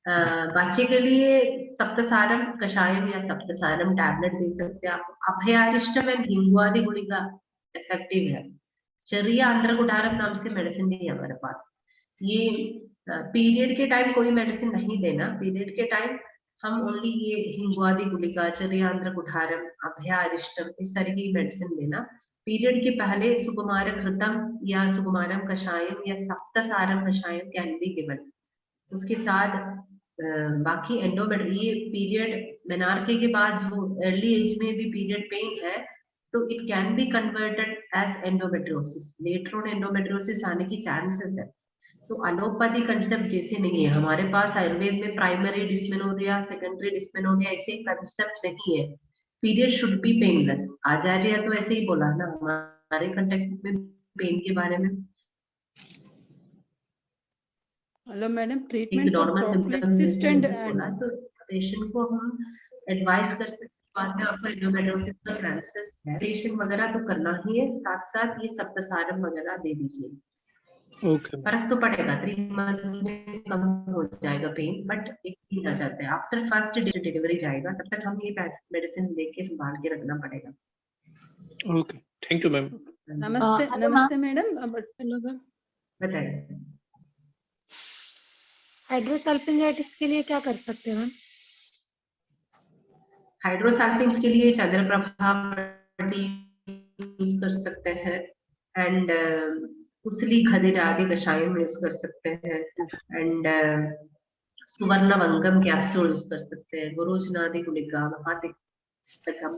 बच्चे के लिए सप्तसारम कषायम या सप्तसारम tablet दे सकते हैं आप. अभयारिष्टम एंड हिंगुआदि गुलिका इफेक्टिव है. चर्या आंध्रकुठारम नाम से मेडिसिन नहीं है हमारे पास. ये पीरियड के टाइम कोई मेडिसिन नहीं देना. पीरियड के टाइम हम ओनली ये हिंगुआदि गुलिका, चर्या आंध्रकुठारम, अभयारिष्टम इस तरह की मेडिसिन देना. पीरियड के पहले सुकुमार घृतम या सुकुमारम कषायम या सप्तसारम कषायम कैन बी गिवन. उसके साथ बाकी एंडोमेट्री, पीरियड मेनार्के के बाद जो अर्ली एज में भी पीरियड पेन है तो it can be converted as endometriosis. Later on endometriosis आने की चांसेस है. तो एलोपैथी कंसेप्ट जैसे नहीं है हमारे पास. आयुर्वेद में प्राइमरी डिस्मेनोरिया, सेकेंडरी डिस्मेनोरिया ऐसे कंसेप्ट नहीं है. Period should be painless. आचार्य तो ऐसे ही बोला ना हमारे कंटेक्स्ट में पेन के बारे में. Hello madam, treatment for chocolate cyst and तो पेशेंट को हम एडवाइस कर सकते हैं. बाद में आपको एंडोमेट्रियोसिस का चांसेस है, पेशेंट वगैरह तो करना ही है. साथ साथ ये सप्तसारम वगैरह दे दीजिए. Okay. फर्क तो पड़ेगा, 3 मंथ में कम हो जाएगा पेन, बट एक दिन आ जाता है। आफ्टर फर्स्ट डे डिलीवरी जाएगा, तब तक हम ये मेडिसिन लेके संभाल के रखना पड़ेगा। Okay. Thank you, ma'am. नमस्ते hello, नमस्ते मैडम। हेलो मैम, बताइए। हाइड्रोसल्फिंगाइटिस के लिए क्या कर सकते हैं मैम? हाइड्रोसल्फिन्स के लिए चंद्रप्रभा यूज कर सकते हैं, एंड कुसली खदिर आदि कषायम यूज कर सकते हैं, एंड सुवर्णवंगम कैप्सूल यूज कर सकते हैं, गुरुजनादि गुलिका, महातिक्तकम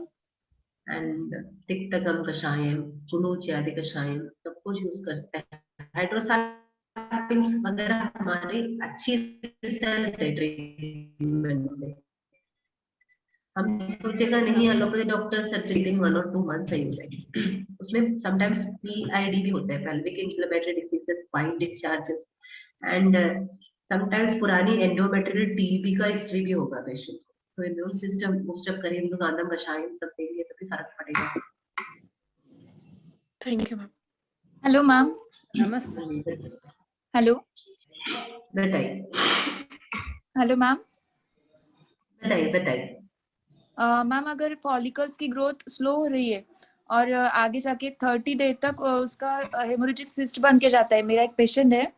एंड तिक्तकम कषायम, कुनूच आदि कषायम सब कुछ यूज कर सकते हैं। हाइड्रोसल्फिन्स वगैरह हमारी अच्छी ट्रीटमेंट से हम सोचेगा नहीं एलोपैथी डॉक्टर सर्जरी इन 1 और 2 मंथ सही हो जाएगी। उसमें समटाइम्स पीआईडी भी होता है, pelvic inflammatory diseases, fine discharges, and sometimes पुरानी एंडोमेट्रियल टीबी का हिस्ट्री भी होगा पेशेंट को, तो इम्यून सिस्टम बूस्ट अप करें, दुकानम कषायम सब देंगे तो भी फर्क पड़ेगा। Thank you ma'am. Hello ma'am. नमस्ते। हेलो बताइए। Hello ma'am. बताइए। मैम अगर फॉलिकल्स की ग्रोथ स्लो हो रही है और आगे जाके 30 डेज तक उसका हेमोरेजिक सिस्ट बन के जाता है, मेरा एक पेशेंट है,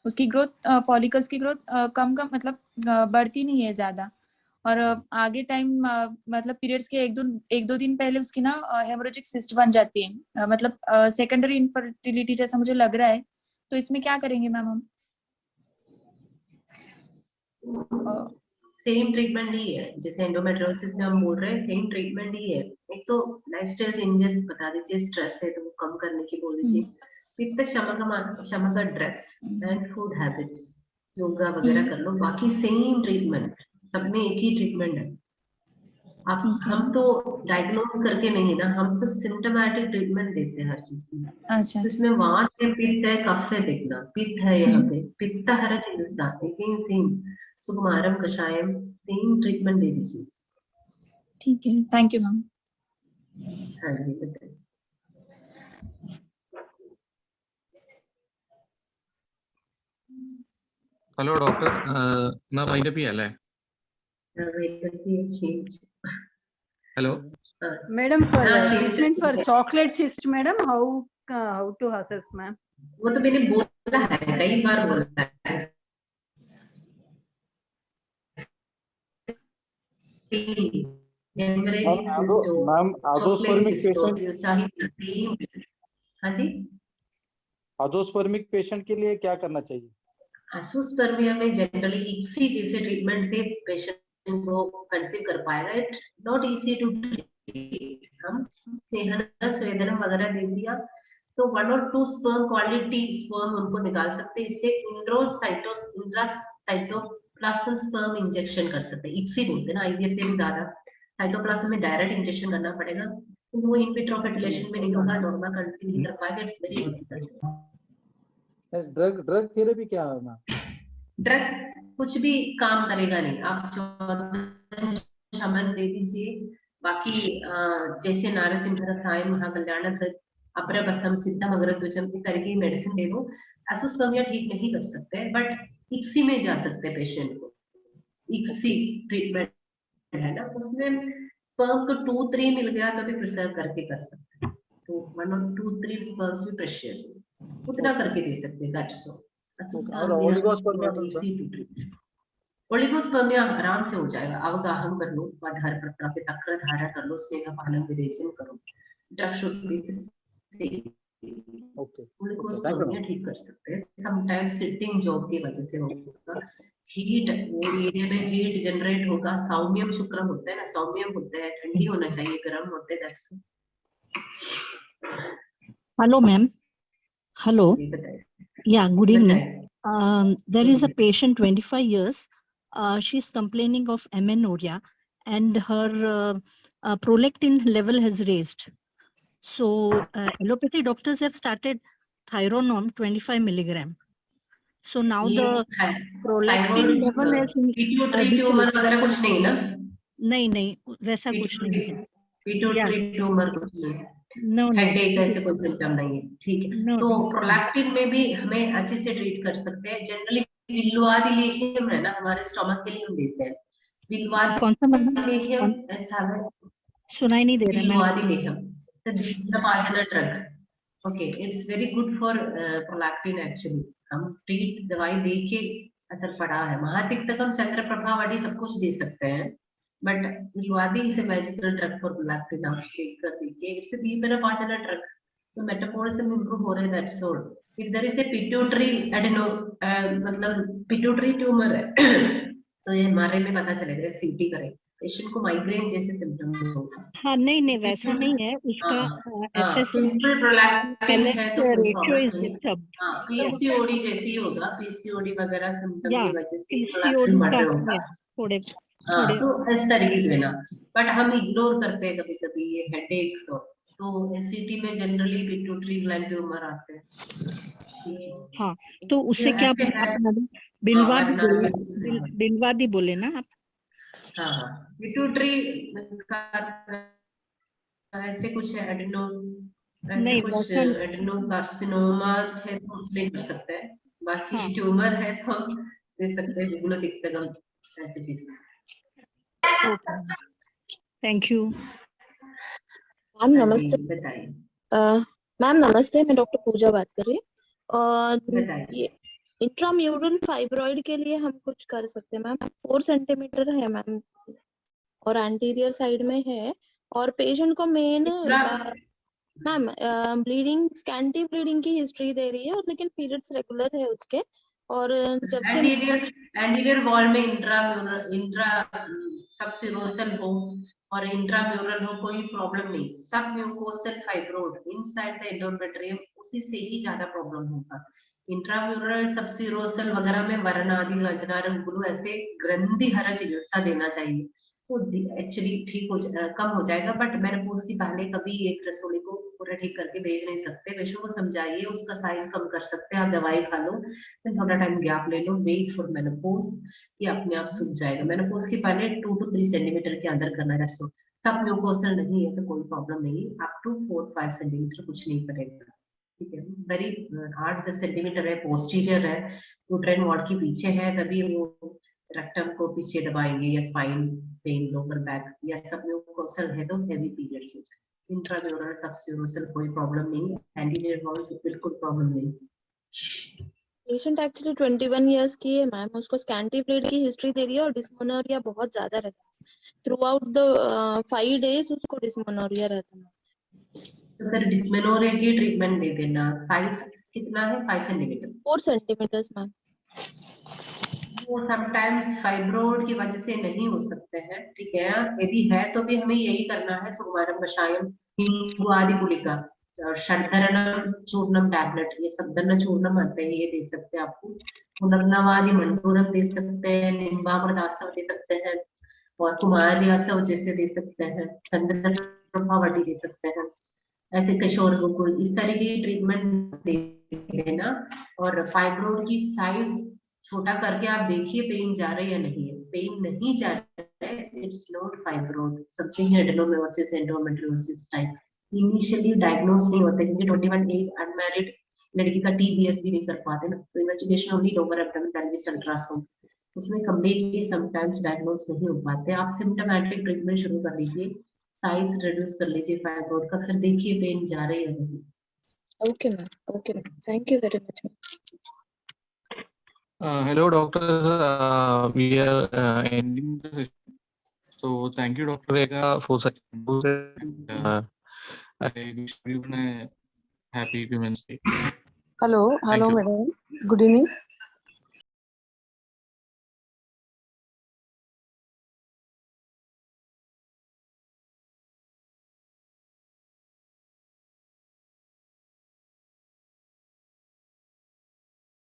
उसकी ग्रोथ फॉलिकल्स की ग्रोथ कम मतलब बढ़ती नहीं है ज्यादा, और आगे टाइम मतलब पीरियड्स के एक दो दिन पहले उसकी ना हेमोरेजिक सिस्ट बन जाती है, मतलब सेकेंडरी इनफर्टिलिटी जैसा मुझे लग रहा है, तो इसमें क्या करेंगे मैम हम? सेम ट्रीटमेंट ही है जैसे एंडोमेट्रियोसिस में हम बोल रहे हैं, सेम ट्रीटमेंट ही है। एक तो लाइफस्टाइल चेंजेस बता दीजिए, स्ट्रेस है तो वो कम करने की बोल दीजिए, पित्त शमक drugs and food habits, yoga वगैरह कर लो, बाकी सेम ट्रीटमेंट, सब में एक ही ट्रीटमेंट है। अब हम तो डायग्नोज करके नहीं ना, हम तो सिम्टोमेटिक ट्रीटमेंट देते हैं हर चीज की। अच्छा, तो इसमें वहां पे पित्त है, कफ है, देखना पित्त है यहाँ पे, पित्त हर चिकित्सा सेम सुकुमारम कषायम, सेम ट्रीटमेंट दे दीजिए। ठीक है, थैंक यू मैम। हाँ जी बताइए। हेलो डॉक्टर, मैं वैदपी आला है। Hello madam, for treatment for chocolate cyst madam, how to assess ma'am? वो तो मैंने बोला है, कई बार बोला है। मैम आजोस्पर्मिक पेशेंट, हाँ जी, आजोस्पर्मिक पेशेंट के लिए क्या करना चाहिए? एसोस्पर्मिया में जनरली इक्सी जैसे ट्रीटमेंट से पेशेंट को कंसीव कर पाएगा। It not easy to treat. हम स्वेदनम वगैरह दे दिया तो 1 और 2 स्पर्म क्वालिटी स्पर्म उनको निकाल सकते हैं। इससे इंट्रासाइटोप्लाज्म स्पर्म इंजेक्शन कर सकते हैं, इक्सी बोलते हैं ना, आईवीएफ से भी ज्यादा साइटोप्लाज्म में डायरेक्ट इंजेक्शन करना पड़ेगा, तो वो इन विट्रो फर्टिलाइजेशन में नहीं होगा, नॉर्मल कंसीव नहीं कर पाएगा। It's very difficult. Drug therapy क्या है मैम? ड्रग कुछ भी काम करेगा नहीं, आप शमन दे दीजिए, बाकी जैसे नारसिंह रसायन, महाकल्याणक, अपरबसम, सिद्धम, अग्रध्वजम, इस तरह की मेडिसिन दे दो। एसोस्पर्मिया ठीक नहीं कर सकते, बट इक्सी में जा सकते हैं पेशेंट को। इक्सी ट्रीटमेंट है ना, उसमें स्पर्म तो 2-3 मिल गया तो भी प्रिजर्व करके कर सकते हैं, तो 1 और 2-3 स्पर्म्स भी प्रेशियस है, उतना करके दे सकते हैं। That's all. ओलिगोस्पर्मिया आराम से हो जाएगा, अवगाहन कर लो, आधार प्रकार से तक्र धारा कर लो, स्नेह पालन विरेचन करो, ड्रग शुड बी ओलिगोस्पर्मिया ठीक कर सकते हैं। समटाइम्स सिटिंग जॉब की वजह से होगा, हीट, वो एरिया में हीट जनरेट होगा, सौम्यम शुक्रम होता है ना, सौम्यम होता है, ठंडी होना चाहिए, गर्म होते हैं। That's hello ma'am. Hello, yeah, good evening. There is a patient 25 years. She's complaining of amenorrhea and her prolactin level has raised. So allopathy doctors have started Thyronorm 25 milligram. So now the prolactin level has tumour वगैरह कुछ नहीं ना? नहीं वैसा कुछ नहीं है। Tumour कुछ नहीं। No, no. हेडेक ऐसे कोई सिम्टम नहीं है, ठीक है। No, तो no. प्रोलैक्टिन में भी हमें अच्छे से ट्रीट कर सकते हैं। जनरली विल्वादी लेहियम है ना, हमारे स्टमक के लिए हम देते हैं। कौन सा मैडम? विल्वादी लेहियम ऐसा है, सुनाई नहीं दे रहा ma'am. विल्वादी लेहियम, so this is the vaginal drug. Okay, it's very good for prolactin actually. हम ट्रीट दवाई दे के असर पड़ा है। महातिक्तकम, चंद्र प्रभा वाली सब कुछ दे सकते हैं, बट विल्वादी is a magical drug for prolactin. आप टेक कर दीजिए, इट्स दी मेरा vaginal drug, तो मेटाबॉलिज्म इंप्रूव हो रहा है, that's all. If there is a pituitary adeno, मतलब पिट्यूटरी ट्यूमर है तो ये हमारे में पता चलेगा, सीटी करें, पेशेंट को माइग्रेन जैसे सिम्टम होगा। हाँ, नहीं वैसा नहीं है उसका। सिंपल प्रोलैक्टिन है तो कोई रेशियो प्रॉब्लम इज नहीं। डिस्टर्ब। पीसीओडी जैसी होगा, पीसीओडी वगैरह सिम्टम या की वजह से पीसीओडी प्रोलैक्टिन बढ़ का रहा होगा। थोड़े हाँ, तो इस तरीके से ना, बट हम इग्नोर करते हैं कभी कभी ये हेडेक, तो एससीटी में जनरली पिट्यूटरी ग्लैंड ट्यूमर आते हैं। हाँ, तो उससे क्या बिलवादी बोले ना आप? हाँ, पिट्यूटरी ऐसे कुछ एडेनो, ऐसे कुछ एडेनो कार्सिनोमा है तो उसमें कर सकते हैं। बाकी ट्यूमर है तो दे सकते हैं जुगुलोतिक्तकम, ऐसी चीज। Thank you ma'am. नमस्ते। मैम नमस्ते, मैं डॉक्टर पूजा बात कर रही हूँ। ये इंट्राम्यूरल फाइब्रॉइड के लिए हम कुछ कर सकते हैं मैम? 4 सेंटीमीटर है मैम और एंटीरियर साइड में है, और पेशेंट को main ma'am bleeding, scanty bleeding की हिस्ट्री दे रही है, और लेकिन पीरियड्स रेगुलर है उसके, और जब से एंटीरियर वॉल में इंट्रा सबसिरोसल हो और इंट्राम्यूरल हो, कोई प्रॉब्लम नहीं। सब म्यूकोसल फाइब्रोड इनसाइड द एंडोमेट्रियम, उसी से ही ज्यादा प्रॉब्लम होगा। इंट्राम्यूरल सबसिरोसल वगैरह में वरनादि, गंजनारम, गुरु ऐसे ग्रंथि हरा चिकित्सा देना चाहिए, वो एक्चुअली ठीक हो कम हो जाएगा। बट मेनोपॉज की पहले कभी एक रसोली को पूरा ठीक करके भेज नहीं सकते। पेशेंट को समझाइए, उसका साइज कम कर सकते हैं, आप दवाई खा लो, फिर थोड़ा टाइम गैप ले लो, वेट फॉर मेनोपॉज, ये अपने आप सूख जाएगा। मेनोपॉज के पहले 2 to 3 सेंटीमीटर के अंदर करना है। सब म्यूकोसल नहीं है तो कोई प्रॉब्लम नहीं, अप टू 4-5 सेंटीमीटर कुछ नहीं करेगा, ठीक है। वेरी 8-10 सेंटीमीटर है, पोस्टीरियर है, यूट्राइन वॉल के पीछे है, तभी वो रेक्टम को पीछे दबाएंगे, या स्पाइन पेन, लोअर बैक, या सब म्यूकोसल है तो हेवी पीरियड्स हो जाए। इंट्राम्यूरल सबसिरोसल कोई प्रॉब्लम नहीं, एंटीरियर वॉल से बिल्कुल प्रॉब्लम नहीं। पेशेंट एक्चुअली 21 इयर्स की है मैम, उसको स्कैंटी ब्लीड की हिस्ट्री दे रही है और डिस्मोनोरिया बहुत ज्यादा रहता है। थ्रू आउट द 5 डेज उसको डिस्मोनोरिया रहता है। तो फिर डिस्मेनोरिया की ट्रीटमेंट दे देना। साइज कितना है? 5 सेंटीमीटर, 4 सेंटीमीटर्स मैम। वो समटाइम्स फाइब्रोड की वजह से नहीं हो सकते हैं, ठीक है। यदि है तो भी हमें यही करना है, सुकुमारम कषायम, हिंगवादि गुलिका, षड्धरणम चूर्णम टैबलेट, ये सब धन चूर्णम आते हैं, ये दे सकते हैं आपको। पुनर्नवादि मंडूरम दे सकते हैं, निम्बामृतासव दे सकते हैं, और कुमारियासव जैसे दे सकते हैं, चंद्र प्रभावटी दे सकते हैं, ऐसे किशोर गुकुल, इस तरह की ट्रीटमेंट दे देना। और फाइब्रोड की साइज छोटा करके आप देखिए पेन जा रहा है या नहीं है। पेन नहीं जा रहा है, it's not fibroid, something adenomyosis, endometriosis type. Initially diagnose नहीं होते क्योंकि 21 एज अनमैरिड लड़की का टीबीएस भी नहीं कर पाते ना, तो investigation only lower abdomen pelvis ultrasound, उसमें कंप्लीटली समटाइम्स डायग्नोज नहीं हो पाते। आप सिम्टोमेटिक ट्रीटमेंट शुरू कर लीजिए, साइज रिड्यूस कर लीजिए फाइब्रोड का, फिर देखिए पेन जा रही है नहीं। Okay ma'am, okay ma'am, thank you very much ma'am. Hello doctors, we are ending the session. So thank you Dr. Rekha for such I wish everyone a happy Women's Day. Hello Thank you. madam. Good evening.